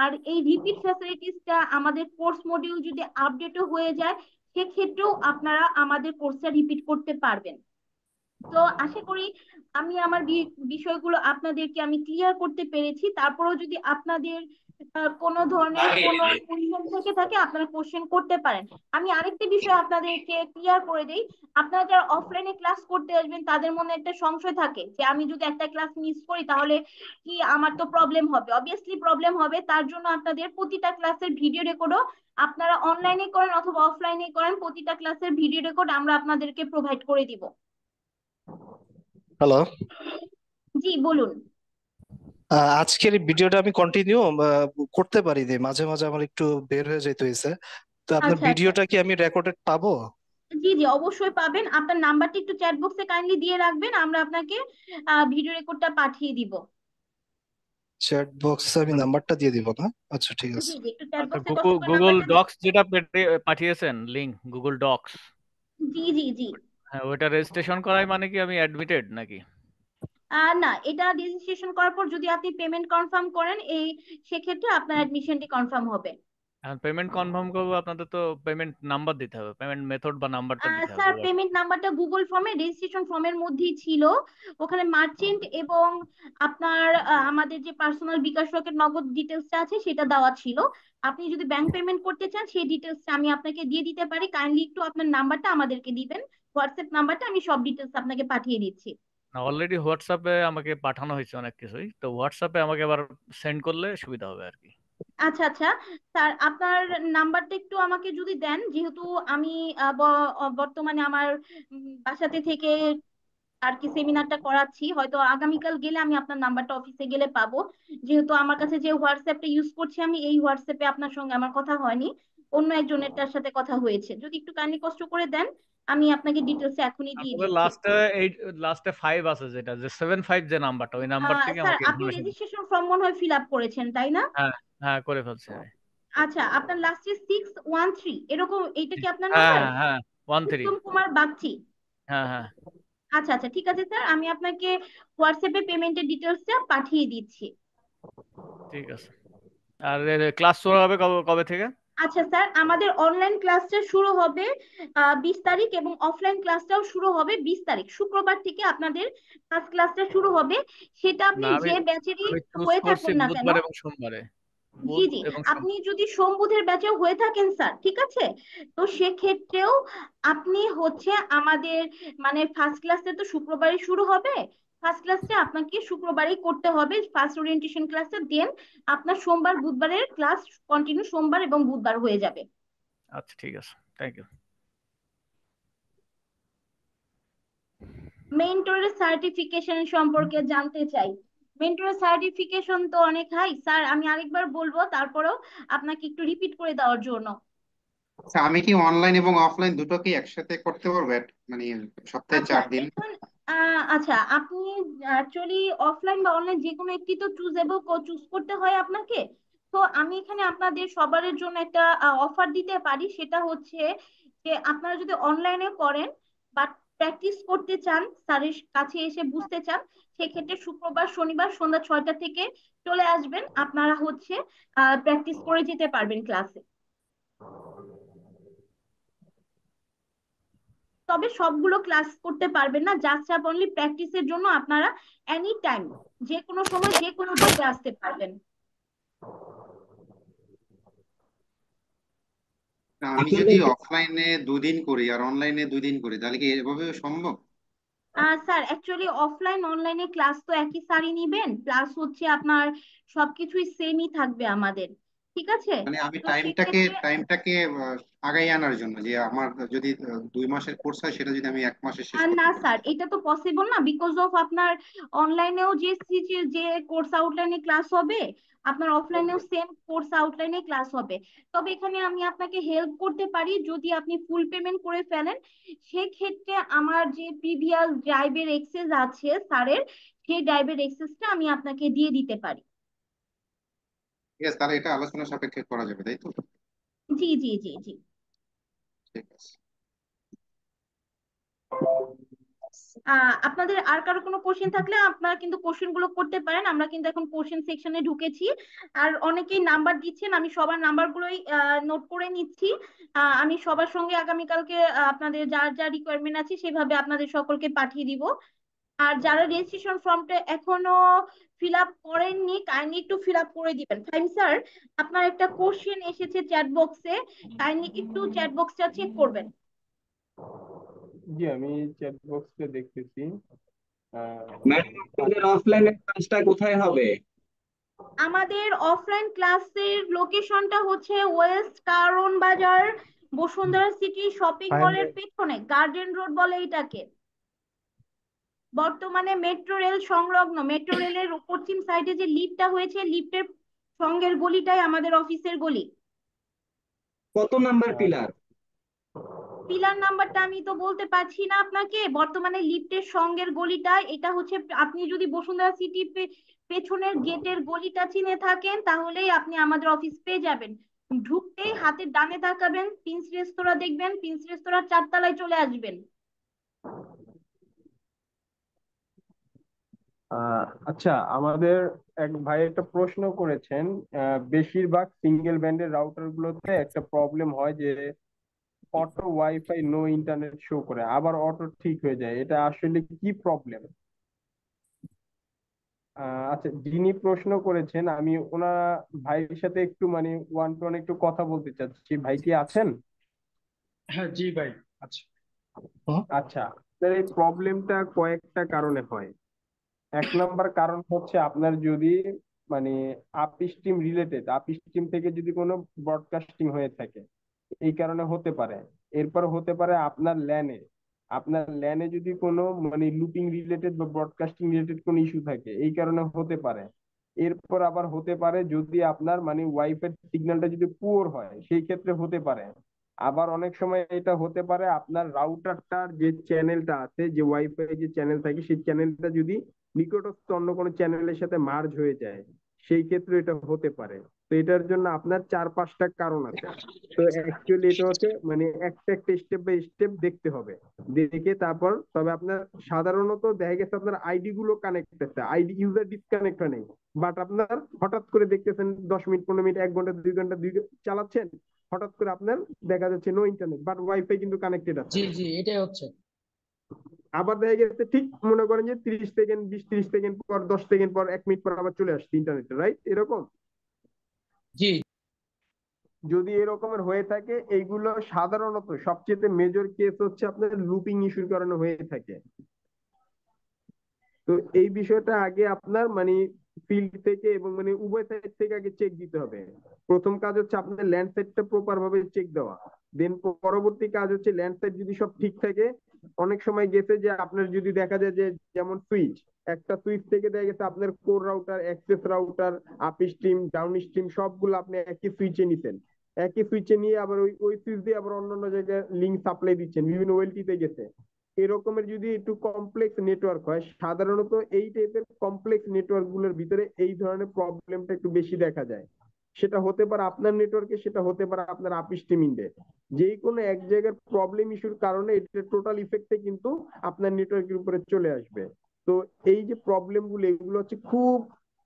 আর এই রিপিট ফ্যাসিলিটিসটা আমাদের কোর্স মডিউল যদি আপডেটও হয়ে যায়, সেক্ষেত্রেও আপনারা আমাদের কোর্সটা রিপিট করতে পারবেন। তো আশা করি আমি আমার বিষয়গুলো আপনাদেরকে আমি ক্লিয়ার করতে পেরেছি। তারপরেও যদি আপনাদের কোনো ধরনের কোনো কোশ্চেন থেকে থাকে আপনারা কোশ্চেন করতে পারেন। আমি আরেকটা বিষয় আপনাদেরকে ক্লিয়ার করে দেই, আপনারা যারা অফলাইনে ক্লাস করতে আসবেন তাদের মনে একটা সংশয় থাকে যে আমি যদি একটা ক্লাস মিস করি তাহলে কি আমার তো প্রবলেম হবে। অবভিয়াসলি প্রবলেম হবে, তার জন্য আপনাদের প্রতিটা ক্লাসের ভিডিও রেকর্ডও আপনারা অনলাইনে করেন অথবা অফলাইনে করেন, প্রতিটা ক্লাসের ভিডিও রেকর্ড আমরা আপনাদেরকে প্রোভাইড করে দিব। হ্যালো, জি বলুন। আজকের এই ভিডিওটা আমি কন্টিনিউ করতে পারিনি, মাঝে মাঝে আমার একটু বের হয়ে যেতে হয়েছে। তো আপনার আচ্ছা আচ্ছা, ভিডিওটা কি আমি রেকর্ডেড পাবো? জি জি অবশ্যই পাবেন। আপনার নাম্বারটা একটু চ্যাট বক্সে কাইন্ডলি দিয়ে রাখবেন, আমরা আপনাকে ভিডিও রেকর্ডটা পাঠিয়ে দিব। চ্যাট বক্সে আমি নাম্বারটা দিয়ে দিব না? আচ্ছা ঠিক জি আছে। জি একটু চ্যাট আচ্ছা, বক্সে কষ্ট করে গুগল নাম্বারটা। ডক্স যেটা পাঠিয়েছেন, লিংক গুগল ডক্স, জি জি জি। হ্যাঁ ওইটা রেজিস্ট্রেশন করাই মানে কি আমি অ্যাডমিটেড নাকি? না, এটা রেজিস্ট্রেশন করার পর যদি আপনি পেমেন্ট কনফার্ম করেন সেক্ষেত্রে আপনার অ্যাডমিশনটি কনফার্ম হবে। এখন পেমেন্ট কনফার্ম করবো, আপনাদের তো পেমেন্ট নাম্বার দিতে হবে, পেমেন্ট মেথড বা নাম্বারটা দিতে হবে। স্যার পেমেন্ট নাম্বারটা গুগল ফর্মে রেজিস্ট্রেশন ফর্মের মধ্যেই ছিল, ওখানে মার্চেন্ট এবং আপনার আমাদের যে পার্সোনাল বিকাশ রকেট নগদ ডিটেলসটা আছে সেটা দেওয়া ছিল। আপনি যদি ব্যাংক পেমেন্ট করতে চান সেই ডিটেলসটা আমি আপনাকে দিয়ে দিতে পারি, কাইন্ডলি একটু আপনার নাম্বারটা আমাদেরকে দিবেন, হোয়াটসঅ্যাপ নাম্বারটা, আমি সব ডিটেলস আপনাকে পাঠিয়ে দিচ্ছি। অলরেডি হোয়াটসঅ্যাপে আমাকে পাঠানো হয়েছে অনেক কিছুই, তো হোয়াটসঅ্যাপে আমাকে আবার সেন্ড করলে সুবিধা হবে আর কি। আচ্ছা আচ্ছা স্যার, আপনার নাম্বারটা একটু আমাকে যদি দেন, যেহেতু আমি বর্তমানে আমার বাসাতে থেকে আর কি সেমিনারটা করাচ্ছি, হয়তো আগামীকাল গেলে আমি আপনার নাম্বারটা অফিসে গেলে পাবো। যেহেতু আমার কাছে যে হোয়াটসঅ্যাপটা ইউজ করছি আমি, এই হোয়াটসঅ্যাপে আপনার সঙ্গে আমার কথা হয়নি, অন্য একজনেরটার সাথে কথা হয়েছে। যদি একটু কাইন্ডলি কষ্ট করে দেন, আমি আপনাকে ডিটেলস এখনই দিয়ে তারপরে দিচ্ছি। লাস্টে 5 আছে, যেটা যে 75 যে নাম্বারটা, ওই নাম্বার থেকে স্যার আমাকে আপনি ইনফরমেশন। রেজিস্ট্রেশন ফর্ম মনে হয় ফিল আপ করেছেন তাই না? হ্যাঁ হ্যাঁ, করে ফেলছি আমি। আচ্ছা, আপনার লাস্টে 613 এরকম, এইটা কি আপনার হ্যাঁ নাম্বার? হ্যাঁ হ্যাঁ, 13। উত্তম কুমার বাগচি। হ্যাঁ হ্যাঁ, আচ্ছা আচ্ছা ঠিক আছে স্যার, আমি আপনাকে হোয়াটসঅ্যাপে পেমেন্টের ডিটেলসটা পাঠিয়ে দিচ্ছি। ঠিক আছে। আর ক্লাস শুরু হবে কবে কবে থেকে? আচ্ছা স্যার, আমাদের অনলাইন ক্লাসটা শুরু হবে 20 তারিখ এবং অফলাইন ক্লাসটাও শুরু হবে 20 তারিখ, শুক্রবার থেকে আপনাদের ফার্স্ট ক্লাসটা শুরু হবে। সেটা আপনি না, আমি যে ব্যাচেরই আমি চুজ হয়ে করছি থাকুন না কেন। বুধবার এবং সোমবারে। জি বুধ জি, এবং আপনি যদি সোম বুধের ব্যাচেও হয়ে থাকেন স্যার, ঠিক আছে, তো সেক্ষেত্রেও আপনি হচ্ছে আমাদের মানে ফার্স্ট ক্লাসটা তো শুক্রবারই শুরু হবে, ফার্স্ট ক্লাসটা আপনাকে শুক্রবারই করতে হবে, ফার্স্ট ওরিয়েন্টেশন ক্লাসটা, দেন আপনার সোমবার বুধবারের ক্লাস কন্টিনিউ সোমবার এবং বুধবার হয়ে যাবে। আচ্ছা ঠিক আছে, থ্যাংক ইউ। মেন্টরের সার্টিফিকেশন সম্পর্কে জানতে চাই। মেন্টরের সার্টিফিকেশন তো অনেক হাই স্যার, আমি আরেকবার বলবো তারপরেও আপনাকে একটু রিপিট করে দেওয়ার জন্য। আচ্ছা, আমি কি অনলাইন এবং অফলাইন দুটো কি একসাথে করতে পারবো? মানে সপ্তাহে আচ্ছা 4 দিন। দেখুন, আচ্ছা আপনি অ্যাকচুয়ালি অফলাইন বা অনলাইন যে কোনো একটি তো চুজ করতে হয় আপনাকে। তো আমি এখানে আপনাদের সবার জন্য একটা অফার দিতে পারি, সেটা হচ্ছে যে আপনারা যদি অনলাইনে করেন বা প্র্যাকটিস করতে চান, স্যারের কাছে এসে বুঝতে চান, সেক্ষেত্রে শুক্রবার শনিবার সন্ধ্যা 6টা থেকে চলে আসবেন, আপনারা হচ্ছে প্র্যাকটিস করে যেতে পারবেন ক্লাসে। তবে সবগুলো ক্লাস করতে পারবেন না, জাস্ট অনলি প্র্যাকটিসের জন্য আপনারা এনি টাইম, যে কোনো সময় যে কোনো ডেটে আসতে পারবেন। না, আমি যদি অফলাইনে 2 দিন করি আর অনলাইনে 2 দিন করি তাহলে কি এভাবে সম্ভব? স্যার অ্যাকচুয়ালি অফলাইন অনলাইনে ক্লাস তো একই স্যারই নিবেন, প্লাস হচ্ছে আপনার সবকিছুই সেমই থাকবে আমাদের, ঠিক আছে। মানে আমি তো টাইমটাকে সেক্ষেত্রে টাইমটাকে আগাই আনার জন্য, যে আমার যদি 2 মাসের কোর্স হয় সেটা যদি আমি 1 মাসে শেষ আর না করতে পারি। স্যার, এটা তো পসিবল না, বিকজ অফ আপনার অনলাইনেও যে কোর্স আউটলাইনে ক্লাস হবে, আপনার অফলাইনেও সেম কোর্স আউটলাইনে ক্লাস হবে। তবে এখানে আমি আপনাকে হেল্প করতে পারি, যদি আপনি ফুল পেমেন্ট করে ফেলেন সেক্ষেত্রে আমার যে প্রিভিয়াস ড্রাইভের এক্সেস আছে স্যারের, সেই ড্রাইভের এক্সেসটা আমি আপনাকে দিয়ে দিতে পারি। ঠিক আছে, তাহলে এটা আলোচনা সাপেক্ষে করা যাবে, তাই তো? জি জি জি জি। ঠিক আছে। আপনাদের আর কারো কোনো কোশ্চেন থাকলে আপনারা কিন্তু কোশ্চেন গুলো করতে পারেন, আমরা কিন্তু এখন কোশ্চেন সেকশনে ঢুকেছি। আর অনেকেই নাম্বার দিচ্ছেন, আমি সবার নাম্বার গুলোই নোট করে নিচ্ছি। আমি সবার সঙ্গে আগামীকালকে আপনাদের যার যা রিকোয়ারমেন্ট আছে সেভাবে আপনাদের সকলকে পাঠিয়ে দিব। আর যারা রেজিস্ট্রেশন ফর্মটা এখনো ফিল আপ করেননি কাইন্ডলি একটু ফিল আপ করে দিবেন। ফাইন স্যার, আপনার একটা কোশ্চেন এসেছে চ্যাট বক্সে, কাইন্ডলি একটু চ্যাট বক্সটা চেক করবেন। জি, আমি চ্যাট বক্সে দেখতেছি। ম্যাডাম আপনাদের অফলাইনের ক্লাসটা কোথায় হবে? আমাদের অফলাইন ক্লাসের লোকেশনটা হচ্ছে ওয়েস্ট কারওয়ান বাজার বসুন্ধরা সিটি শপিং মলের পেছনে, গার্ডেন রোড বলে এটাকে। বর্তমানে মেট্রো রেল সংলগ্ন, মেট্রো রেলের পশ্চিম সাইডে যে লিফটটা হয়েছে, লিফটের সঙ্গের গলিটাই আমাদের অফিসের গলি। কত নাম্বার পিলার? পিলার নাম্বারটা আমি তো বলতে পারছি না আপনাকে। বর্তমানে লিফটের সঙ্গের গলিটা এটা হচ্ছে, আপনি যদি বসুন্ধরা সিটি পেছনের গেটের গলিটা চিনে থাকেন তাহলেই আপনি আমাদের অফিস পেয়ে যাবেন। ঢুকতেই হাতের ডানে তাকাবেন, প্রিন্স রেস্তোরাঁ দেখবেন, প্রিন্স রেস্তোরাঁর 4 তলায় চলে আসবেন। আচ্ছা, আমাদের এক ভাই একটা প্রশ্ন করেছেন। বেশিরভাগ সিঙ্গেল ব্যান্ডের রাউটার গুলোতে একটা প্রবলেম হয় যে auto wifi no internet show করে, আবার অটো ঠিক হয়ে যায়। এটা আসলে কি প্রবলেম? আচ্ছা, যিনি প্রশ্ন করেছেন আমি ওনার ভাইয়ের সাথে একটু মানে ওয়ান টু ওয়ান একটু কথা বলতে চাচ্ছি। ভাই কি আছেন? হ্যাঁ জি ভাই, আচ্ছা। আচ্ছা, আপনার এই প্রবলেমটা কয়েকটা কারণে হয়। এক নাম্বার কারণ হচ্ছে আপনার যদি মানে আপস্ট্রিম রিলেটেড, আপস্ট্রিম থেকে যদি কোনো ব্রডকাস্টিং হয়ে থাকে, এই কারণে হতে পারে। এরপর হতে পারে আপনার ল্যানে যদি কোনো মানে লুপিং রিলেটেড বা ব্রডকাস্টিং রিলেটেড কোনো ইস্যু থাকে, এই কারণে হতে পারে। এরপর আবার হতে পারে যদি আপনার মানে ওয়াইফাই সিগন্যালটা যদি পুয়ার হয়, সেই ক্ষেত্রে হতে পারে। আবার অনেক সময় এটা হতে পারে আপনার রাউটারটার যে চ্যানেলটা আছে, যে ওয়াইফাই যে চ্যানেল থাকে, সেই চ্যানেলটা যদি নিকটস্থ অন্য কোনো চ্যানেলের সাথে মার্জ হয়ে যায়, সেই ক্ষেত্রে এটা হতে পারে। তো এটার জন্য আপনার 4-5টা কারণ আছে। তো অ্যাকচুয়ালি এটা হচ্ছে মানে একটা একটা স্টেপ বাই স্টেপ দেখতে হবে। দেখে তারপর তবে আপনার সাধারণত দেখা গেছে আপনার আইডি গুলো কানেক্ট আছে, আইডি ইউজার ডিসকানেক্ট হয় নাই, বাট আপনার হঠাৎ করে দেখতেছেন 10 মিনিট 15 মিনিট 1 ঘন্টা 2 ঘন্টা চালাচ্ছেন, হঠাৎ করে আপনার দেখা যাচ্ছে নো ইন্টারনেট, বাট ওয়াইফাই কিন্তু কানেক্টেড আছে। জি জি, এটাই হচ্ছে। আবার দেখা গেছে ঠিক মনে করেন যে 30 সেকেন্ড 20-30 সেকেন্ড পর 10 সেকেন্ড পর 1 মিনিট পর আবার চলে আসছে ইন্টারনেটে, রাইট? এরকম জি যদি এরকমের হয়ে থাকে, এইগুলো সাধারণত সবচেয়ে মেজর কেস হচ্ছে আপনার লুপিং ইস্যুর কারণে হয়ে থাকে। তো এই বিষয়টা আগে আপনার মানে ফিল্ড থেকে এবং মানে উভয় সাইড থেকে আগে চেক দিতে হবে। প্রথম কাজ হচ্ছে আপনার ল্যান্ড সাইডটা প্রপার ভাবে চেক দেওয়া, দেন পরবর্তী কাজ হচ্ছে ল্যান্ড সাইড যদি সব ঠিক থাকে। অনেক সময় গেছে যে আপনার যদি দেখা যায় যে যেমন সুইচ, একটা সুইচ থেকে দেখা গেছে আপনার core router, access router, up stream down stream সবগুলো আপনি একই সুইচে নিছেন, একই সুইচে নিয়ে আবার ওই ওই সুইচ দিয়ে আবার অন্যান্য জায়গায় লিঙ্ক সাপ্লাই দিচ্ছেন, বিভিন্ন ওয়েলটিতে গেছে। এরকমের যদি একটু কমপ্লেক্স নেটওয়ার্ক হয়, সাধারণত এই টাইপের কমপ্লেক্স নেটওয়ার্ক গুলোর ভিতরে এই ধরনের প্রবলেমটা একটু বেশি দেখা যায়। সেটা হতে পারে আপনার নেটওয়ার্কে, সেটা হতে পারে আপনার আপস্ট্রিম ইন্ডে। যেই কোনো এক জায়গার প্রবলেম ইস্যুর কারণে এটা টোটাল ইফেক্টে কিন্তু আপনার নেটওয়ার্কের উপরে চলে আসবে। তো এই যে প্রবলেম গুলো, এগুলো হচ্ছে খুব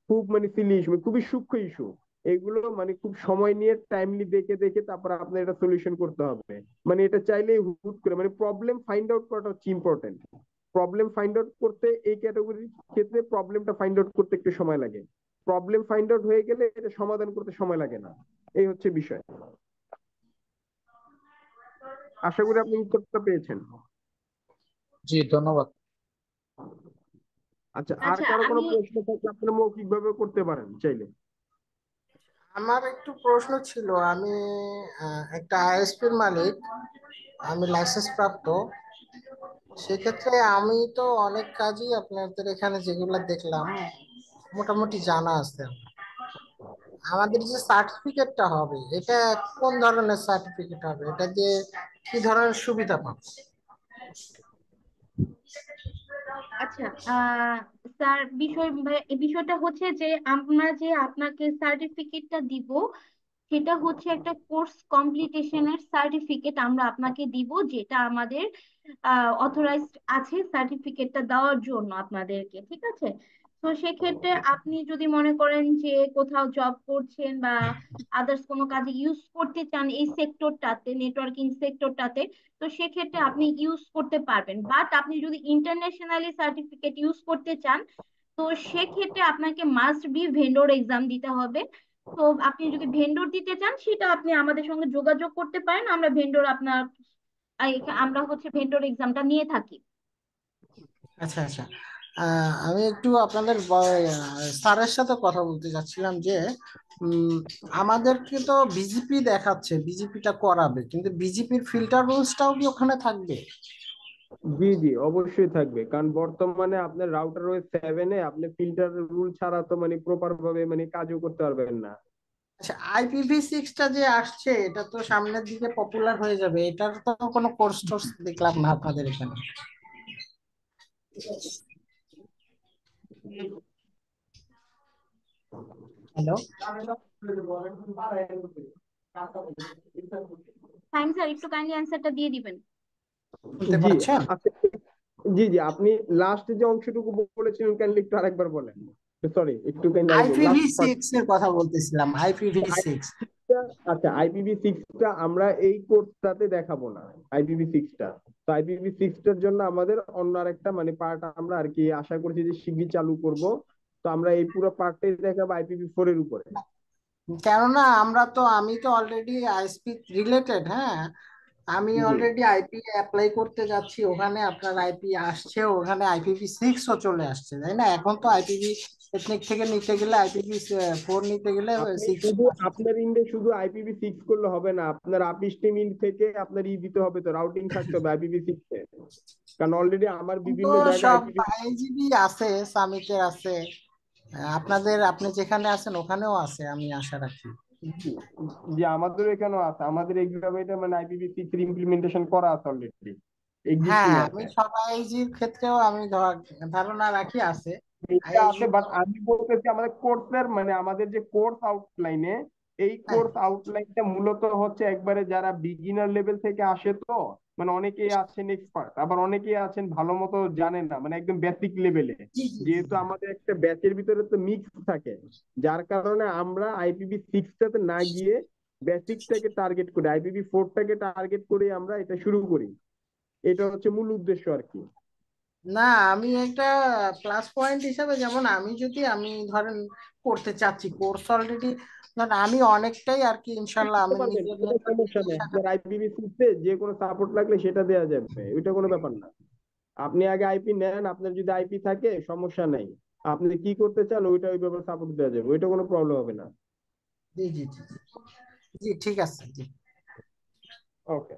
খুব মানে সিলি ইস্যু, খুবই সূক্ষ্ম ইস্যু। এগুলো মানে খুব সময় নিয়ে টাইমলি দেখে দেখে তারপর আপনার এটা সলিউশন করতে হবে। মানে এটা চাইলেই হুট করে মানে প্রবলেম ফাইন্ড আউট করাটা হচ্ছে ইম্পর্টেন্ট। প্রবলেম ফাইন্ড আউট করতে এই ক্যাটাগরির ক্ষেত্রে প্রবলেমটা ফাইন্ড আউট করতে একটু সময় লাগে। প্রবলেম ফাইন্ড আউট হয়ে গেলে এটা সমাধান করতে সময় লাগে না। এই হচ্ছে বিষয়। আশা করি আপনি উত্তরটা পেয়েছেন। জি ধন্যবাদ। আচ্ছা, আর কারো কোনো প্রশ্ন থাকলে আপনারা মৌখিক ভাবে করতে পারেন চাইলে। আমার একটু প্রশ্ন ছিল। আমি একটা আইএসপির মালিক, আমি লাইসেন্স প্রাপ্ত। সেক্ষেত্রে আমি তো অনেক কাজই আপনাদের এখানে যেগুলো দেখলাম মোটামুটি জানা আছে। আমাদের যে সার্টিফিকেটটা হবে, এটা কোন ধরনের সার্টিফিকেট হবে? এটা দিয়ে কি ধরনের সুবিধা পাবো? আচ্ছা, স্যার বিষয়টা হচ্ছে যে আমরা যে আপনাকে সার্টিফিকেটটা দিব, সেটা হচ্ছে একটা কোর্স কমপ্লিটেশনের সার্টিফিকেট আমরা আপনাকে দিব, যেটা আমাদের অথরাইজড আছে সার্টিফিকেটটা দেওয়ার জন্য আপনাদেরকে, ঠিক আছে? তো সেক্ষেত্রে আপনি যদি মনে করেন যে কোথাও জব করছেন বা আদার্স কোনো কাজে ইউজ করতে চান এই সেক্টরটাতে, নেটওয়ার্কিং সেক্টরটাতে, তো সেক্ষেত্রে আপনি ইউজ করতে পারবেন। বাট আপনি যদি ইন্টারন্যাশনালি সার্টিফিকেট ইউজ করতে চান, তো সেক্ষেত্রে আপনাকে মাস্ট বি ভেন্ডর এক্সাম দিতে হবে। তো আপনি যদি ভেন্ডর দিতে চান, সেটা আপনি আমাদের সঙ্গে যোগাযোগ করতে পারেন। আমরা ভেন্ডর আপনার আমরা হচ্ছে ভেন্ডর এক্সামটা নিয়ে থাকি। আচ্ছা আচ্ছা। আমি একটু আপনাদের স্যারের সাথে কথা বলতে চাচ্ছিলাম যে আমাদেরকে তো বিজিপি দেখাচ্ছে, বিজিপিটা করাবে, কিন্তু বিজিপির ফিল্টার রুলসটাও কি ওখানে থাকবে? জি জি, অবশ্যই থাকবে, কারণ বর্তমানে আপনার রাউটার ওয়েব 7-এ আপনি ফিল্টার রুল ছাড়া তো মানে প্রপার ভাবে মানে কাজও করতে পারবেন না। আচ্ছা, IPv6টা যে আসছে, এটা তো সামনের দিকে পপুলার হয়ে যাবে, এটার তো কোনো কোর্স টোর্স দেখলাম না আপনাদের এখানে। হ্যালো, ফাইন স্যার, একটু কাইন্ডলি অ্যান্সারটা দিয়ে দিবেন। শুনতে জি পাচ্ছেন? আচ্ছা, জি জি, আপনি লাস্ট যে অংশটুকু বলেছিলেন কাইন্ডলি একটু আরেকবার বলেন। সরি, একটু কাইন্ডলি IPv6 এর কথা বলতেছিলাম, IPv6। আচ্ছা, IPv6টা আমরা এই কোর্সটাতে দেখাবো না। IPv6টা তো IPv6টার জন্য আমাদের অন্য আরেকটা মানে পার্ট আমরা আর কি আশা করছি যে শিগগিরই চালু করব। তো আমরা এই পুরো পার্টটাই দেখাবো IPv4 এর উপরে। কেননা আমি তো অলরেডি আইএসপি রিলেটেড, হ্যাঁ। আমি জি অলরেডি আইপি অ্যাপ্লাই করতে যাচ্ছি, ওখানে আপনার আইপি আসছে, ওখানে IPv6ও চলে আসছে, তাই না? এখন তো আইপিভি এথনিক থেকে নিতে গেলে, IPv4 নিতে গেলে আপনি 6। শুধু আপনার ইন্ডে শুধু IPv6 করলে হবে না, আপনার আপস্ট্রিম ইন্ড থেকে আপনার দিতে হবে, তো রাউটিং থাকতে হবে IPv6 এ, কারণ অলরেডি আমার তো বিভিন্ন জায়গায় সব IPv6। আইজিবি আছে, সামিটের আছে, আপনি যেখানে আছেন ওখানেও আছে, আমি আশা রাখি। যে আমাদের এখানেও আছে, আমাদের এক্সাম এটা মানে IPv6 এর ইমপ্লিমেন্টেশন করা আছে অলরেডি, এক্সিস্টিং হ্যাঁ, আমি আছে। সব আইজির ক্ষেত্রেও আমি ধারণা রাখি আছে। এটা আছে, বাট আমি বলতেছি আমাদের কোর্সের মানে আমাদের যে কোর্স আউটলাইনে, এই কোর্স আউটলাইনটা মূলত হচ্ছে একবারে যারা বিগিনার লেভেল থেকে আসে, তো মানে অনেকেই আছেন এক্সপার্ট, আবার অনেকেই আছেন ভালো মতো জানেন না, মানে একদম বেসিক লেভেলে। যেহেতু আমাদের একটা ব্যাচের ভিতরে তো মিক্স থাকে, যার কারণে আমরা IPv6টাতে না গিয়ে বেসিকটাকে টার্গেট করি, IPv4টাকে টার্গেট করে আমরা এটা শুরু করি। এটা হচ্ছে মূল উদ্দেশ্য আর কি। না, আমি একটা প্লাস পয়েন্ট হিসাবে, যেমন আমি ধরেন করতে চাচ্ছি কোর্স অলরেডি, ধরেন আমি অনেকটাই আর কি, ইনশাল্লাহ করতে আমি পারবেন, নিজের কোনো সমস্যা নেই। আপনার IPv6 এ যে কোনো সাপোর্ট লাগলে সেটা দেওয়া যাবে, ওইটা কোনো ব্যাপার না। আপনি আগে আইপি নেন, আপনার যদি আইপি থাকে সমস্যা নাই, আপনি কি করতে চান ওইটা ওই ব্যাপারে সাপোর্ট দেওয়া যাবে, ওইটা কোনো প্রবলেম হবে না। জি জি জি জি, ঠিক আছে, জি। ওকে,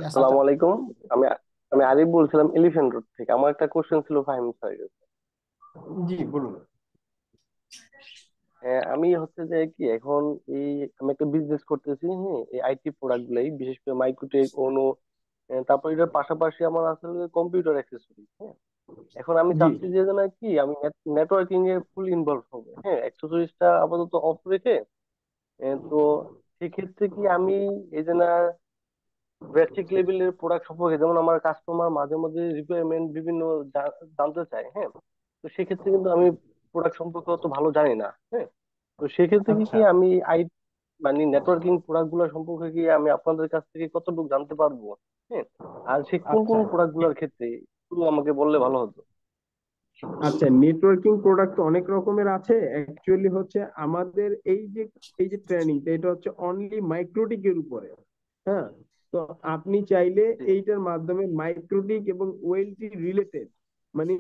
আসসালামু আলাইকুম। আমি আমি আরিফ বলছিলাম এলিফ্যান্ট রোড থেকে। আমার একটা কোশ্চেন ছিল ফাহিম স্যারের কাছে। জি বলুন। আমি হচ্ছে যে কি এখন আমি একটা বিজনেস করতেছি, হ্যাঁ, এই আইটি প্রোডাক্ট গুলাই, বিশেষ করে মাইক্রোটেক, ওনো, তারপর এটার পাশাপাশি আমার আসলে কম্পিউটার অ্যাক্সেসরিজ। হ্যাঁ, এখন আমি জি চাচ্ছি যে না কি আমি নেটওয়ার্কিং এ ফুল ইনভলভ হবো, হ্যাঁ, অ্যাক্সেসরিজটা আপাতত অফ রেখে। তো সেক্ষেত্রে কি আমি এই যে না বেসিক লেভেলের প্রোডাক্ট সম্পর্কে, যেমন আমার কাস্টমার মাঝে মাঝে রিকোয়ারমেন্ট বিভিন্ন জানতে চায়, হ্যাঁ, তো সেক্ষেত্রে কিন্তু আমি প্রোডাক্ট সম্পর্কে অত ভালো জানি না, হ্যাঁ, তো সেক্ষেত্রে কি আচ্ছা কি আমি মানে নেটওয়ার্কিং প্রোডাক্ট গুলো সম্পর্কে কি আমি আপনাদের কাছ থেকে কতটুকু জানতে পারবো? হ্যাঁ, আর সে কোন আচ্ছা কোন প্রোডাক্ট গুলোর ক্ষেত্রে একটু আমাকে বললে ভালো হতো। আচ্ছা, নেটওয়ার্কিং প্রোডাক্ট অনেক রকমের আছে। অ্যাকচুয়ালি হচ্ছে আমাদের এই যে ট্রেনিং, এটা হচ্ছে অনলি মাইক্রোটিকের উপরে। হ্যাঁ, তো আপনি চাইলে এইটার মাধ্যমে মাইক্রোটিক এবং ওএলটি রিলেটেড মানে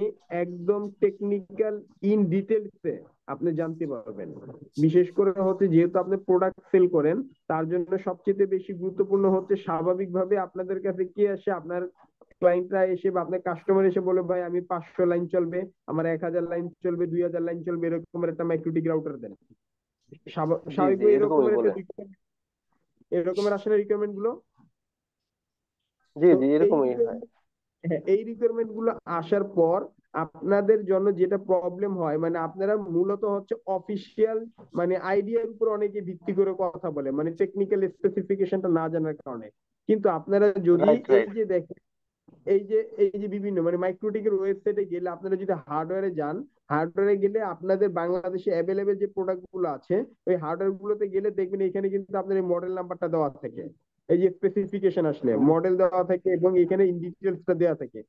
একদম টেকনিক্যাল ইন ডিটেলসে আপনি জানতে পারবেন। বিশেষ করে হচ্ছে যেহেতু আপনি প্রোডাক্ট সেল করেন, তার জন্য সবচেয়ে বেশি গুরুত্বপূর্ণ হচ্ছে স্বাভাবিকভাবে আপনাদের কাছে কি আসে, আপনার ক্লায়েন্টরা এসে বা আপনার কাস্টমার এসে বলে ভাই আমি 500 লাইন চলবে, আমার 1000 লাইন চলবে, 2000 লাইন চলবে, এরকমের একটা মাইক্রোটিক রাউটার দেন। জি জি, স্বাভাবিক এরকমই এরকমের একটা বলে। এরকমের আসলে রিকোয়ারমেন্ট গুলো। জি তো জি, এরকমই হয়। এই রিকোয়ারমেন্ট গুলো আসার পর আপনাদের জন্য যেটা প্রবলেম হয়, মানে আপনারা মূলত হচ্ছে অফিসিয়াল মানে আইডিয়ার উপর অনেকে ভিত্তি করে কথা বলে, মানে টেকনিক্যাল স্পেসিফিকেশনটা না জানার কারণে। কিন্তু আপনারা যদি রাইট এই রাইট। যে দেখেন, এই যে বিভিন্ন মানে মাইক্রোটিকের ওয়েবসাইটে গেলে আপনারা যদি হার্ডওয়্যারে যান, হার্ডওয়্যারে গেলে আপনাদের বাংলাদেশে অ্যাভেলেবেল যে প্রোডাক্ট গুলো আছে ওই হার্ডওয়্যার গুলোতে গেলে দেখবেন এখানে কিন্তু আপনার এই মডেল নাম্বারটা দেওয়া থাকে, এই যে স্পেসিফিকেশন আসলে মডেল দেওয়া থাকে এবং এখানে ইন ডিটেলসটা দেওয়া থাকে।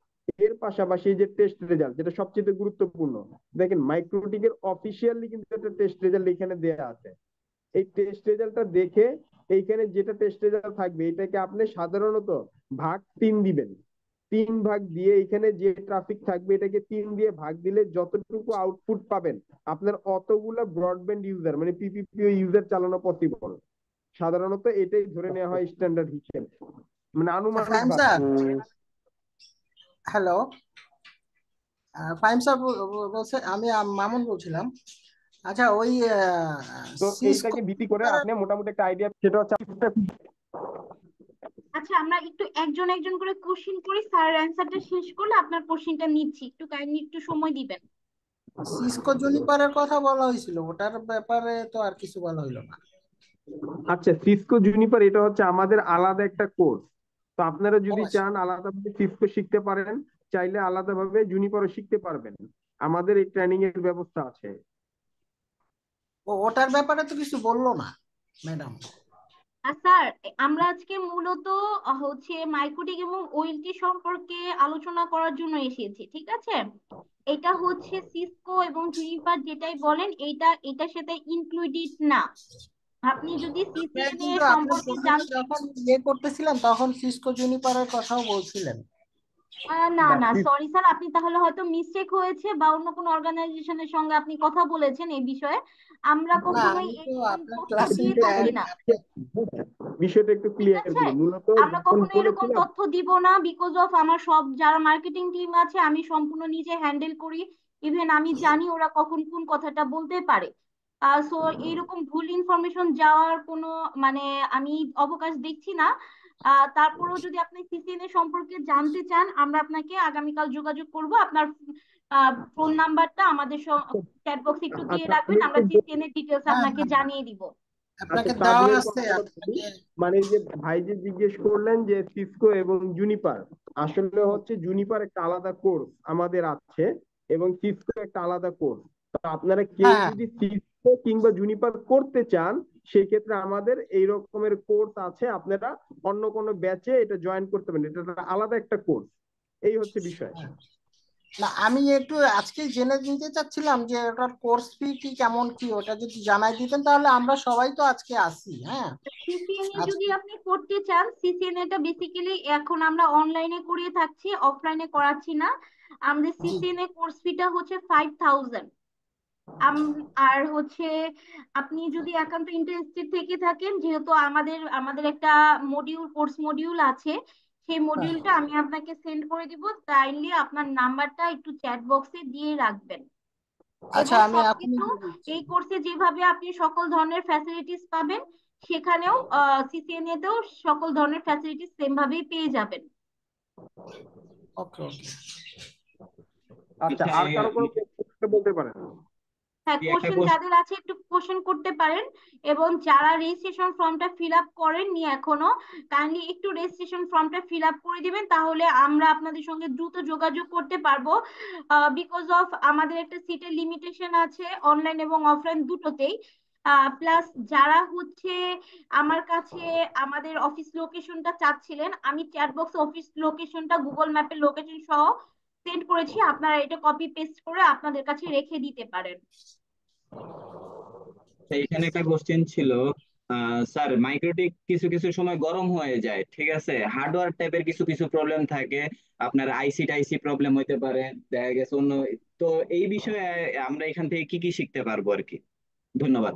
এর পাশাপাশি এই যে টেস্ট রেজাল্ট, যেটা সবচেয়ে গুরুত্বপূর্ণ, দেখেন মাইক্রোটিকের অফিসিয়ালি কিন্তু একটা টেস্ট রেজাল্ট এখানে দেওয়া আছে। এই টেস্ট রেজাল্টটা দেখে এইখানে যেটা টেস্ট রেজাল্ট থাকবে এটাকে আপনি সাধারণত ভাগ 3 দিবেন। 3 ভাগ দিয়ে এখানে যে ট্রাফিক থাকবে এটাকে 3 দিয়ে ভাগ দিলে যতটুকু আউটপুট পাবেন আপনার অতগুলা ব্রডব্যান্ড ইউজার মানে পিপিপিও ইউজার চালানো পসিবল। সাধারণত এটাই ধরে নেওয়া হয় স্ট্যান্ডার্ড হিসেবে, মানে আনুমানিক ফাহিম ভাবে। স্যার, হ্যালো, ফাহিম স্যার বলছে, আমি মামুন বলছিলাম। আচ্ছা, ওই তো সিসকো এইটাকে ভিত্তি করে আপনি মোটামুটি একটা আইডিয়া, সেটা হচ্ছে আচ্ছা, আমরা একটু একজন একজন করে কোশ্চিন করি, স্যার অ্যান্সারটা শেষ করলে আপনার কোশ্চিনটা নিচ্ছি, একটু কাইন্ডলি একটু সময় দিবেন। সিসকো জুনিপারের কথা বলা হয়েছিল, ওটার ব্যাপারে তো আর কিছু বলা হইলো না। আচ্ছা, সিসকো জুনিপার এটা হচ্ছে আমাদের আলাদা একটা কোর্স। তো আপনারা যদি আচ্ছা। চান আলাদাভাবে সিসকো শিখতে পারেন, চাইলে আলাদাভাবে জুনিপারও শিখতে পারবেন। আমাদের এই ট্রেনিং এর ব্যবস্থা আছে। ওটার ব্যাপারে তো কিছু বললো না ম্যাডাম। আর স্যার, আমরা আজকে মূলত হচ্ছে মাইক্রোটিক এবং ওএলটি সম্পর্কে আলোচনা করার জন্য এসেছি, ঠিক আছে? এটা হচ্ছে সিসকো এবং জুনিপার যেটাই বলেন এটার সাথে ইনক্লুডেড না। আপনি যদি সিসিএনএ কিন্তু আপনি সম্পর্কে প্রথমে জানতে যখন করতেছিলেন তখন সিসকো জুনিপারের কথাও বলছিলেন। না না, সরি স্যার, আপনি তাহলে হয়তো মিস্টেক হয়েছে বা অন্য কোনো অর্গানাইজেশনের সঙ্গে আপনি কথা বলেছেন এই বিষয়ে। আমরা না, কখনোই আমি তো এরকম আপনার তথ্য ক্লাসে দিয়ে থাকি না, বিষয়টা একটু ঠিক ক্লিয়ার আছে? করি। মূলত আমরা যখন কখনো এরকম বলেছিলাম, তথ্য দিব না, বিকজ অফ আমার সব যারা মার্কেটিং টিম আছে আমি সম্পূর্ণ নিজে হ্যান্ডেল করি। ইভেন আমি জানি ওরা কখন কোন কথাটা বলতে পারে। সো এইরকম ভুল ইনফরমেশন যাওয়ার কোনো মানে আমি অবকাশ দেখছি না। তারপরেও যদি আপনি সিসিএনএ সম্পর্কে জানতে চান আমরা আপনাকে আগামীকাল যোগাযোগ করব। আপনার ফোন নাম্বারটা আমাদের চ্যাট বক্সে একটু দিয়ে আচ্ছা রাখবেন, আমি আমরা একটু সিসিএনএ ডিটেলস হ্যাঁ, আপনাকে জানিয়ে দিব। আচ্ছা আপনাকে দেওয়া সাদিমের আছে কথাটা বলি। মানে যে ভাই যে জিজ্ঞেস করলেন যে সিসকো এবং জুনিপার, আসলে হচ্ছে জুনিপার একটা আলাদা কোর্স আমাদের আছে এবং সিসকো একটা আলাদা কোর্স। তো আপনারা কেউ হ্যাঁ, যদি সিসকো কিংবা জুনিপার করতে চান সেই ক্ষেত্রে আমাদের এই রকমের কোর্স আছে, আপনারা অন্য কোনো ব্যাচে এটা জয়েন করতে পারেন, এটা একটা আলাদা একটা কোর্স। এই হচ্ছে বিষয়। না আমি একটু আজকেই জেনে নিতে চাচ্ছিলাম যে ওটার কোর্স ফি কি কেমন কি, ওটা যদি জানাই দিতেন তাহলে আমরা সবাই তো আজকে আসি। হ্যাঁ, সিসিএনএ যদি আজকে আপনি করতে চান, সিসিএনএ টা বেসিক্যালি এখন আমরা অনলাইনে করিয়ে থাকছি, অফলাইনে করাচ্ছি না। আমাদের জি, সিসিএনএ কোর্স ফিটা হচ্ছে 5000। আর হচ্ছে আপনি যদি একান্ত ইন্টারেস্টেড থেকে থাকেন, যেহেতু আমাদের আমাদের একটা মডিউল কোর্স মডিউল আছে, সেই হ্যাঁ, মডিউলটা আমি আপনাকে সেন্ড করে দিব, কাইন্ডলি আপনার নাম্বারটা একটু চ্যাট বক্সে দিয়ে রাখবেন। আচ্ছা এবং আমি এখনই সবকিছু দিয়ে দিচ্ছি। এই কোর্সে যেভাবে আপনি সকল ধরনের ফ্যাসিলিটিস পাবেন সেখানেও সিসিএনএ তেও সকল ধরনের ফ্যাসিলিটিস সেম ভাবেই পেয়ে যাবেন। ওকে ওকে। আচ্ছা, আর কারো কোনো প্রশ্ন বলতে পারেন? হ্যাঁ, কোশ্চেন যাদের আছে একটু কোশ্চেন করতে পারেন। এবং যারা রেজিস্ট্রেশন ফর্মটা ফিল আপ করেননি এখনো, কাইন্ডলি একটু রেজিস্ট্রেশন ফর্মটা ফিল আপ করে দিবেন, তাহলে আমরা আপনাদের সঙ্গে দ্রুত যোগাযোগ করতে পারবো। বিকজ অফ আমাদের একটা সিটের লিমিটেশন আছে অনলাইন এবং অফলাইন দুটোতেই। প্লাস যারা হচ্ছে আমার কাছে আমাদের অফিস লোকেশনটা চাচ্ছিলেন, আমি চ্যাট বক্সে অফিস লোকেশনটা গুগল ম্যাপের লোকেশন সহ সেন্ড করেছি, আপনারা এটা কপি পেস্ট করে আপনাদের কাছে রেখে দিতে পারেন। এখানে একটা কোশ্চেন ছিল, স্যার মাইক্রোটিক কিছু কিছু সময় গরম হয়ে যায়, ঠিক আছে, হার্ডওয়্যার টাইপের কিছু কিছু প্রবলেম থাকে, আপনার আইসি টাইসি প্রবলেম হইতে পারে, দেখা গেছে অন্য। তো এই বিষয়ে আমরা এখান থেকে কি কি শিখতে পারবো আর কি? ধন্যবাদ।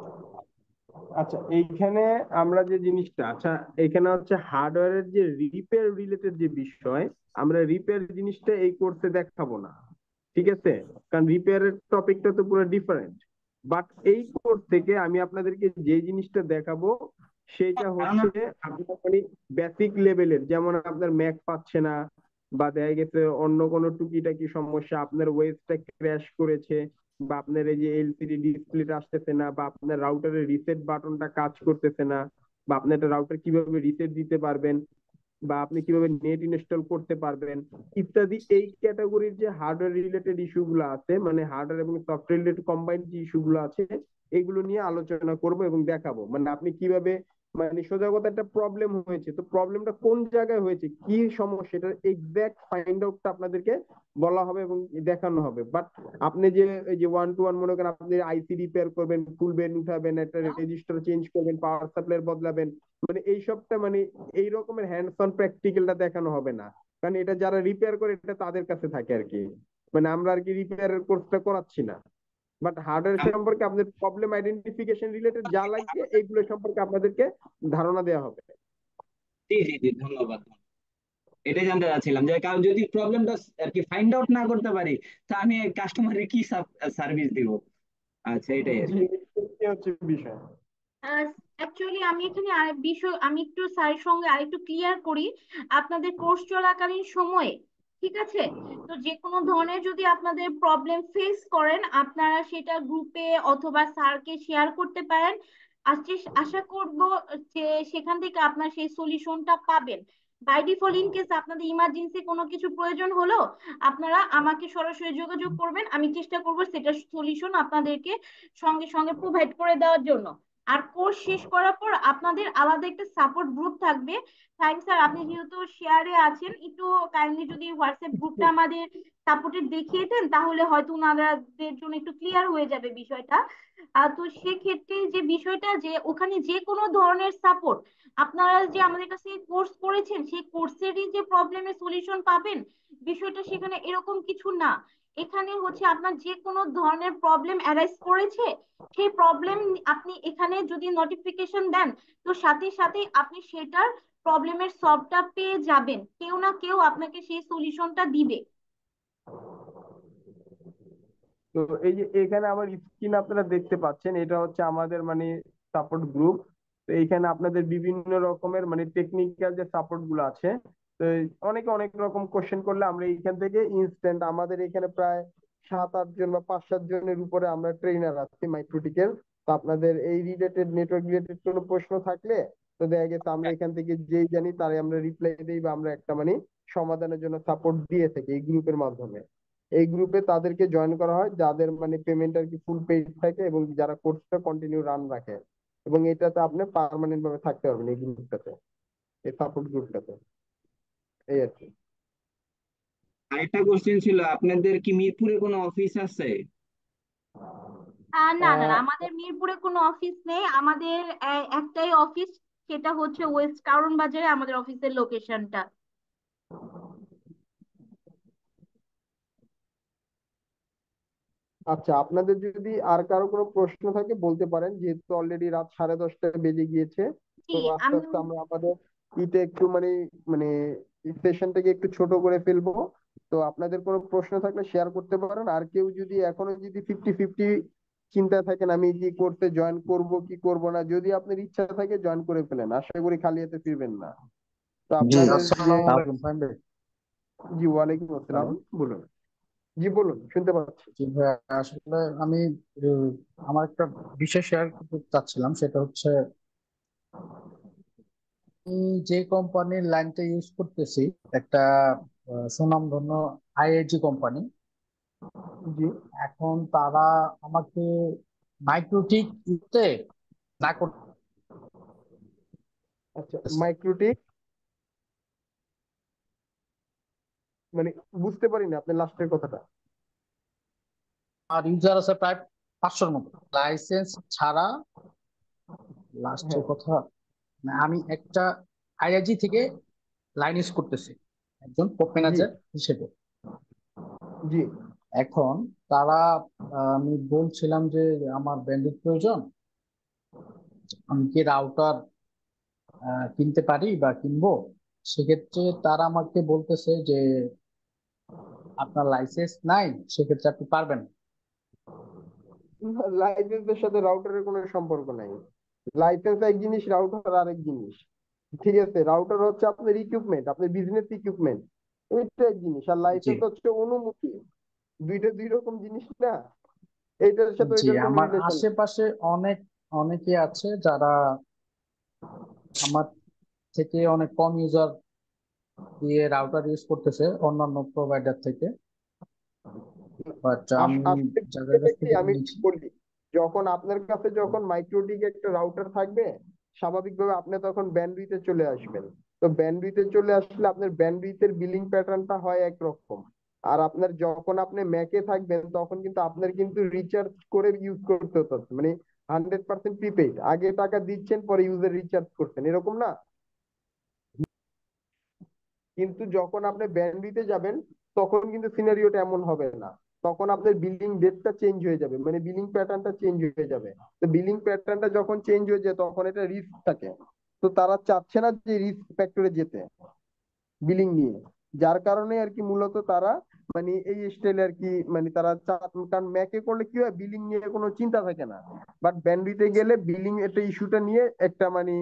আচ্ছা, এইখানে আমরা যে জিনিসটা, আচ্ছা এখানে হচ্ছে হার্ডওয়্যারের যে রিপেয়ার রিলেটেড যে বিষয়, আমরা রিপেয়ার জিনিসটা এই কোর্সে দেখাবো না, ঠিক আছে? কারণ রিপেয়ারের টপিকটা তো পুরো ডিফারেন্ট। বাট এই কোর্স থেকে আমি আপনাদেরকে যে জিনিসটা দেখাবো সেটা হচ্ছে আপনার মানে বেসিক লেভেলের, যেমন আপনার ম্যাক পাচ্ছে না বা দেখা গেছে অন্য কোনো টুকিটাকি সমস্যা, আপনার ওয়েবটা ক্র্যাশ করেছে বা আপনার এই যে এলসিডি ডিসপ্লেটা আসতেছে না বা আপনার রাউটারের রিসেট বাটনটা কাজ করতেছে না বা আপনি একটা রাউটার কিভাবে রিসেট দিতে পারবেন, বা আপনি কিভাবে নেট ইনস্টল করতে পারবেন ইত্যাদি, এই ক্যাটাগরির যে হার্ডওয়্যার রিলেটেড ইস্যু গুলো আছে, মানে হার্ডওয়্যার এবং সফটওয়্যার রিলেটেড কম্বাইন্ড যে ইস্যু গুলো আছে, এগুলো নিয়ে আলোচনা করব এবং দেখাবো মানে আপনি কিভাবে, মানে সোজা কথা একটা প্রবলেম হয়েছে, তো প্রবলেমটা কোন জায়গায় হয়েছে, কি সমস্যা, এটার এক্সাক্ট ফাইন্ড আউটটা আপনাদেরকে বলা হবে এবং দেখানো হবে। বাট আপনি যে এই যে ওয়ান টু ওয়ান মনে করেন আপনি আইসি রিপেয়ার করবেন, খুলবেন, উঠাবেন, একটা রেজিস্টার চেঞ্জ করবেন, পাওয়ার সাপ্লাই বদলাবেন, মানে এই সবটা মানে এই রকমের হ্যান্ডস অন প্র্যাকটিক্যালটা দেখানো হবে না, কারণ এটা যারা রিপেয়ার করে এটা তাদের কাছে থাকে আর কি, মানে আমরা আর কি রিপেয়ারের কোর্সটা করাচ্ছি না। বাট হার্ডওয়্যার সম্পর্কে আপনাদের প্রবলেম আইডেন্টিফিকেশন রিলেটেড যা লাগবে এইগুলো সম্পর্কে আপনাদেরকে ধারণা দেওয়া হবে। জি জি জি, ধন্যবাদ। এটাই জানতে চাচ্ছিলাম যে কারণ যদি প্রবলেমটা আর কি ফাইন্ড আউট না করতে পারি তা আমি কাস্টমারের কি সার্ভিস দিব। আচ্ছা, এটাই আর কি। হচ্ছে বিষয়। অ্যাকচুয়ালি আমি এখানে বিষয় আমি একটু স্যারের সঙ্গে আরেকটু ক্লিয়ার করি। আপনাদের কোর্স চলাকালীন সময়ে, ঠিক আছে, তো যে কোনো ধরনের যদি আপনাদের প্রবলেম ফেস করেন আপনারা সেটা গ্রুপে অথবা স্যারকে শেয়ার করতে পারেন। আশা করব যে সেখান থেকে আপনার সেই সলিউশনটা পাবেন। বাই ডিফল্ট ইন কেস আপনাদের ইমার্জেন্সি কোনো কিছু প্রয়োজন হলো আপনারা আমাকে সরাসরি যোগাযোগ করবেন, আমি চেষ্টা করব সেটার সলিউশন আপনাদেরকে সঙ্গে সঙ্গে প্রোভাইড করে দেওয়ার জন্য। আর কোর্স শেষ করার পর আপনাদের আলাদা একটা সাপোর্ট গ্রুপ থাকবে। থ্যাংক স্যার, আপনি যেহেতু শেয়ারে আছেন একটু কাইন্ডলি যদি হোয়াটসঅ্যাপ গ্রুপটা আমাদের সাপোর্টেড দেখিয়ে দেন তাহলে হয়তো ওনাদের জন্য একটু ক্লিয়ার হয়ে যাবে বিষয়টা। তো সেক্ষেত্রে যে বিষয়টা যে ওখানে যে কোনো ধরনের সাপোর্ট আপনারা যে আমাদের কাছে কোর্স করেছেন সেই কোর্সেরই যে প্রবলেমের সলিউশন পাবেন বিষয়টা সেখানে এরকম কিছু না। এখানে হচ্ছে আপনার যে কোনো ধরনের প্রবলেম অ্যারাইজ করেছে সেই প্রবলেম আপনি এখানে যদি নোটিফিকেশন দেন তো সাথে সাথে আপনি সেটার প্রবলেমের সলভটা পেয়ে যাবেন, কেউ না কেউ আপনাকে সেই সলিউশনটা দিবে। তো এই যে এখানে আমার স্ক্রিন আপনারা দেখতে পাচ্ছেন, এটা হচ্ছে আমাদের মানে সাপোর্ট গ্রুপ। তো এইখানে আপনাদের বিভিন্ন রকমের মানে টেকনিক্যাল যে সাপোর্ট গুলো আছে, তো অনেকে অনেক রকম কোশ্চেন করলে আমরা এইখান থেকে ইনস্ট্যান্ট, আমাদের এখানে প্রায় 7-8 জন বা 5-7 জনের উপরে আমরা ট্রেনার আছি মাইক্রোটিকের। তো আপনাদের এই রিলেটেড নেটওয়ার্ক রিলেটেড কোনো প্রশ্ন থাকলে তো দেখা গেছে আমরা এখান থেকে যেই জানি তারে আমরা রিপ্লাই দিই বা আমরা একটা মানে সমাধানের জন্য সাপোর্ট দিয়ে থাকি এই গ্রুপের মাধ্যমে। এই গ্রুপে তাদেরকে জয়েন করা হয় যাদের মানে পেমেন্ট আর কি ফুল পেইড থাকে এবং যারা কোর্সটা কন্টিনিউ রান রাখে, এবং এটাতে আপনি পার্মানেন্ট ভাবে থাকতে পারবেন এই গ্রুপটাতে, এই সাপোর্ট গ্রুপটাতে, এই আর কি। আরেকটা কোশ্চেন ছিল, আপনাদের কি মিরপুরে কোনো অফিস আছে? না না না, আমাদের মিরপুরে কোনো অফিস নেই, আমাদের একটাই অফিস, সেটা হচ্ছে ওয়েস্ট কারওয়ান বাজারে আমাদের অফিসের লোকেশনটা। আচ্ছা, আপনাদের যদি আর কারো কোনো প্রশ্ন থাকে বলতে পারেন, যেহেতু অলরেডি রাত 10:30 বেজে গিয়েছে। তো জি আস্তে আমি আস্তে আমরা আমাদের ইতে একটু মানে মানে সেশনটাকে একটু ছোট করে ফেলবো। তো আপনাদের কোনো প্রশ্ন থাকলে শেয়ার করতে পারেন, আর কেউ যদি এখনো যদি 50-50 চিন্তা থাকেন আমি কি কোর্সে জয়েন করব কি করব না, যদি আপনার ইচ্ছা থাকে জয়েন করে ফেলেন, আশা করি খালি হাতে ফিরবেন না। তো জি, আপনাদের যে আসসালামু আলাইকুম ফাহিম ভাই। জি ওয়ালাইকুম আসসালাম, হ্যালো। বলুন। জি বলুন, শুনতে পাচ্ছি। জি ভাই, আসলে আমি আমার একটা বিষয় শেয়ার করতে চাচ্ছিলাম, সেটা হচ্ছে আমি যে কোম্পানির লাইনটা ইউজ করতেছি, একটা সুনামধন্য আইআইটি কোম্পানি। জি এখন তারা আমাকে মাইক্রোটিক ইউতে না আচ্ছা, করতেছে। মাইক্রোটিক মানে বুঝতে পারিনি আপনার লাস্টের কথাটা। আর ইউজার আছে প্রায় 500-র মতো, লাইসেন্স ছাড়া। লাস্টের হ্যাঁ কথা, মানে আমি একটা আইআইজি থেকে লাইন ইউজ করতেছি একজন টপ জি ম্যানেজার হিসেবে। জি এখন তারা আমি বলছিলাম যে আমার ব্যান্ডউইথ প্রয়োজন, আমি কি রাউটার কিনতে পারি বা কিনবো। সেক্ষেত্রে তারা আমাকে বলতেছে যে আপনার লাইসেন্স নাই, সেক্ষেত্রে আপনি পারবেন না। লাইসেন্সের সাথে রাউটারের কোনো সম্পর্ক নাই। লাইসেন্স এক জিনিস, রাউটার আরেক জিনিস। ঠিক আছে, রাউটার হচ্ছে আপনার ইকুইপমেন্ট, আপনার বিজনেস ইকুইপমেন্ট, এটা এক জিনিস, আর জি লাইসেন্স হচ্ছে অনুমতি। দুইটা দুই রকম জিনিস না, এইটার সাথে জি, ওইটার কোনো আমার রিলেশন নেই। আশেপাশে অনেকে আছে যারা আমার থেকে অনেক কম ইউজার দিয়ে রাউটার ইউজ করতেছে অন্যান্য প্রোভাইডার থেকে, বাট আমি আসলে যাদের কাছ কি থেকে আমি নিয়েছি। বলি, যখন আপনার কাছে যখন মাইক্রোটিক একটা রাউটার থাকবে, স্বাভাবিকভাবে আপনি তখন ব্যান্ডউইথে চলে আসবেন। তো ব্যান্ডউইথে চলে আসলে আপনার ব্যান্ডউইথের বিলিং প্যাটার্নটা হয় একরকম। আর আপনার যখন আপনি ম্যাকে থাকবেন তখন কিন্তু আপনার কিন্তু রিচার্জ করে ইউজ করতে হতো, মানে 100% প্রিপেইড, আগে টাকা দিচ্ছেন পরে ইউজার রিচার্জ করছেন, এরকম না? কিন্তু যখন আপনি ব্যান্ডউইথে যাবেন তখন কিন্তু সিনারিওটা এমন হবে না। তখন আপনার বিলিং ডেটটা চেঞ্জ হয়ে যাবে, মানে বিলিং প্যাটার্নটা চেঞ্জ হয়ে যাবে। তো বিলিং প্যাটার্নটা যখন চেঞ্জ হয়ে যায় তখন এটা রিস্ক থাকে। তো তারা চাচ্ছে না যে রিস্ক ফ্যাক্টরে যেতে বিলিং নিয়ে, যার কারণে আর কি মূলত তারা মানে এই স্টাইলে আর কি, মানে তারা কারণ ম্যাকে করলে কি হয়, বিলিং নিয়ে কোনো চিন্তা থাকে না। বাট ব্যান্ডউইথে গেলে বিলিং একটা ইস্যুটা নিয়ে একটা মানে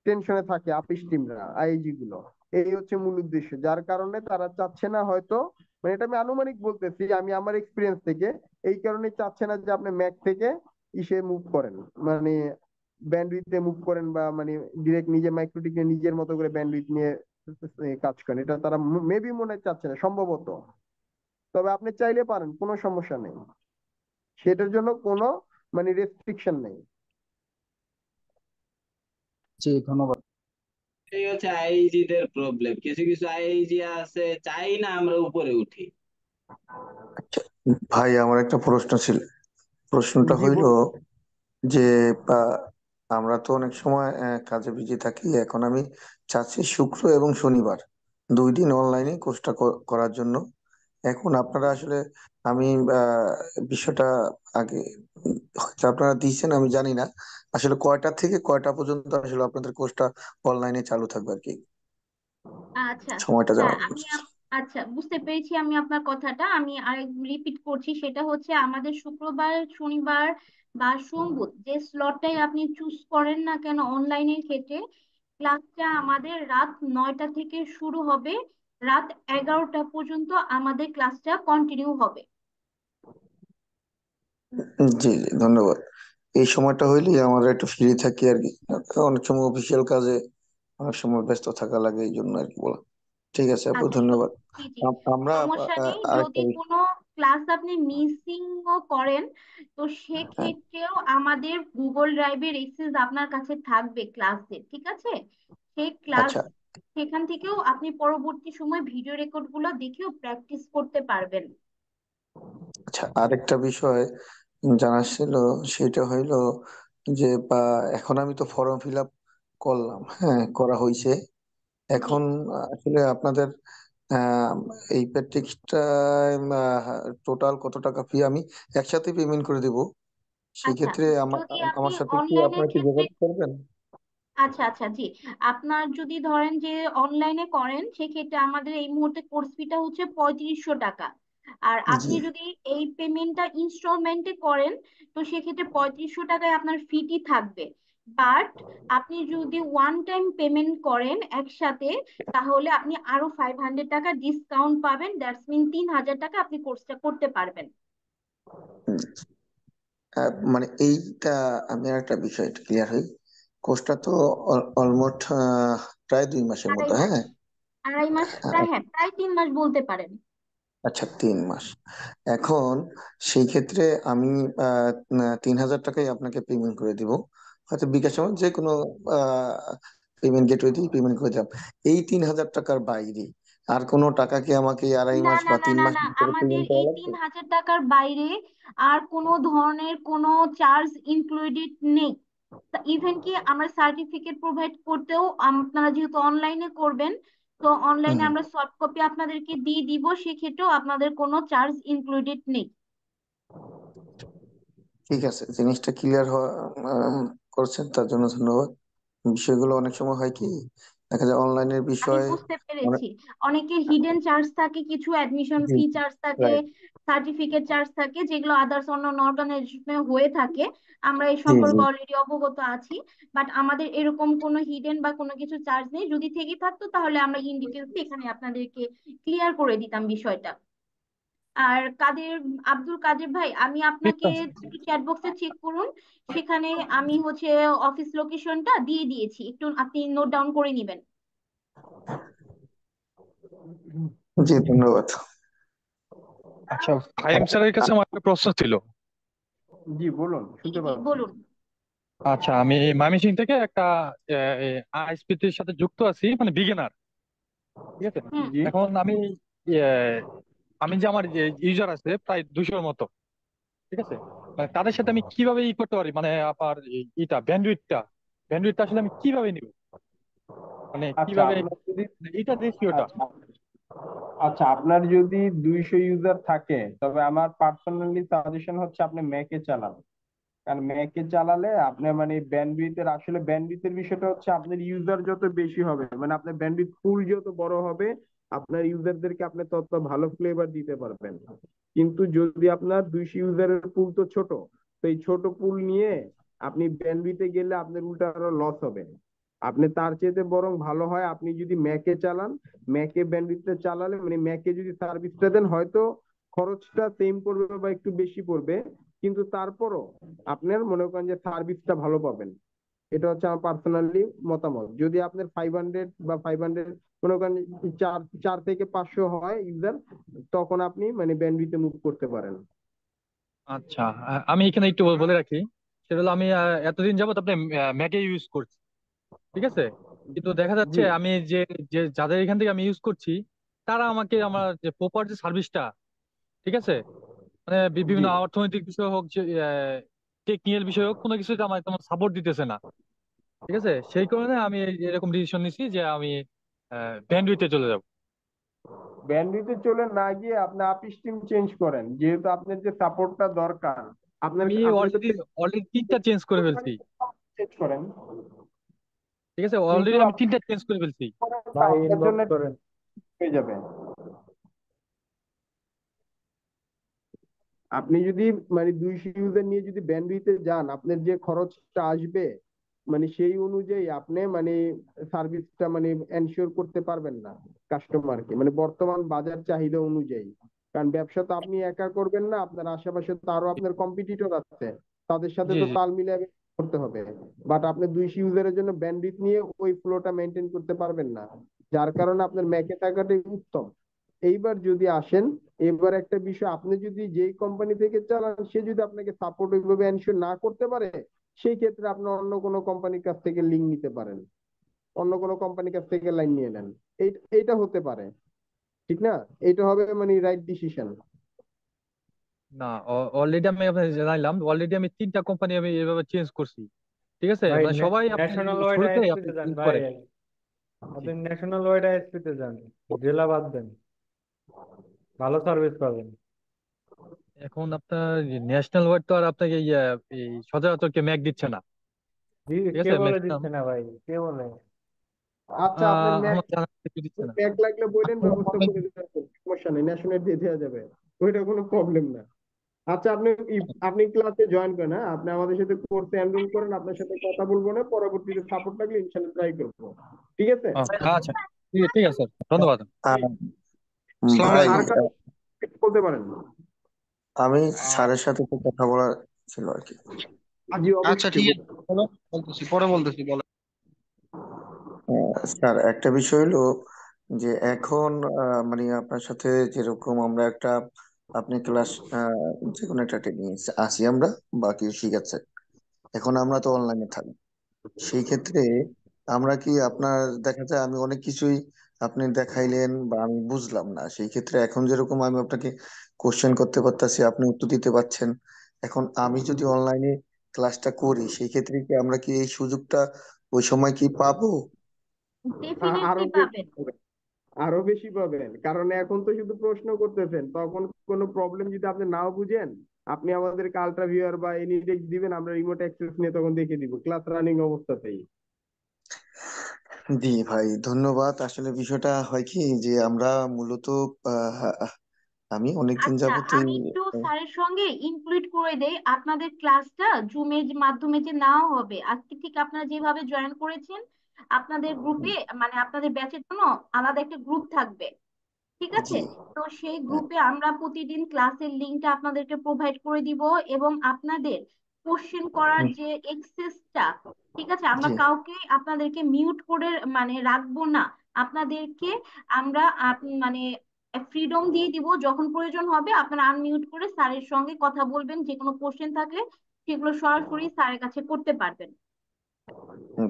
টেনশনে থাকে আপিস টিমরা, আইজি গুলো। এই হচ্ছে মূল উদ্দেশ্য, যার কারণে তারা চাচ্ছে না হয়তো, মানে এটা আমি আনুমানিক বলতেছি, আমি আমার এক্সপিরিয়েন্স থেকে, এই কারণে চাচ্ছে না যে আপনি ম্যাক থেকে ইসে মুভ করেন, মানে ব্যান্ডউইথে মুভ করেন, বা মানে ডিরেক্ট নিজে মাইক্রোটিকে নিজের মতো করে ব্যান্ডউইথ নিয়ে কাজ করেন। এটা তারা মেবি মনে হয় চাচ্ছে না সম্ভবত। তবে আপনি চাইলে পারেন, কোনো সমস্যা নেই, সেটার জন্য কোনো মানে রেস্ট্রিকশন নেই। জি ধন্যবাদ। এই হচ্ছে আইএইচজি দের প্রবলেম, কিছু কিছু আইএইচজি আছে চাই না আমরা উপরে উঠি। ভাই আমার একটা প্রশ্ন ছিল, প্রশ্নটা জি হইল বলুন। যে আমরা তো অনেক সময় কাজে বিজি থাকি, এখন আমি চাচ্ছি শুক্র এবং শনিবার 2 দিন অনলাইনে কোর্সটা করার জন্য। এখন আপনারা আসলে আমি বিষয়টা আগে হয়তো আপনারা দিয়েছেন আমি জানি না, আসলে কয়টা থেকে কয়টা পর্যন্ত আসলে আপনাদের কোর্সটা অনলাইনে চালু থাকবে আর কি, আচ্ছা। সময়টা হ্যাঁ, জানাবো। আচ্ছা, বুঝতে পেরেছি আমি আপনার কথাটা। আমি আরেক রিপিট করছি, সেটা হচ্ছে আমাদের শুক্রবার, শনিবার বা সোমবার যে স্লটটাই আপনি চুজ করেন না কেন অনলাইনের ক্ষেত্রে, ক্লাসটা আমাদের রাত 9টা থেকে শুরু হবে, রাত 11টা পর্যন্ত আমাদের ক্লাসটা কন্টিনিউ হবে। জি জি ধন্যবাদ। এই সময়টা হইলেই আমরা একটু ফ্রি থাকি আর কি, অনেক সময় অফিসিয়াল কাজে অনেক সময় ব্যস্ত থাকা লাগে, এই জন্য আর কি বলা। ঠিক আছে আপু, আচ্ছা, ধন্যবাদ। জি জি, আমরা সমস্যা নেই। আরেকটা যদি বিষয়। কোনো ক্লাস আপনি মিসিংও করেন, তো হ্যাঁ, সেক্ষেত্রেও আমাদের গুগল ড্রাইভের এক্সেস আপনার কাছে থাকবে ক্লাসের, ঠিক আছে? সেই ক্লাস, আচ্ছা সেখান থেকেও আপনি পরবর্তী সময় ভিডিও রেকর্ড গুলো দেখেও প্র্যাকটিস করতে পারবেন। আচ্ছা, আরেকটা বিষয় জানার ছিল, সেটা হইলো যে এখন আমি তো ফর্ম ফিল আপ করলাম, হ্যাঁ করা হয়েছে। জি। এখন আসলে আপনাদের আহ, এই প্র্যাকটিসটা টোটাল কত টাকা ফি আমি একসাথে পেমেন্ট করে দেব, আচ্ছা, সেক্ষেত্রে আমার যদি আপনি আমার সাথে কি অনলাইনের আপনারা কি ক্ষেত্রে, যোগাযোগ করবেন? আচ্ছা আচ্ছা, জি, আপনার যদি ধরেন যে অনলাইনে করেন, সেক্ষেত্রে আমাদের এই মুহূর্তে কোর্স ফিটা হচ্ছে 3500 টাকা। আর জি আপনি যদি এই পেমেন্টটা ইনস্টলমেন্টে করেন, তো সেক্ষেত্রে 3500 টাকায় আপনার ফিটি থাকবে। বাট আপনি যদি ওয়ান টাইম পেমেন্ট করেন একসাথে, তাহলে আপনি আরো 500 টাকা ডিসকাউন্ট পাবেন। দ্যাটস মিন 3000 টাকা আপনি কোর্সটা করতে পারবেন। মানে এইটা আমি আর একটা বিষয় ক্লিয়ার হই, কোর্সটা তো অলমোস্ট প্রায় 2 মাসের আড়াই মতো, মাস, হ্যাঁ। আড়াই মাস প্রায়, হ্যাঁ প্রায় 3 মাস বলতে পারেন। আচ্ছা 3 মাস। এখন সেই ক্ষেত্রে আমি 3000 টাকাই আপনাকে পেমেন্ট করে দিব, হয়তো বিকাশ আমার যে কোনো পেমেন্ট গেটওয়ে দিয়ে পেমেন্ট করে দিলাম। এই 3000 টাকার বাইরে আর কোনো টাকা কি আমাকে এই আড়াই না মাস না বা না তিন না মাস না, পরে আমাদের পেমেন্ট করা এই লাগবে? 3000 টাকার বাইরে আর কোনো ধরনের কোনো চার্জ ইনক্লুডেড নেই। ইভেন কি আমরা সার্টিফিকেট প্রোভাইড করতেও, আপনারা যেহেতু অনলাইনে করবেন, তো হুম অনলাইনে হুম, আমরা সফট কপি আপনাদেরকে দিয়ে দিব, সেক্ষেত্রেও আপনাদের কোনো চার্জ ইনক্লুডেড নেই। ঠিক আছে, জিনিসটা ক্লিয়ার করছেন তার জন্য ধন্যবাদ। বিষয়গুলো অনেক সময় হয় কি, দেখা যায় অনলাইনের আমি বিষয় বুঝতে অনেক। পেরেছি, অনেকের হিডেন চার্জ থাকে, কিছু অ্যাডমিশন জি ফি চার্জ থাকে, রাইট। সার্টিফিকেট চার্জ থাকে, যেগুলো আদার্স অন্যান্য অর্গানাইজেশনে হয়ে থাকে। আমরা এই জি জি সম্পর্কে অলরেডি অবগত আছি। বাট আমাদের এরকম কোনো হিডেন বা কোনো কিছু চার্জ নেই। যদি থেকে থাকতো তাহলে আমরা ইন ডিটেলস এখানে আপনাদেরকে ক্লিয়ার করে দিতাম বিষয়টা। আর আব্দুল কাদের ভাই, আমি আপনাকে একটু চ্যাট বক্সে চেক করুন, সেখানে আমি হচ্ছে অফিস লোকেশনটা দিয়ে দিয়েছি, একটু আপনি নোট ডাউন করে নিবেন। জি, ধন্যবাদ। আচ্ছা, ফাহিম স্যারের কাছে আমার একটা প্রশ্ন ছিল। জি বলুন, শুনতে জি পাচ্ছি। বলুন। আচ্ছা, আমি ময়মনসিং থেকে একটা আইএসপিটির সাথে যুক্ত আছি, মানে বিগিনার। ঠিক আছে। হুম জি এখন আহ, আমি যে আমার ইউজার আছে প্রায় 200-র মতো। ঠিক আছে। মানে তাদের সাথে আমি কিভাবে করতে পারি, মানে আপনার ব্যান্ডউইথটা আসলে আমি কিভাবে নিব, মানে আচ্ছা কিভাবে, আপনার যদি মানে এইটা রেশিওটা। আচ্ছা আচ্ছা আপনার যদি 200 ইউজার থাকে তবে আমার পার্সোনালি সাজেশন হচ্ছে আপনি ম্যাকে চালান। কারণ ম্যাকে চালালে আপনার মানে ব্যান্ডউইথের আসলে ব্যান্ডউইথের বিষয়টা হচ্ছে আপনার ইউজার যত বেশি হবে মানে আপনার ব্যান্ডউইথ পুল যত বড় হবে আপনার ইউজারদেরকে আপনি তত ভালো ফ্লেভার দিতে পারবেন। কিন্তু যদি আপনার 200 ইউজারের পুল তো ছোট, তো এই ছোট পুল নিয়ে আপনি ব্যান্ডউইথে গেলে আপনার উল্টা আরো লস হবে। আপনি তার চেয়ে বরং ভালো হয় আপনি যদি ম্যাকে চালান, ম্যাকে ব্যান্ডউইথটা চালালে মানে ম্যাকে যদি সার্ভিসটা দেন হয়তো খরচটা সেম পড়বে বা একটু বেশি পড়বে, কিন্তু তারপরও আপনার মনে করেন যে সার্ভিসটা ভালো পাবেন। এটা হচ্ছে আমার পার্সোনালি মতামত। যদি আপনার 500 বা 500 মনে করেন 4 থেকে 500 হয় ইউজার, তখন আপনি মানে ব্যান্ডউইথে মুভ করতে পারেন। আচ্ছা, আমি এখানে একটু বলে রাখি। সেটা হলো আমি এতদিন যাবত আপনি ম্যাকে ইউজ করছি। ঠিক আছে। কিন্তু দেখা যাচ্ছে জি আমি যে যে যাদের এখান থেকে আমি ইউজ করছি, তারা আমাকে আমার যে প্রপার যে সার্ভিসটা, ঠিক আছে, মানে জি বিভিন্ন অর্থনৈতিক বিষয় হোক, যে টেকনিক্যাল বিষয় হোক, কোনো কিছুতে আমার তেমন সাপোর্ট দিতেছে না। ঠিক আছে। সেই কারণে আমি এরকম ডিসিশন নিছি যে আমি ব্যান্ডউইথে চলে যাব। ব্যান্ডউইথে চলে না গিয়ে আপনি আপ স্ট্রিম চেঞ্জ করেন, যেহেতু আপনার যে সাপোর্টটা দরকার আপনার আমি আপনি তো অলরেডি অলরেডি 3টা চেঞ্জ করে ফেলছি। চেঞ্জ করেন, ঠিক আছে, কিন্তু অলরেডি আমি 3টা চেঞ্জ করে ফেলছি। ভাই আপনার জন্য হয়ে যাবে। আপনি যদি মানে 200 ইউজার নিয়ে যদি ব্যান্ডউইথে যান আপনার যে খরচটা আসবে মানে সেই অনুযায়ী আপনি মানে সার্ভিসটা মানে এনশিওর করতে পারবেন না কাস্টমারকে, মানে বর্তমান বাজার চাহিদা অনুযায়ী। কারণ ব্যবসা তো আপনি একা করবেন না, আপনার আশেপাশে তো আরো আপনার কম্পিটিটর আছে, তাদের সাথে জি তো জি। তাল মিলিয়ে করতে হবে। বাট আপনি 200 ইউজারের জন্য ব্যান্ডউইথ নিয়ে ওই ফ্লোটা মেনটেন করতে পারবেন না, যার কারণে আপনার ম্যাকে থাকাটাই উত্তম। এইবার যদি আসেন, এবার একটা বিষয়, আপনি যদি যেই কোম্পানি থেকে চালান সে যদি আপনাকে সাপোর্ট ওইভাবে এনশিওর না করতে পারে, সেই ক্ষেত্রে আপনি অন্য কোনো কোম্পানির কাছ থেকে লিঙ্ক নিতে পারেন, অন্য কোনো কোম্পানির কাছ থেকে লাইন নিয়ে নেন। এইটা হতে পারে, ঠিক না? এটা হবে মানে রাইট ডিসিশন। না, অলরেডি আমি আপনার জানাইলাম, অলরেডি আমি 3টা কোম্পানি আমি এভাবে চেঞ্জ করছি। ঠিক আছে। ভাই মানে সবাই আপনার ন্যাশনাল ওয়াইড শুরুতে আপনি আইএসপিতে যান ইউজ ভাই, করে। জি। আপনি ন্যাশনাল ওয়াইড আইএসপিতে যান, জেলা বাদ দেন, ভালো সার্ভিস পাবেন। এখন আপনার ন্যাশনাল ওয়াইড তো আর আপনাকে এই সচরাচর কেউ ম্যাক দিচ্ছে না। ঠিক কে আছে, বলে ম্যাক্সিমাম দিচ্ছে না ভাই, কে বলে? আচ্ছা আপনার ম্যাক আমার জানা মতে কেউ দিচ্ছে না। ম্যাক লাগলে বললেন, ব্যবস্থা করে দেওয়া যাবে, সমস্যা নেই, ন্যাশনাল দিয়ে দেওয়া যাবে, ওইটা কোনো প্রবলেম না। আচ্ছা আপনি ক্লাসে জয়েন করেন, হ্যাঁ আপনি আমাদের সাথে কোর্সে এনরোল করেন, আপনার সাথে কথা বলবো না, পরবর্তীতে সাপোর্ট লাগলে ইনশাল্লাহ ট্রাই করবো, ঠিক আছে? আচ্ছা, ঠিক আছে স্যার, ধন্যবাদ। আহ, আর ভাই আর কারো বলতে পারেন। আমি স্যারের সাথে একটু কথা বলার ছিল আর কি। জি আচ্ছা অবশ্যই ঠিক বলুন। আছে, বলো, বলতেছি পরে বলতেছি, বলো। স্যার একটা বিষয় হলো যে এখন মানে আপনার সাথে যেরকম আমরা একটা আপনি ক্লাস যে কোনো একটা টেকনিক আসি আমরা বাকি শিখাচ্ছে, এখন আমরা তো অনলাইনে থাকি, সেই ক্ষেত্রে আমরা কি আপনার দেখা যায় আমি অনেক কিছুই আপনি দেখাইলেন বা আমি বুঝলাম না, সেই ক্ষেত্রে এখন যেরকম আমি আপনাকে কোশ্চেন করতে পারতাছি আপনি উত্তর দিতে পারছেন, এখন আমি যদি অনলাইনে ক্লাসটা করি সেই ক্ষেত্রে কি আমরা কি এই সুযোগটা ওই সময় কি পাবো? আরো ডেফিনেটলি বেশি পাবেন। পাবেন, আরো বেশি পাবেন, কারণ এখন তো শুধু প্রশ্ন করতেছেন, তখন কোনো প্রবলেম যদি আপনি নাও বুঝেন আপনি আমাদেরকে আলট্রা ভিউয়ার বা এনিডেক্স দিবেন, আমরা রিমোট অ্যাক্সেস নিয়ে তখন দেখে দিব ক্লাস রানিং অবস্থাতেই। জি ভাই, ধন্যবাদ। আসলে বিষয়টা হয় কি যে আমরা মূলত আহ, আমি অনেকদিন আচ্ছা যাবতই আমি একটু স্যারের সঙ্গে ইনক্লুড করে দেই, আপনাদের ক্লাসটা জুমের মাধ্যমে যে নেওয়া হবে আজকে, ঠিক আপনারা যেভাবে জয়েন করেছেন আপনাদের গ্রুপে, মানে আপনাদের ব্যাচের জন্য আলাদা একটা গ্রুপ থাকবে, ঠিক আছে? জি তো সেই গ্রুপে আমরা প্রতিদিন ক্লাসের লিঙ্কটা আপনাদেরকে প্রোভাইড করে দিব, এবং আপনাদের কোশ্চেন করার যে এক্সেসটা, ঠিক আছে, আমরা জি কাউকে আপনাদেরকে মিউট করে মানে রাখবো না। আপনাদেরকে আমরা মানে ফ্রিডম দিয়ে দিব, যখন প্রয়োজন হবে আপনারা আনমিউট করে স্যারের সঙ্গে কথা বলবেন, যে কোনো কোশ্চেন থাকলে সেগুলো সরাসরি স্যারের কাছে করতে পারবেন।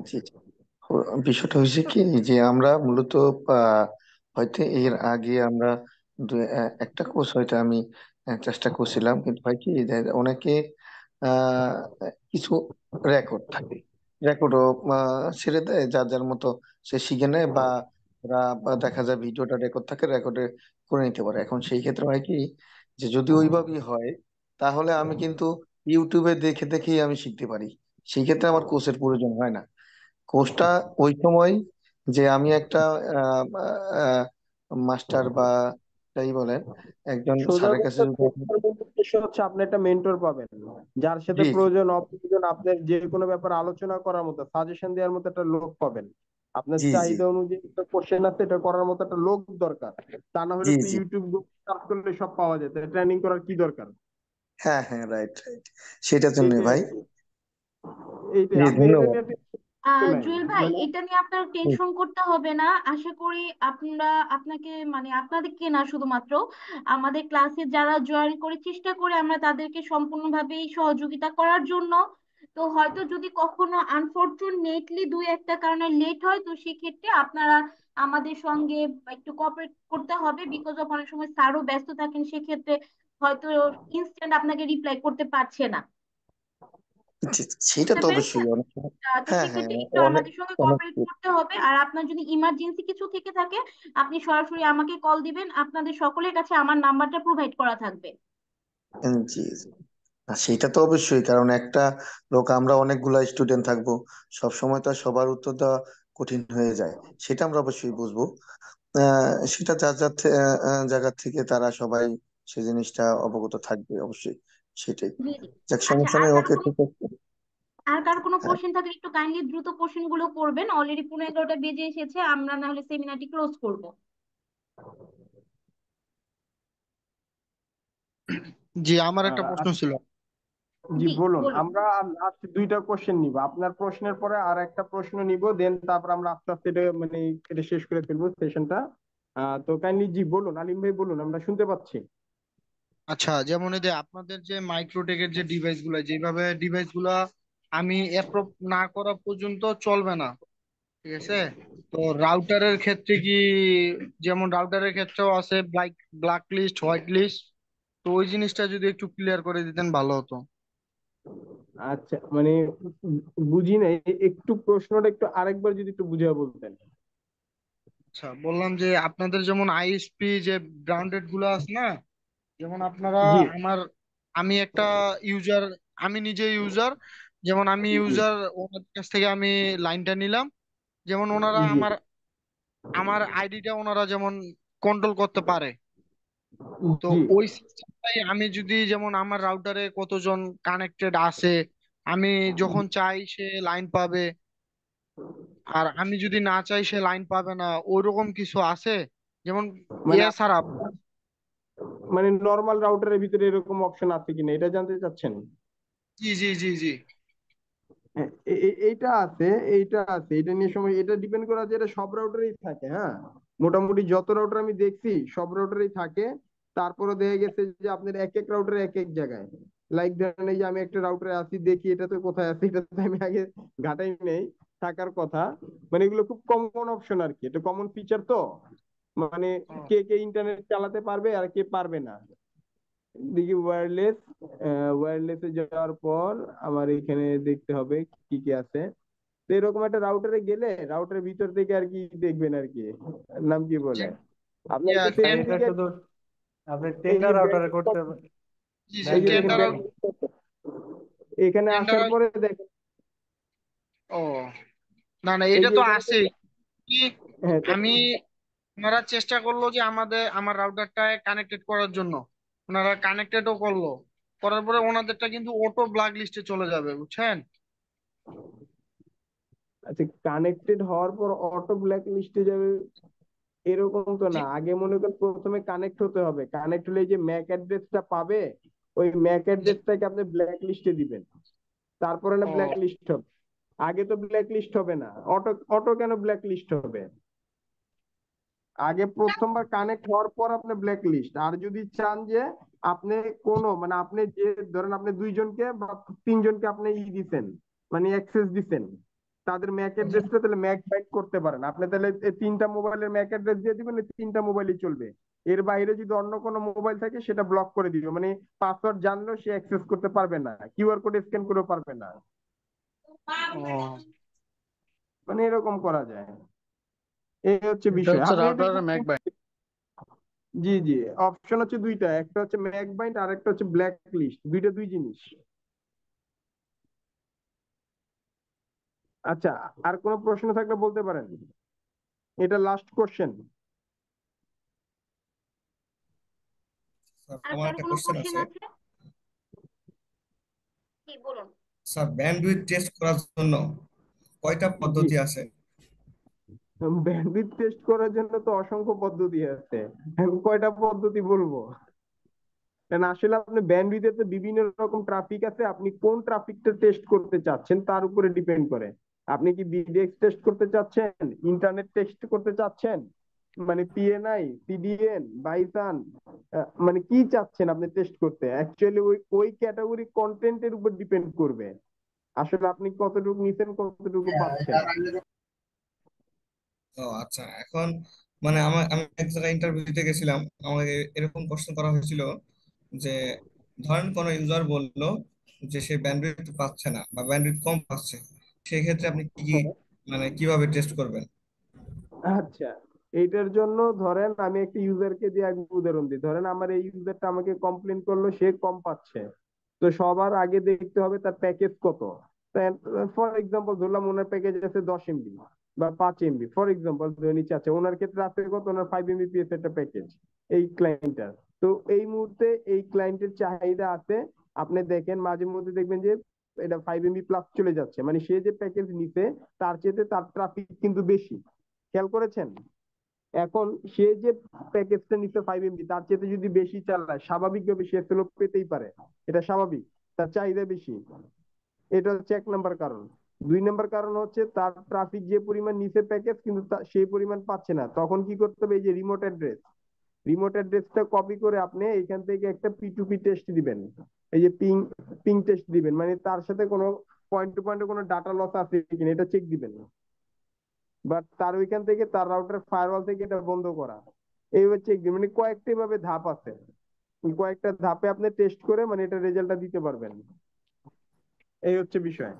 জি জি। বিষয়টা হয়েছে কি যে আমরা মূলত হয়তো এর আগে আমরা একটা কোর্স হয়তো আমি চেষ্টা করছিলাম, কিন্তু হয় কি যে অনেকে আহ কিছু রেকর্ড থাকে, রেকর্ডও ছেড়ে দেয় যার যার মতো সে শিখে নেয়, বা দেখা যায় ভিডিওটা রেকর্ড থাকে, রেকর্ডে করে নিতে পারে। এখন সেই ক্ষেত্রে হয় কি যে যদি ওইভাবেই হয় তাহলে আমি কিন্তু ইউটিউবে দেখে দেখেই আমি শিখতে পারি, সেই ক্ষেত্রে আমার কোর্সের প্রয়োজন হয় না। কোর্সটা ওই সময় যে আমি একটা মাস্টার বা যাই বলেন একজন সোজা স্যারের কাছে কথা যদি কোর্সটার মূল উদ্দেশ্য হচ্ছে আপনি একটা মেন্টর পাবেন, যার সাথে জি জি প্রয়োজন অপ্রয়োজন আপনার যে কোনো ব্যাপারে আলোচনা করার মতো, সাজেশন দেওয়ার মতো একটা লোক পাবেন। আপনার জি জি চাহিদা অনুযায়ী একটা কোশ্চেন আছে, এটা করার মতো একটা লোক দরকার। তা না হলে জি তো জি ইউটিউব সার্চ করলে সব পাওয়া যায়, ট্রেনিং করার কি দরকার? হ্যাঁ হ্যাঁ, রাইট রাইট, সেটার জন্যই এইটাই ভাই। আর কি। এইটাই জি আপনি এটা ধন্যবাদ। নিয়ে tension নাই। জুয়েল ভাই, মানে এটা নিয়ে আপনার টেনশন করতে হবে না। আশা করি আপনাকে মানে আপনাদেরকে না, শুধুমাত্র আমাদের ক্লাসে যারা জয়েন করে চেষ্টা করে আমরা তাদেরকে সম্পূর্ণভাবে সহযোগিতা করার জন্য। তো হয়তো যদি কখনো আনফরচুনেটলি দুই একটা কারণে লেট হয়, তো সেক্ষেত্রে আপনারা আমাদের সঙ্গে একটু কোঅপারেট করতে হবে, বিকজ অফ অনেক সময় স্যারও ব্যস্ত থাকেন, সেক্ষেত্রে হয়তো ইনস্ট্যান্ট আপনাকে রিপ্লাই করতে পারছে না। জি, সেটা বুঝতে তো পেরেছেন? অবশ্যই অনেক সময়। তো হ্যাঁ হ্যাঁ, সেক্ষেত্রে একটু অনেক আমাদের সঙ্গে অনেক। কোঅপারেট করতে হবে। আর আপনার যদি ইমার্জেন্সি কিছু থেকে থাকে, আপনি সরাসরি আমাকে কল দিবেন, আপনাদের সকলের কাছে আমার নাম্বারটা প্রোভাইড করা থাকবে। জি জি। না, সেটা তো অবশ্যই, কারণ একটা লোক আমরা অনেকগুলা স্টুডেন্ট থাকবো, সব সময় তো আর সবার উত্তর দেওয়া কঠিন হয়ে যায়, সেটা আমরা অবশ্যই বুঝবো। সেটা যার যার জায়গা থেকে তারা সবাই সেই জিনিসটা অবগত থাকবে অবশ্যই, সেটাই। জি জি। যাক, আচ্ছা, সমস্যা নেই, ওকে ঠিক আছে। আর কারো কোনো হ্যাঁ কোশ্চেন থাকলে একটু কাইন্ডলি দ্রুত কোশ্চেন গুলো করবেন, অলরেডি 11:30 বেজে এসেছে, আমরা না হলে সেমিনারটি ক্লোজ করব। জি, আমার একটা আহ, প্রশ্ন ছিল। জি জি বলুন। বলুন। আমরা লাস্ট দুইটা কোশ্চেন নিব, আপনার প্রশ্নের পরে আর একটা প্রশ্ন নিব, দেন তারপর আমরা আস্তে আস্তে এটা মানে এটা শেষ করে ফেলবো সেশনটা। তো কাইন্ডলি জি বলুন, আলিম ভাই বলুন, আমরা শুনতে পাচ্ছি। আচ্ছা, যেমন এই যে আপনাদের যে মাইক্রোটেকের যে ডিভাইস গুলা, যেভাবে ডিভাইস গুলা আমি অ্যাপ্রুভ না করা পর্যন্ত চলবে না, ঠিক আছে? তো রাউটারের ক্ষেত্রে কি, যেমন রাউটারের ক্ষেত্রেও আছে black black list, white list, তো ওই জিনিসটা যদি একটু ক্লিয়ার করে দিতেন ভালো হতো। আচ্ছা, মানে বুঝি নাই, একটু প্রশ্নটা একটু আরেকবার যদি একটু বুঝিয়ে বলতেন। আচ্ছা, বললাম যে আপনাদের যেমন আইএসপি যে ব্র্যান্ডেড গুলো আছে না, যেমন আপনারা, জি আমার, আমি একটা ইউজার, আমি নিজে ইউজার, যেমন আমি জি ইউজার, ওনার কাছ থেকে আমি লাইনটা নিলাম, যেমন ওনারা জি আমার আমার আইডিটা ওনারা যেমন কন্ট্রোল করতে পারে। তো জি ওই সিস্টেমটাই আমি যদি, যেমন আমার রাউটারে কতজন কানেক্টেড আছে, আমি যখন চাই সে লাইন পাবে, আর আমি যদি না চাই সে লাইন পাবে না, ওইরকম কিছু আছে? যেমন মানে এছাড়া, মানে নর্মাল রাউটারের ভিতরে এরকম অপশন আছে কিনা এটা জানতে চাচ্ছেন? জি জি জি জি। হ্যাঁ, এইটা আছে, এইটা আছে, এটা নিয়ে সময় এটা ডিপেন্ড করা যে এটা সব রাউটারেই থাকে। হ্যাঁ, মোটামুটি যত রাউটার আমি দেখছি সব রাউটারেই থাকে। তারপরে দেখা গেছে যে আপনার এক এক রাউটারে এক এক জায়গায়, লাইক ধরেন এই যে আমি একটা রাউটারে আছি, দেখি এটা তো কোথায় আছে, এটা তো আমি আগে ঘাটাই নেই, থাকার কথা। মানে এগুলো খুব কমন অপশন আর কি, এটা কমন ফিচার তো। মানে কে কে ইন্টারনেট চালাতে পারবে আর কে পারবে না। দেখি ওয়্যারলেস, ওয়্যারলেসে যাওয়ার পর আমার এখানে দেখতে হবে কি কি আছে। তো এরকম একটা রাউটারে গেলে রাউটারের ভিতর থেকে আর কি দেখবেন আর কি, নাম কি বলে আপনার একটু আর সেটিং এটা থেকে শুধু আপনি এই যে টেন্ডার রাউটারে করতে জি জি, এই যে ব্যান্ডউইথ দেখেন কত? এখানে টেন্ডার, আসার পরে দেখেন ও না না, এই এটা যে তো এখানে আছেই। কি, হ্যাঁ তো আমি, ওনারা চেষ্টা করলো যে আমার রাউটারটায় কানেক্টেড করার জন্য, ওনারা কানেক্টেডও করলো, করার পরে ওনাদেরটা কিন্তু অটো ব্ল্যাক লিস্টে চলে যাবে, বুঝছেন? আচ্ছা, কানেক্টেড হওয়ার পর অটো ব্ল্যাক লিস্টে যাবে এরকম তো জি না। আগে মনে করেন প্রথমে কানেক্ট হতে হবে, কানেক্ট হলে এই যে ম্যাক অ্যাড্রেসটা পাবে, ওই ম্যাক জি। অ্যাড্রেসটাকে আপনি ব্ল্যাক লিস্টে দিবেন, তারপরে না ব্ল্যাক ও লিস্ট হবে। আগে তো ব্ল্যাক লিস্ট হবে না, অটো অটো কেন ব্ল্যাক লিস্ট হবে? আগে প্রথমবার কানেক্ট হওয়ার পর আপনি ব্ল্যাক লিস্ট। আর যদি চান যে আপনি কোনো মানে আপনি যে ধরেন আপনি দুইজনকে বা তিনজনকে আপনি দিছেন মানে অ্যাক্সেস দিছেন তাদের ম্যাক অ্যাড্রেসটা, তাহলে ম্যাক বাইট করতে পারেন আপনি। তাহলে এই তিনটা মোবাইলের ম্যাক অ্যাড্রেস দিয়ে দিবেন, এই তিনটা মোবাইলই চলবে। এর বাইরে যদি অন্য কোনো মোবাইল থাকে সেটা ব্লক করে দিবে, মানে পাসওয়ার্ড জানলেও সে অ্যাক্সেস করতে পারবে না, কিউআর কোড স্ক্যান করেও পারবে না। মানে এরকম করা যায়, এই হচ্ছে এটা বিষয়। হচ্ছে আপনি এটা রাউটারের ম্যাক বাইন্ড। জি জি, অপশন হচ্ছে দুইটা, একটা হচ্ছে ম্যাক বাইন্ড আর একটা হচ্ছে ব্ল্যাক লিস্ট, দুইটা দুই জিনিস। আচ্ছা, আর কোনো প্রশ্ন থাকলে বলতে পারেন, এটা লাস্ট কোশ্চেন। আর আমার কারো একটা কোনো কোশ্চেন কোশ্চেন আছে আছে? কি বলুন। স্যার। ব্যান্ডউইথ টেস্ট করার জন্য কয়টা জি, পদ্ধতি আছে? ব্যান্ডউইথ টেস্ট করার জন্য তো অসংখ্য পদ্ধতি আছে, আমি কয়টা পদ্ধতি বলবো? কারণ আসলে আপনি ব্যান্ডউইথে তো বিভিন্ন রকম ট্রাফিক আছে, আপনি কোন ট্রাফিকটা টেস্ট করতে চাচ্ছেন তার উপরে ডিপেন্ড করে। আপনি কি বিডিএক্স টেস্ট করতে চাচ্ছেন, ইন্টারনেট টেস্ট করতে চাচ্ছেন, মানে পিএনআই, সিডিএন, বাইসান, মানে কি চাচ্ছেন আপনি টেস্ট করতে? অ্যাকচুয়ালি ওই ওই ক্যাটাগরি কন্টেন্টের উপর ডিপেন্ড করবে আসলে আপনি কতটুকু নিছেন কতটুকু পাচ্ছেন। ও আচ্ছা, এখন মানে আমি এক জায়গায় ইন্টারভিউ দিতে গেছিলাম, আমাকে এরকম প্রশ্ন করা হয়েছিল যে ধরেন কোন ইউজার বললো যে সে ব্যান্ডউইথ পাচ্ছে না বা ব্যান্ডউইথ কম পাচ্ছে, সেই ক্ষেত্রে আপনি কি কি মানে কিভাবে টেস্ট করবেন? আচ্ছা, এইটার জন্য ধরেন আমি একটা ইউজারকে দিয়ে আগে উদাহরণ দিই। ধরেন আমার এই ইউজারটা আমাকে কমপ্লেন করলো সে কম পাচ্ছে, তো সবার আগে দেখতে হবে তার প্যাকেজ কত। ফর এক্সাম্পল ধরলাম ওনার প্যাকেজ আছে 10 MB বা 5 MB, ফর এক্সাম্পল ধরে নিচ্ছে। আচ্ছা, ওনার ক্ষেত্রে আছে কত, ওনার 5 Mbps একটা প্যাকেজ এই ক্লায়েন্টটার। তো এই মুহূর্তে এই ক্লায়েন্টের চাহিদা আছে, আপনি দেখেন মাঝে মধ্যে দেখবেন যে এটা 5 MB প্লাস চলে যাচ্ছে, মানে সে যে প্যাকেজ নিছে তার চেয়ে তার ট্রাফিক কিন্তু বেশি। খেয়াল করেছেন? এখন সে যে প্যাকেজটা নিচ্ছে 5 MB তার চেয়ে যদি বেশি চালায় স্বাভাবিকভাবে সে স্লো পেতেই পারে, এটা স্বাভাবিক, তার চাহিদা বেশি। এটা হচ্ছে 1 নম্বর কারণ। 2 নম্বর কারণ হচ্ছে তার ট্রাফিক যে পরিমাণ নিচে প্যাকেজ কিন্তু সেই পরিমাণ পাচ্ছে না, তখন কি করতে হবে? এই যে রিমোট অ্যাড্রেসটা কপি করে আপনি এখান থেকে একটা P2P টেস্ট দিবেন, এই যে পিং পিং টেস্ট দিবেন, মানে তার সাথে কোনো পয়েন্ট টু পয়েন্টে কোনো ডাটা লস আছে কিনা এটা চেক দিবেন। বাট তার ওইখান থেকে তার রাউটার ফায়ারওয়াল থেকে এটা বন্ধ করা, এই হচ্ছে মানে কয়েকটা ভাবে ধাপ আছে, কয়েকটা ধাপে আপনি টেস্ট করে মানে এটা রেজাল্টটা দিতে পারবেন, এই হচ্ছে বিষয়।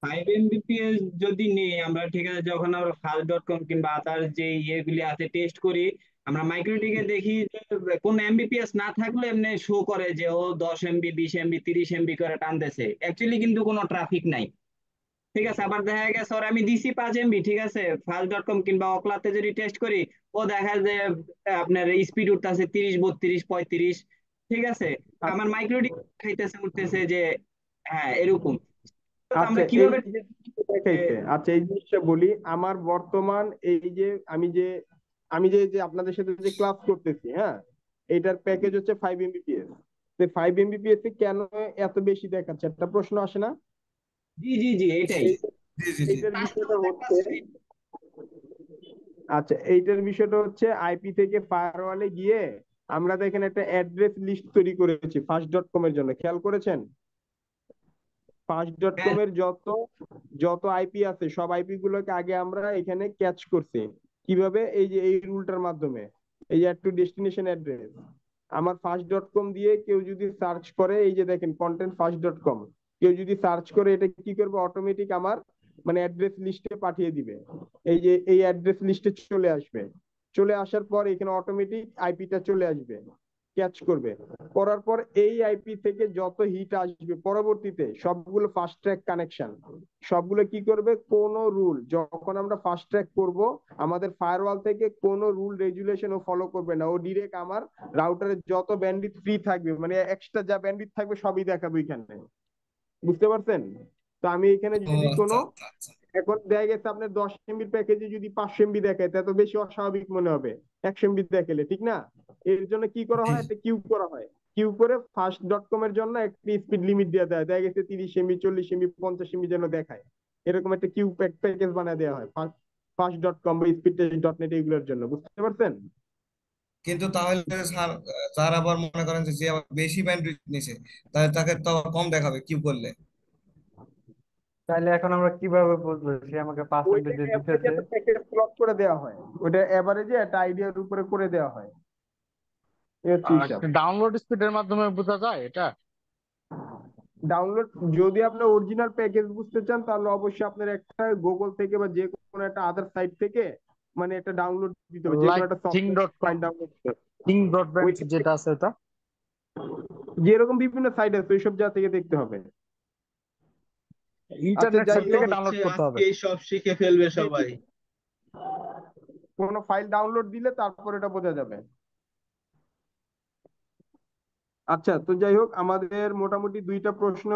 5 Mbps যদি নেই আমরা, ঠিক আছে, যখন আমরা ফাস্ট.কম কিংবা আদার যে ইয়েগুলি আছে টেস্ট করি, আমরা মাইক্রোটিকে দেখি যে কোন এমবিপিএস না থাকলে এমনি শো করে যে ও 10 MB, 20 MB, 30 MB করে টানতেছে, অ্যাকচুয়ালি কিন্তু কোনো ট্রাফিক নাই। ঠিক আছে, আবার দেখা গেছে ওর আমি দিছি 5 MB, ঠিক আছে, ফাস্ট.কম কিংবা অকলাতে যদি টেস্ট করি, ও দেখা যায় আপনার স্পিড উঠতেছে 30, 32, 35। ঠিক আছে, আমার মাইক্রোটি খাইতেছে উঠতেছে যে হ্যাঁ এরকম। তো আচ্ছা, আমরা এই কিভাবে যে দেখাইছে, আচ্ছা এই জিনিসটা বলি। আমার বর্তমান এই যে আমি যে আপনাদের সাথে যে ক্লাস করতেছি, হ্যাঁ, এটার প্যাকেজ হচ্ছে 5 Mbps। 5 Mbps কেন এত বেশি দেখাচ্ছে একটা প্রশ্ন আসে না? জি জি জি, এটাই। এইটার বিষয়টা হচ্ছে, আচ্ছা এইটার বিষয়টা হচ্ছে আইপি থেকে ফায়ারওয়ালে গিয়ে আমরা দেখেন একটা অ্যাড্রেস লিস্ট তৈরি করেছি ফাস্ট.কম এর জন্য, খেয়াল করেছেন? ফাস্ট.কম এর যত যত আইপি আছে সব আইপি গুলোকে আগে আমরা এখানে ক্যাচ করছি। কিভাবে? এই যে এই রুলটার মাধ্যমে, এই যে অ্যাড টু ডেস্টিনেশন অ্যাড্রেস। আমার ফাস্ট.কম দিয়ে কেউ যদি সার্চ করে, এই যে দেখেন কন্টেন্ট ফাস্ট.কম, কেউ যদি সার্চ করে এটা কি করবে? অটোমেটিক আমার মানে অ্যাড্রেস লিস্টে পাঠিয়ে দিবে, এই যে এই অ্যাড্রেস লিস্টে চলে আসবে। চলে আসার পর এখানে অটোমেটিক আইপিটা চলে আসবে, ক্যাচ করবে। করার পর এই আইপি থেকে যত হিট আসবে পরবর্তীতে সবগুলো ফাস্ট ট্র্যাক কানেকশন, সবগুলো কি করবে? কোন রুল যখন আমরা ফাস্ট ট্র্যাক করব আমাদের ফায়ারওয়াল থেকে কোন রুল রেগুলেশন ও ফলো করবে না, ও ডিরেক্ট আমার রাউটারে যত ব্যান্ডউইথ ফ্রি থাকবে মানে এক্সট্রা যা ব্যান্ডউইথ থাকবে সবই দেখাবো এখানে। বুঝতে পারছেন? তো আমি এখানে ও যদি কোনো আচ্ছা আচ্ছা। এখন দেখা গেছে আপনার 10 MB প্যাকেজে যদি 500 MB দেখায় তা তো বেশি অস্বাভাবিক মনে হবে 100 MB দেখালে, ঠিক না? এর জন্য কি করা হয়? একটা কিউ করা হয়, কিউ করে ফাস্ট.কম এর জন্য একটা স্পিড লিমিট দিয়ে দেয়, দেখা গেছে 30 MB, 40 MB, 50 MB যেন দেখায়, এরকম একটা কিউ প্যাকেজ বানায় দেওয়া হয় fast.com বা speedtest.net এগুলোর জন্য, বুঝতে পারছেন? কিন্তু তাহলে স্যার, স্যার আবার মনে করেন যে যে আবার বেশি ব্যান্ডউইথ নিছে, তাহলে তাকে তো আবার কম দেখাবে কিউ করলে। তাহলে এখন আমরা কিভাবে বুঝবো সে আমাকে ওইটা পার্সেন্টেজে অ্যাভারেজে দিতেছে? একটা প্যাকেজ প্লট করে দেওয়া হয়, ওইটা অ্যাভারেজে একটা আইডিয়ার উপরে করে দেওয়া হয়, এই হচ্ছে হিসাব। ডাউনলোড স্পিডের মাধ্যমে বোঝা যায় এটা? ডাউনলোড, যদি আপনার অরিজিনাল প্যাকেজ বুঝতে চান তাহলে অবশ্যই আপনার একটা গুগল থেকে বা যে কোনো একটা আদার সাইট থেকে মানে একটা ডাউনলোড দিতে হবে, যে কোনো লাইক একটা thing software dot com, file download করতে হবে। থিং ব্রডব্যান্ড ওইটা যেটা আছে ওটা। যেরকম বিভিন্ন সাইট আছে ওইসব জায়গা থেকে দেখতে হবে। আচ্ছা ইন্টারনেট যাই সাইট হোক, থেকে ডাউনলোড করতে হবে। আজকেই সব শিখে ফেলবে সবাই। কোনো ফাইল ডাউনলোড দিলে তারপর এটা বোঝা যাবে। আচ্ছা, তো যাই হোক, আমাদের মোটামুটি দুইটা প্রশ্ন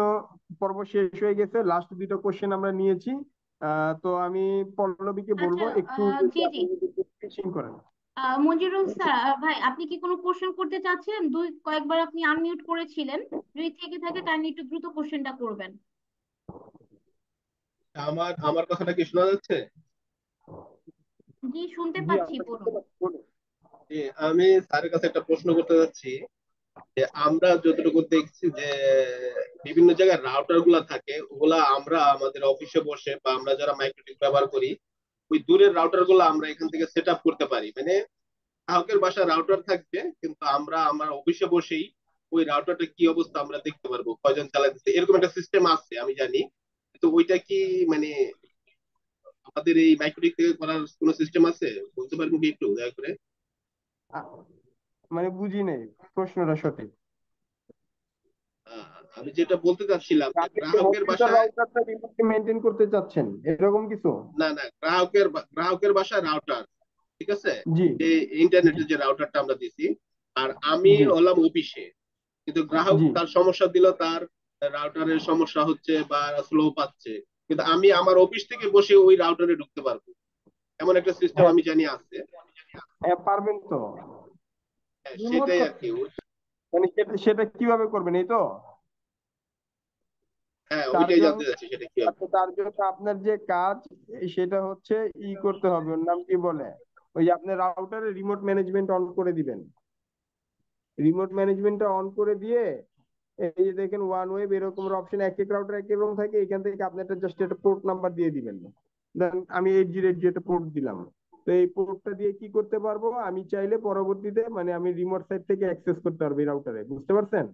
পর্ব শেষ হয়ে গেছে, লাস্ট দুইটা কোশ্চেন আমরা নিয়েছি। তো আমি পল্লবীকে বলবো আচ্ছা, একটু যদি জি জি, আপনি যদি ফিনিশিং করেন। মঞ্জুরুল স্যার, ভাই আপনি কি কোনো কোশ্চেন করতে চাচ্ছিলেন? কয়েকবার আপনি আনমিউট করেছিলেন, যদি থেকে থাকে কাইন্ডলি একটু দ্রুত কোশ্চেনটা করবেন। আমার আমার কথাটা কি শোনা যাচ্ছে? জি, শুনতে জি, পাচ্ছি, আমরা শুনতে বলুন। পাচ্ছি, বলুন। যে আমি স্যারের কাছে একটা প্রশ্ন করতে যাচ্ছি, যে আমরা যতটুকু দেখছি যে বিভিন্ন জায়গায় রাউটার গুলা থাকে, ওগুলা আমরা আমাদের অফিসে বসে বা আমরা যারা মাইক্রোটিক ব্যবহার করি, ওই দূরের রাউটার গুলো আমরা এখান থেকে সেট আপ করতে পারি। মানে গ্রাহকের বাসায় রাউটার থাকবে, কিন্তু আমরা আমার অফিসে বসেই ওই রাউটারটা কি অবস্থা আমরা দেখতে পারবো, কয়জন চালাচ্ছে, এরকম একটা সিস্টেম আছে আমি জানি। তো ওইটা কি মানে আমাদের এই মাইক্রোটিক থেকে করার কোনো সিস্টেম আছে? বলতে পারবেন কি একটু দয়া করে? আ- মানে বুঝি নেই প্রশ্নটা সঠিক। আমি যেটা বলতে চাচ্ছিলাম যে আপনি কি হোম গ্রাহকের ইউজার বাসায়, রাউটারটা রিমোটলি মেনটেন করতে চাচ্ছেন, এরকম কিছু? না না, গ্রাহকের বাসায় রাউটার, ঠিক আছে, জি যে ইন্টারনেটের যে রাউটারটা আমরা দিছি, আর আমি জি হলাম অফিসে, কিন্তু গ্রাহক জি। তার সমস্যা দিল, তার রাউটারের সমস্যা হচ্ছে বা স্লো পাচ্ছে, কিন্তু আমি আমার অফিস থেকে বসে ওই রাউটারে ঢুকতে পারবো, এমন একটা সিস্টেম হ্যাঁ আমি জানি আছে। হ্যাঁ, পারবেন তো। হ্যাঁ, রিমোট সেটাই আর করতে কি। মানে সেটা কিভাবে করবেন, এই তো? হ্যাঁ, তার ওইটাই জন্য জানতে চাচ্ছি, সেটা কি হবে। আচ্ছা, তার জন্য আপনার যে কাজ সেটা হচ্ছে করতে হবে, ওর নাম কি বলে, ওই যে আপনি রাউটারে রিমোট ম্যানেজমেন্ট অন করে দিবেন। রিমোট ম্যানেজমেন্টটা অন করে দিয়ে এই যে দেখেন ওয়ান ওয়েব এরকম অপশন, এক এক রাউটার এক এক রকম থাকে, এখান থেকে আপনি একটা জাস্ট একটা পোর্ট নাম্বার দিয়ে দিবেন। দেন আমি 8080 একটা পোর্ট দিলাম। তো এই পোর্টটা দিয়ে কি করতে পারবো, আমি চাইলে পরবর্তীতে মানে আমি রিমোট সাইট থেকে অ্যাক্সেস করতে পারবো এই রাউটারে, বুঝতে পারছেন?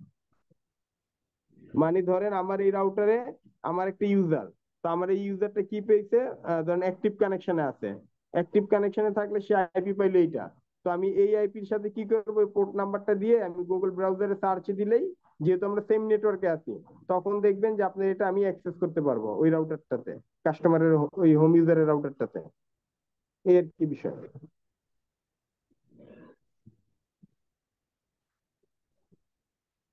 মানে ধরেন আমার এই রাউটারে আমার একটা ইউজার, তো আমার এই ইউজারটা কি পেয়েছে, ধরেন অ্যাক্টিভ কানেকশনে আছে, অ্যাক্টিভ কানেকশনে থাকলে সে আইপি পাইলো এইটা। তো আমি এই আইপির সাথে কি করবো, পোর্ট নাম্বারটা দিয়ে আমি গুগল ব্রাউজারে সার্চ দিলেই, যেহেতু আমরা সেম নেটওয়ার্কে আছি, তখন দেখবেন যে আপনার এটা আমি অ্যাক্সেস করতে পারবো ওই রাউটারটাতে, কাস্টমারের ওই হোম ইউজারের রাউটারটাতে। এই আর কি বিষয়।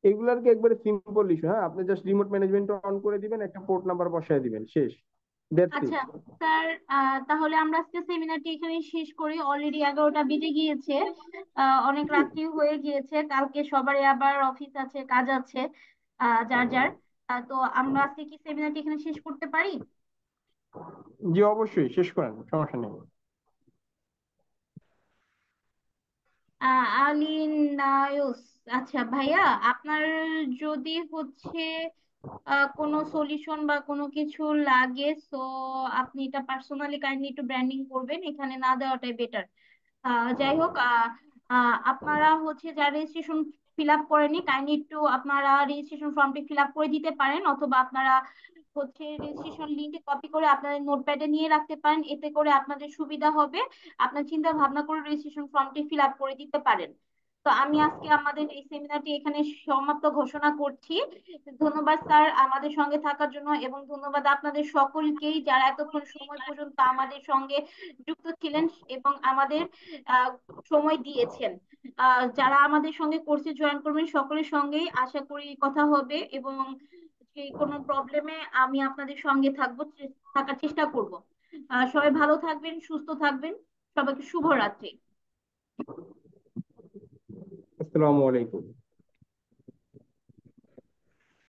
এগুলার কি একবারে সিম্পল ইস্যু। হ্যাঁ, আপনি জাস্ট রিমোট ম্যানেজমেন্ট অন করে দিবেন, একটা পোর্ট নাম্বার বসায় দিবেন, শেষ। That's it. আচ্ছা স্যার, তাহলে আমরা আজকে সেমিনারটি এখানে শেষ করি। অলরেডি 11টা বেজে গিয়েছে, অনেক রাত্রি হয়ে গিয়েছে। কালকে সবারই আবার অফিস আছে, কাজ আছে, যার যার। তো আমরা আজকে কি সেমিনারটি এখানে শেষ করতে পারি? জি অবশ্যই শেষ করেন, সমস্যা নেই। আলিনায়ুস, আচ্ছা ভাইয়া, আপনার যদি হচ্ছে কোনো সলিউশন বা কোনো কিছু লাগে, তো আপনি এটা পার্সোনালি কাইন্ডলি একটু ব্র্যান্ডিং করবেন, এখানে না দেওয়াটাই বেটার। যাই হোক, আপনারা হচ্ছে যারা রেজিস্ট্রেশন ফিল আপ করেনি, কাইন্ডলি একটু আপনারা রেজিস্ট্রেশন ফর্মটি ফিল আপ করে দিতে পারেন, অথবা আপনারা হচ্ছে রেজিস্ট্রেশন লিঙ্কে কপি করে আপনাদের নোটপ্যাডে নিয়ে রাখতে পারেন, এতে করে আপনাদের সুবিধা হবে। আপনার চিন্তা ভাবনা করে রেজিস্ট্রেশন ফর্মটি ফিল আপ করে দিতে পারেন। তো আমি আজকে আমাদের এই সেমিনারটি এখানে সমাপ্ত ঘোষণা করছি। ধন্যবাদ স্যার আমাদের সঙ্গে থাকার জন্য, এবং ধন্যবাদ আপনাদের সকলকেই যারা এতক্ষণ সময় পর্যন্ত আমাদের সঙ্গে যুক্ত ছিলেন এবং আমাদের আহ, সময় দিয়েছেন। যারা আমাদের সঙ্গে কোর্সে জয়েন করবেন সকলের সঙ্গেই আশা করি কথা হবে, এবং যে কোনো প্রবলেমে আমি আপনাদের সঙ্গে থাকবো, থাকার চেষ্টা করব। সবাই ভালো থাকবেন, সুস্থ থাকবেন। সবাইকে শুভরাত্রি। আসসালামু আলাইকুম।